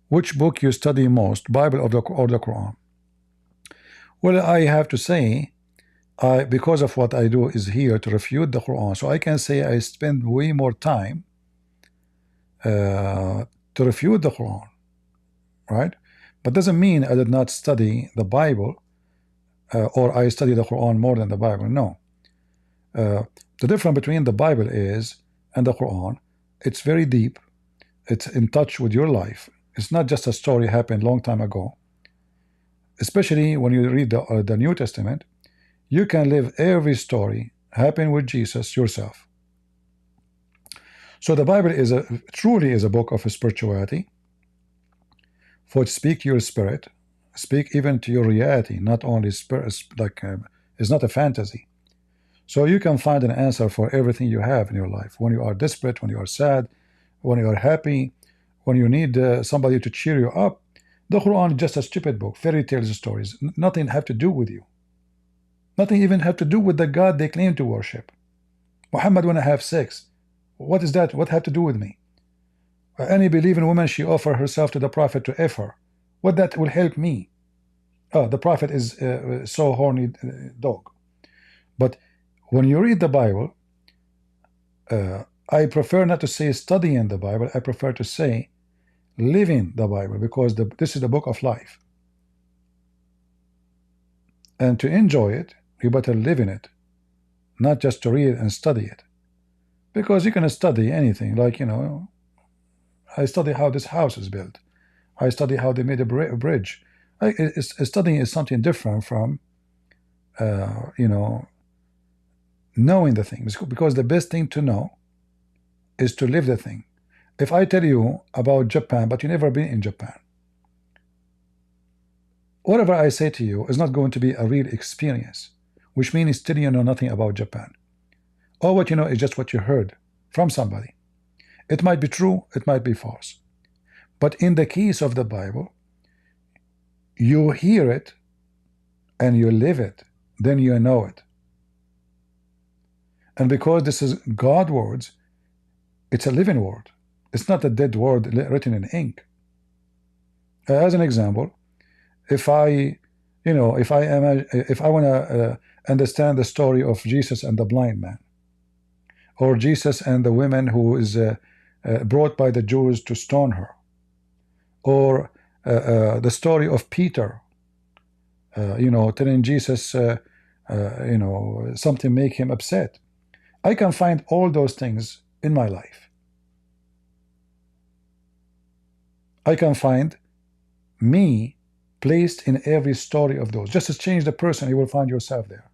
Which book you study most, Bible or the Quran? Well, I have to say, because of what I do is here to refute the Quran. So I can say I spend way more time to refute the Quran, right? But doesn't mean I did not study the Bible or I study the Quran more than the Bible. No. The difference between the Bible and the Quran, it's very deep. It's in touch with your life. It's not just a story happened long time ago. Especially when you read the New Testament, you can live every story happened with Jesus yourself. So the Bible is truly is a book of spirituality, for it speak to your spirit, speak even to your reality, not only spirit, like it's not a fantasy. So you can find an answer for everything you have in your life. When you are desperate, when you are sad, when you are happy, when you need somebody to cheer you up, the Quran is just a stupid book, fairy tales, stories. Nothing have to do with you. Nothing even have to do with the God they claim to worship. Muhammad wanna have sex. What is that? What have to do with me? Any believing woman, she offer herself to the Prophet to F her. What that will help me? Oh, the Prophet is so horny dog. But when you read the Bible, I prefer not to say studying the Bible. I prefer to say living the Bible, because this is the book of life. And to enjoy it, you better live in it, not just to read and study it. Because you can study anything, like, you know, I study how this house is built. I study how they made a bridge. Studying is something different from, you know, knowing the things. Because the best thing to know is to live the thing. If I tell you about Japan, but you've never been in Japan, whatever I say to you is not going to be a real experience, which means still you know nothing about Japan. All what you know is just what you heard from somebody. It might be true, it might be false. But in the case of the Bible, you hear it and you live it, then you know it. And because this is God's words, it's a living word. It's not a dead word written in ink. As an example, if I want to understand the story of Jesus and the blind man, or Jesus and the woman who is brought by the Jews to stone her, or the story of Peter, telling Jesus, something make him upset. I can find all those things in my life. I can find me placed in every story of those. Just to change the person, you will find yourself there.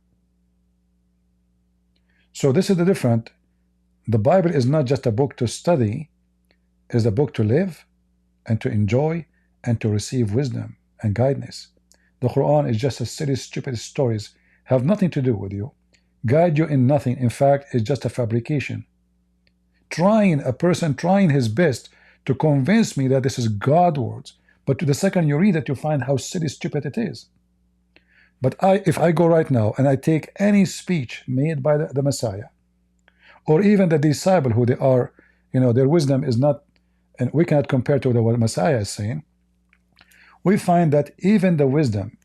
So this is the difference. The Bible is not just a book to study, it's a book to live and to enjoy and to receive wisdom and guidance. The Quran is just a silly, stupid stories, have nothing to do with you, guide you in nothing. In fact, it's just a fabrication. A person trying his best to convince me that this is God's words, but to the second you read it, you find how silly, stupid it is. But if I go right now and I take any speech made by the Messiah, or even the disciple who they are, their wisdom is not, and we cannot compare to what the Messiah is saying, we find that even the wisdom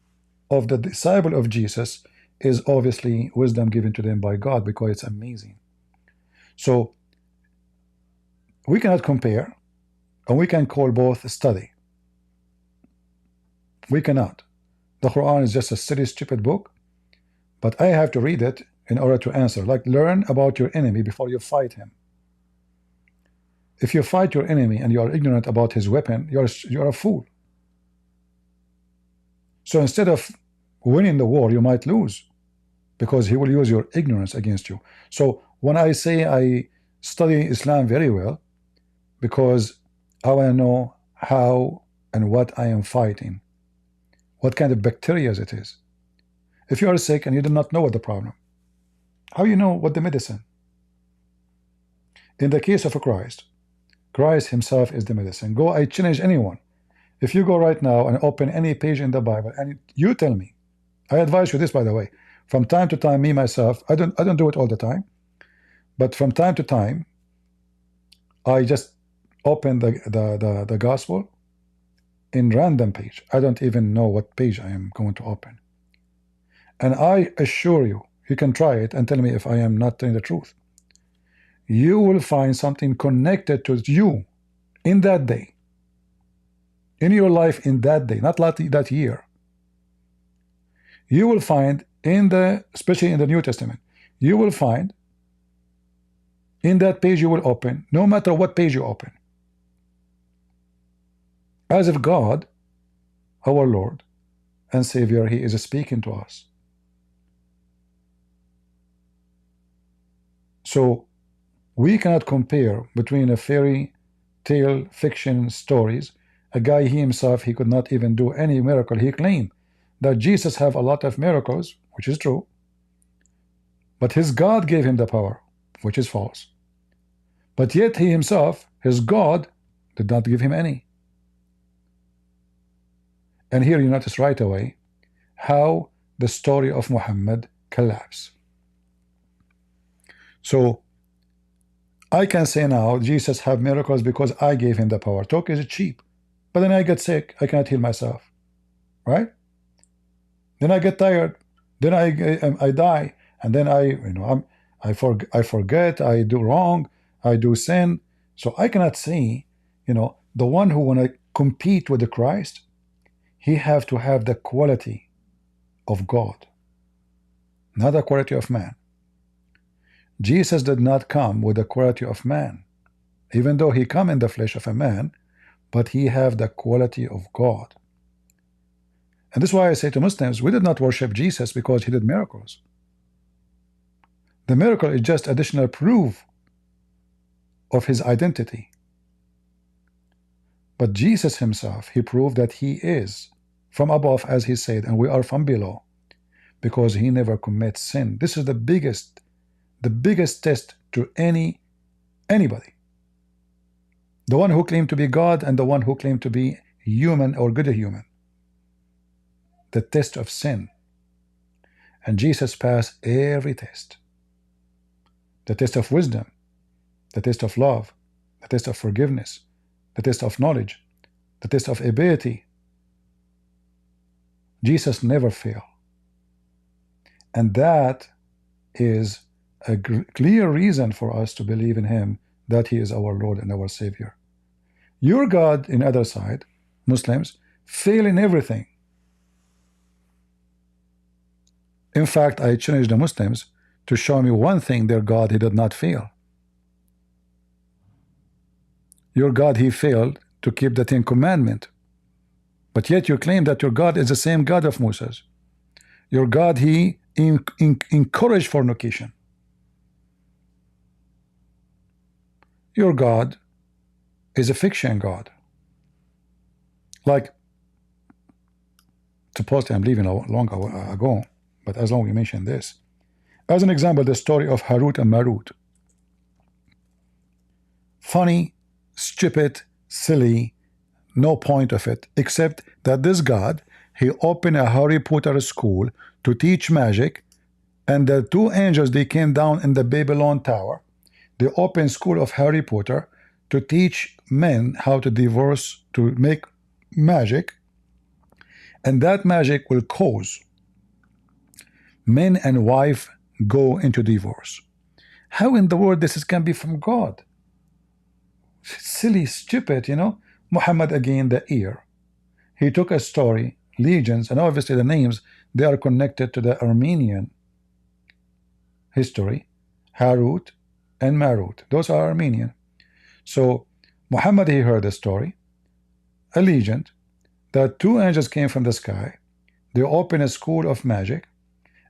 of the disciple of Jesus is obviously wisdom given to them by God, because it's amazing. So we cannot compare, and we can call both study. We cannot. The Quran is just a silly, stupid book, but I have to read it in order to answer. Like, learn about your enemy before you fight him. If you fight your enemy and you are ignorant about his weapon, you're a fool. So instead of winning the war, you might lose, because he will use your ignorance against you. So when I say I study Islam very well, because I want to know how and what I am fighting, what kind of bacteria it is. If you are sick and you do not know what the problem, how you know what the medicine? In the case of Christ, Christ himself is the medicine. I challenge anyone. If you go right now and open any page in the Bible and you tell me, I advise you this, by the way, from time to time, me myself, I don't do it all the time, but from time to time, I just open the gospel in random page. I don't even know what page I am going to open. And I assure you, You can try it and tell me if I am not telling the truth. You will find something connected to you in that day, in your life in that day, not that year. You will find especially in the New Testament, you will find in that page you will open, no matter what page you open, as if God, our Lord and Savior, He is speaking to us. So we cannot compare between a fairy tale fiction stories. A guy, he himself, he could not even do any miracle. He claimed that Jesus have a lot of miracles, which is true, but his God gave him the power, which is false. But yet he himself, his God, did not give him any. And here you notice right away how the story of Muhammad collapsed. So I can say now Jesus have miracles because I gave him the power. Talk is cheap. But then I get sick, I cannot heal myself, right? Then I get tired, then I die, and then I forget, I do wrong, I do sin. So I cannot say, the one who wanna compete with the Christ, he have to have the quality of God, not the quality of man. Jesus did not come with the quality of man, even though he come in the flesh of a man, but he have the quality of God. And this is why I say to Muslims, we did not worship Jesus because he did miracles. The miracle is just additional proof of his identity. But Jesus himself, he proved that he is from above, as he said, and we are from below, because he never commits sin. This is the biggest test to anybody. The one who claimed to be God and the one who claimed to be human or good human. The test of sin. And Jesus passed every test. The test of wisdom, the test of love, the test of forgiveness, the test of knowledge, the test of ability. Jesus never failed. And that is a clear reason for us to believe in him, that he is our Lord and our Savior. Your God, in other side, Muslims, fail in everything. In fact, I challenge the Muslims to show me one thing their God he did not fail. Your God, he failed to keep the 10 Commandments, but yet you claim that your God is the same God of Moses. Your God, he encouraged fornication. Your God is a fiction God. Like, supposedly I'm leaving long ago, but as long as we mention this. As an example, the story of Harut and Marut. Funny, stupid, silly, no point of it, except that this God, he opened a Harry Potter school to teach magic, and the 2 angels, they came down in the Babylon Tower. They opened school of Harry Potter to teach men how to divorce, to make magic, and that magic will cause men and wife go into divorce. How in the world this can be from God? Silly, stupid, Muhammad, again, the ear. He took a story, legends, and obviously the names, they are connected to the Armenian history, Harut and Marut. Those are Armenian. So Muhammad, he heard a story, a legend, that 2 angels came from the sky. They opened a school of magic,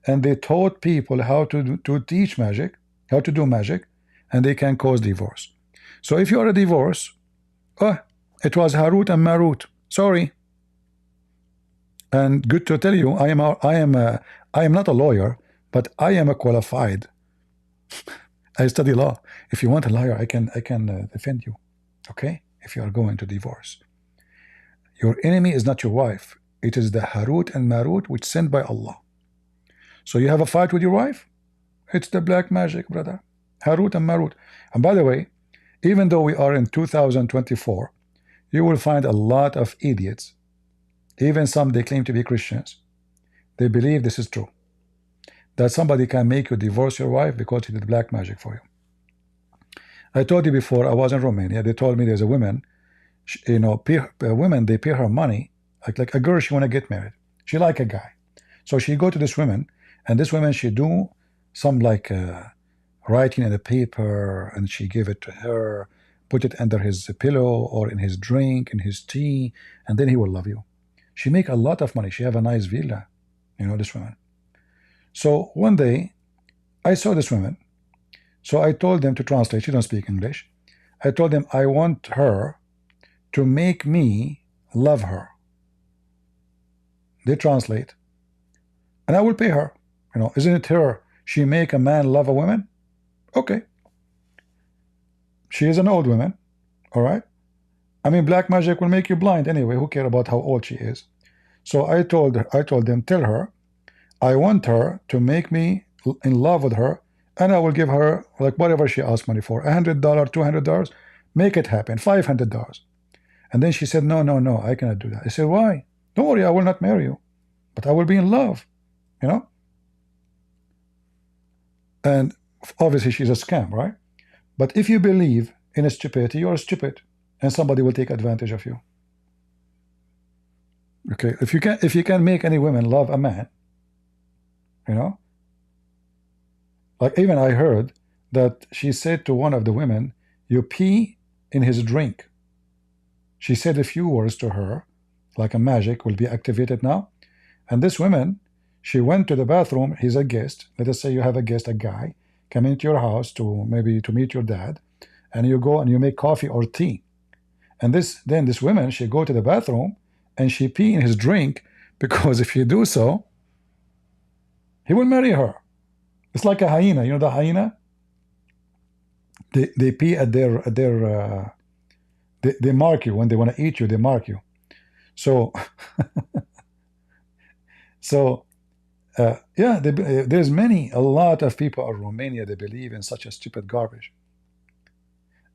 and they taught people how to teach magic, how to do magic, and they can cause divorce. So if you are a divorce, it was Harut and Marut. Sorry. And good to tell you, I am not a lawyer, but I am a qualified. I study law. If you want a lawyer, I can defend you. Okay? If you are going to divorce. Your enemy is not your wife. It is the Harut and Marut which sent by Allah. So you have a fight with your wife? It's the black magic, brother. Harut and Marut. And by the way, even though we are in 2024, you will find a lot of idiots, even some they claim to be Christians. They believe this is true. that somebody can make you divorce your wife because he did black magic for you. I told you before, I was in Romania. They told me there's a woman, you know, women, they pay her money, like a girl, she want to get married. She like a guy. So she go to this woman, and this woman, she do some like writing in a paper, and she give it to her, put it under his pillow or in his drink, in his tea, and then he will love you. She make a lot of money. She have a nice villa, you know, this woman. So one day, I saw this woman. So I told them to translate. She don't speak English. I told them I want her to make me love her. They translate. And I will pay her. You know, isn't it her? She make a man love a woman? Okay. She is an old woman. All right. I mean, black magic will make you blind anyway. Who cares about how old she is? So I told them, tell her, I want her to make me in love with her, and I will give her like whatever she asked money for, $100, $200, make it happen, $500. And then she said, no, no, no, I cannot do that. I said, why? Don't worry, I will not marry you, but I will be in love, you know? And obviously she's a scam, right? But if you believe in a stupidity, you're stupid, and somebody will take advantage of you. Okay, if you can make any woman love a man, you know, like even I heard that she said to one of the women, you pee in his drink. She said a few words to her, like a magic will be activated now. And this woman, she went to the bathroom. He's a guest. Let us say you have a guest, a guy, come into your house to maybe to meet your dad, and you go and you make coffee or tea. And then this woman, she go to the bathroom and she pee in his drink, because if you do so, he will marry her. It's like a hyena. You know the hyena? They pee at their they mark you when they want to eat you. They mark you. So yeah, there's a lot of people in Romania, they believe in such a stupid garbage.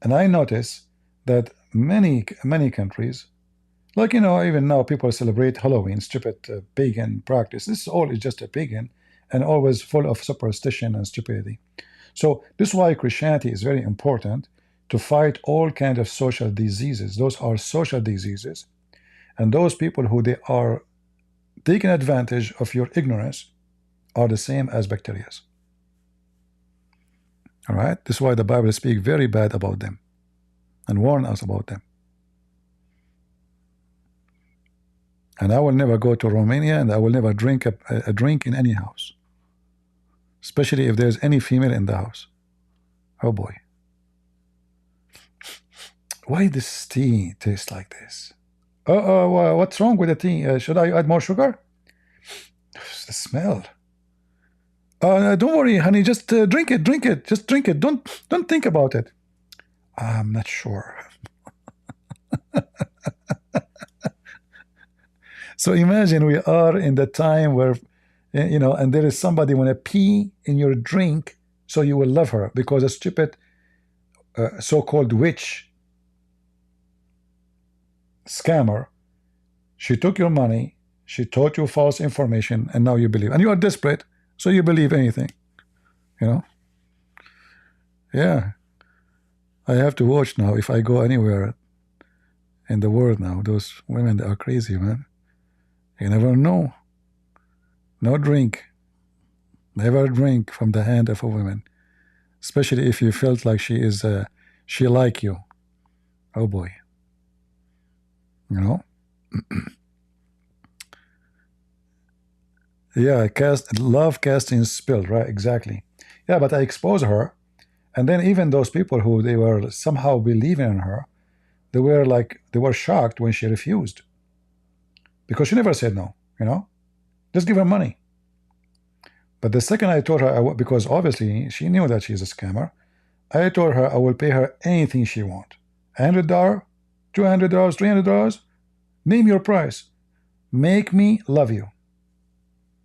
And I notice that many countries, like, you know, even now people celebrate Halloween, stupid pagan practice. This all is just a pagan and always full of superstition and stupidity. So this is why Christianity is very important, to fight all kinds of social diseases. Those are social diseases, and those people who they are taking advantage of your ignorance are the same as bacteria. All right, this is why the Bible speaks very bad about them and warn us about them. And I will never go to Romania, and I will never drink a drink in any house, especially if there's any female in the house. Oh boy. Why this tea tastes like this? What's wrong with the tea? Should I add more sugar? The smell. Don't worry, honey. Just drink it. Drink it. Just drink it. Don't think about it. I'm not sure. So imagine we are in the time where, you know, and there is somebody want to pee in your drink, so you will love her, because a stupid so-called witch scammer, she took your money, she taught you false information, and now you believe, and you are desperate, so you believe anything, you know. Yeah, I have to watch now if I go anywhere in the world now. Those women, they are crazy, man. You never know. No drink, never drink from the hand of a woman, especially if you felt like she like you. Oh boy. You know. Yeah, love casting spell, right? Exactly. Yeah, but I expose her, and then even those people who they were somehow believing in her, they were shocked when she refused, because she never said no. You know, just give her money. But the second I told her, because obviously she knew that she's a scammer, I told her I will pay her anything she wants. $100, $200, $300. Name your price. Make me love you.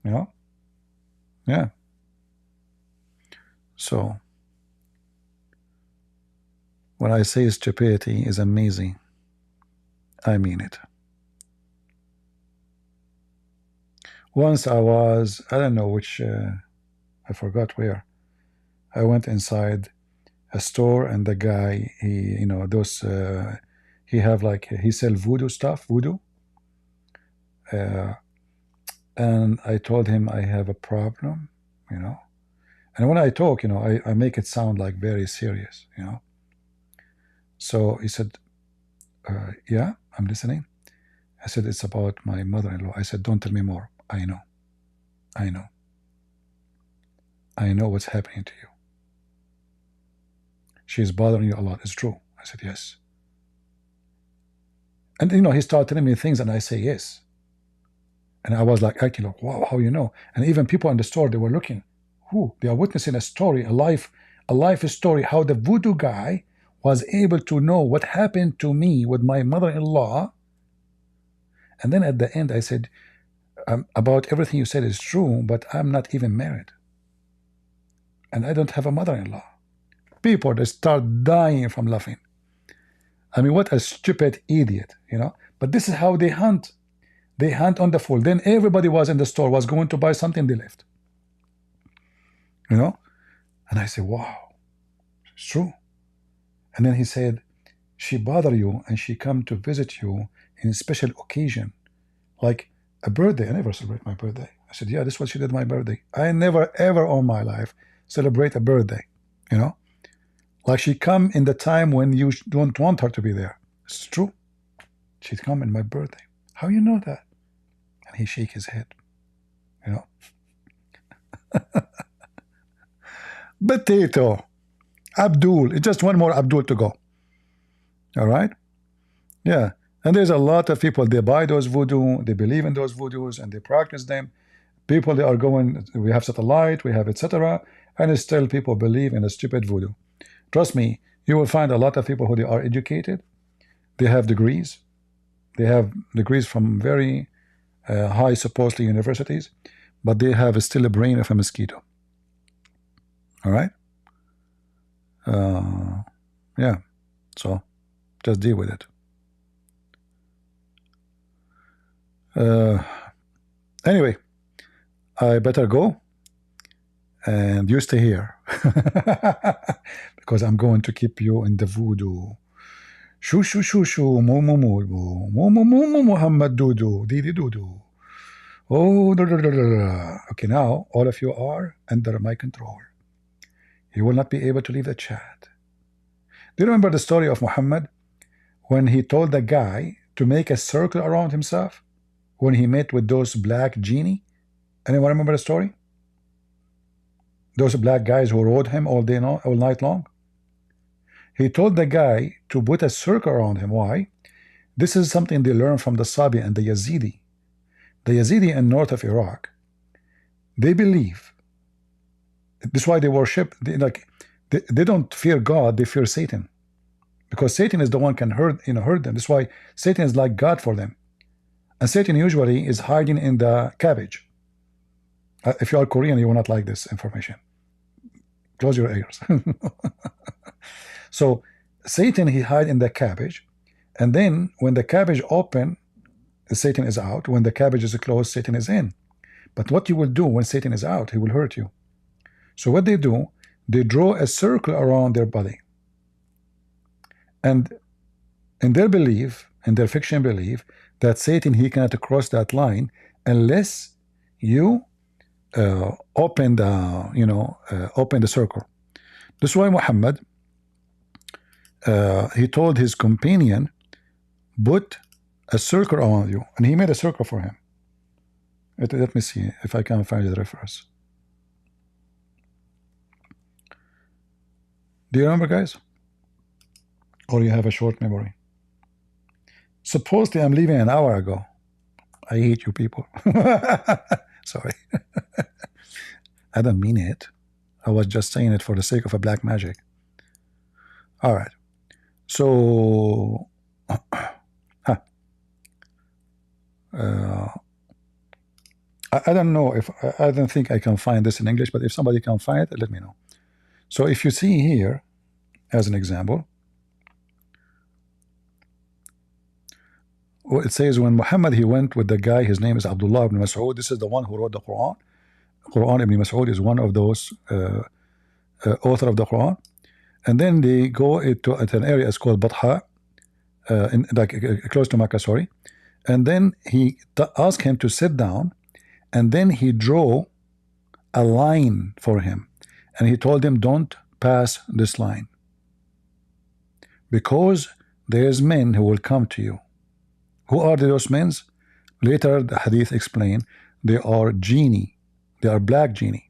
You know? Yeah. So, when I say stupidity is amazing, I mean it. Once I don't know which I forgot where. I went inside a store, and the guy, he, you know, those, he have like, he sell voodoo stuff, voodoo. And I told him I have a problem, you know. And when I talk, you know, I make it sound like very serious, you know. So he said, yeah, I'm listening. I said, it's about my mother-in-law. I said, don't tell me more. I know. I know. I know what's happening to you. She's bothering you a lot. It's true. I said, yes. And, you know, he started telling me things, and I say, yes. And I was like, acting like, wow, how you know? And even people in the store, they were looking. Who? They are witnessing a story, a life story, how the voodoo guy was able to know what happened to me with my mother-in-law. And then at the end, I said, about everything you said is true, but I'm not even married. And I don't have a mother-in-law. People, they start dying from laughing. I mean, what a stupid idiot, you know? But this is how they hunt. They hunt on the fool. Then everybody was in the store, was going to buy something, they left. You know? And I said, wow, it's true. And then he said, she bother you and she come to visit you in a special occasion, like a birthday. I never celebrate my birthday. I said, yeah, this is what she did my birthday. I never, ever on my life celebrate a birthday, you know? Like she come in the time when you don't want her to be there. It's true. She'd come in my birthday. How you know that? And he shake his head, you know? Potato. Abdul. It's just one more Abdul to go. All right? Yeah. And there's a lot of people, they buy those voodoo, they believe in those voodoos, and they practice them. People, they are going, we have satellite, we have etc. And still people believe in a stupid voodoo. Trust me, you will find a lot of people who they are educated. They have degrees. They have degrees from very high, supposedly, universities, but they have still a brain of a mosquito. All right? Yeah. So, just deal with it. Anyway, I better go, and you stay here because I'm going to keep you in the voodoo. Shoo shoo shoo shoo, moo moo moo moo, moo moo moo moo, Muhammad doo dee dee doo. Oh, da, da, da, da, da. Okay, now all of you are under my control. You will not be able to leave the chat. Do you remember the story of Muhammad when he told the guy to make a circle around himself when he met with those black genie? Anyone remember the story? Those black guys who rode him all night long? He told the guy to put a circle around him. Why? This is something they learned from the Sabi and the Yazidi. The Yazidi in north of Iraq, they believe. This is why they worship. They don't fear God, they fear Satan, because Satan is the one can hurt them. This is why Satan is like God for them, and Satan usually is hiding in the cabbage. If you are Korean, you will not like this information. Close your ears. So Satan, he hide in the cabbage, and then when the cabbage open, Satan is out. When the cabbage is closed, Satan is in. But what you will do when Satan is out, he will hurt you. So what they do, they draw a circle around their body. And in their belief, in their fiction belief, that Satan, he cannot cross that line unless you open the circle. That's why Muhammad, he told his companion, put a circle around you, and he made a circle for him. Let me see if I can find the reference. Do you remember, guys? Or you have a short memory? Supposedly I'm leaving an hour ago. I hate you people. Sorry. I don't mean it. I was just saying it for the sake of a black magic. All right. So, I don't know if I don't think I can find this in English, but if somebody can find it, let me know. So if you see here, as an example, it says when Muhammad, he went with the guy, his name is Abdullah ibn Mas'ud. This is the one who wrote the Quran. Quran. Ibn Mas'ud is one of those author of the Quran. And then they go to at an area it's called Batha, close to Makkah, sorry. And then he asked him to sit down, and then he drew a line for him, and he told him, don't pass this line, because there's men who will come to you. Who are those men? Later the hadith explain they are genie, they are black genie.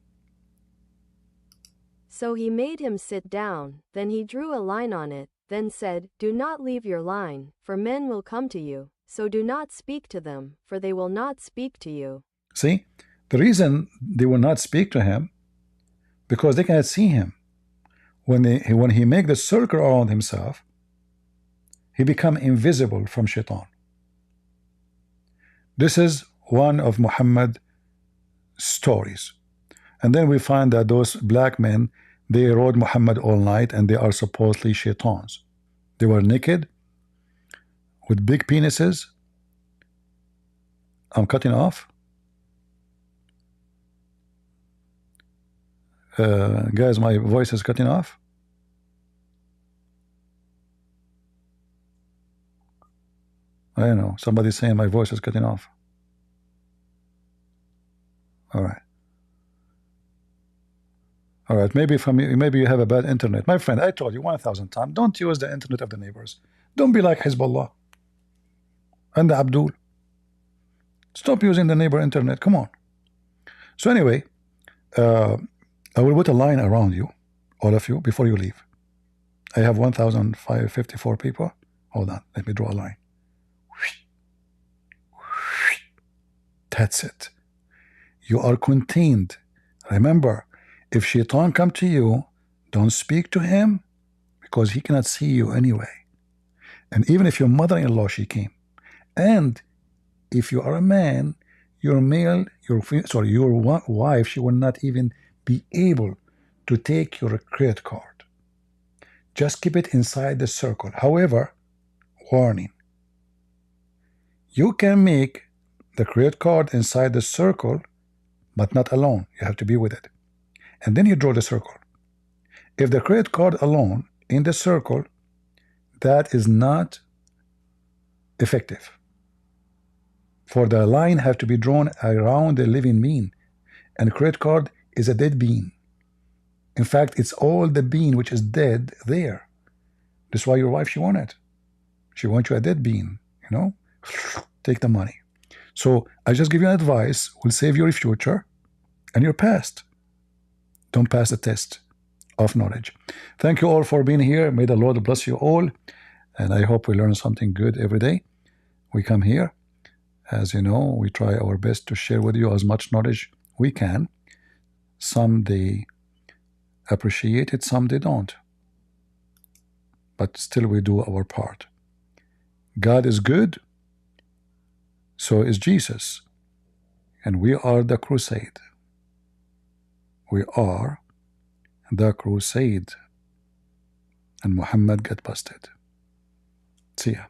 So he made him sit down, then he drew a line on it, then said, do not leave your line, for men will come to you, so do not speak to them, for they will not speak to you. See, the reason they will not speak to him, because they cannot see him. When he make the circle around himself, he become invisible from shaitan. This is one of Muhammad's stories. And then we find that those black men, they rode Muhammad all night, and they are supposedly shaitans. They were naked with big penises. I'm cutting off. Guys, my voice is cutting off. I don't know. Somebody's saying my voice is cutting off. All right. All right. Maybe you have a bad internet. My friend, I told you 1,000 times, don't use the internet of the neighbors. Don't be like Hezbollah and Abdul. Stop using the neighbor internet. Come on. So anyway, I will put a line around you, all of you, before you leave. I have 1,554 people. Hold on. Let me draw a line. That's it. You are contained. Remember, if shaitan come to you, don't speak to him, because he cannot see you anyway. And even if your mother-in-law, she came, and if you are a man, your wife, she will not even be able to take your credit card. Just keep it inside the circle. However, warning, you can make the credit card inside the circle, but not alone. You have to be with it. And then you draw the circle. If the credit card alone in the circle, that is not effective. For the line have to be drawn around the living being, and credit card is a dead being. In fact, it's all the being which is dead there. That's why your wife, she want it. She wants you a dead being, you know. Take the money. So I just give you advice, will save your future and your past. Don't pass the test of knowledge. Thank you all for being here. May the Lord bless you all, and I hope we learn something good every day. We come here, as you know, we try our best to share with you as much knowledge we can. Some they appreciate it, some they don't, but still we do our part. God is good, so is Jesus, and we are the crusade. We are the crusade, and Muhammad got busted. See ya.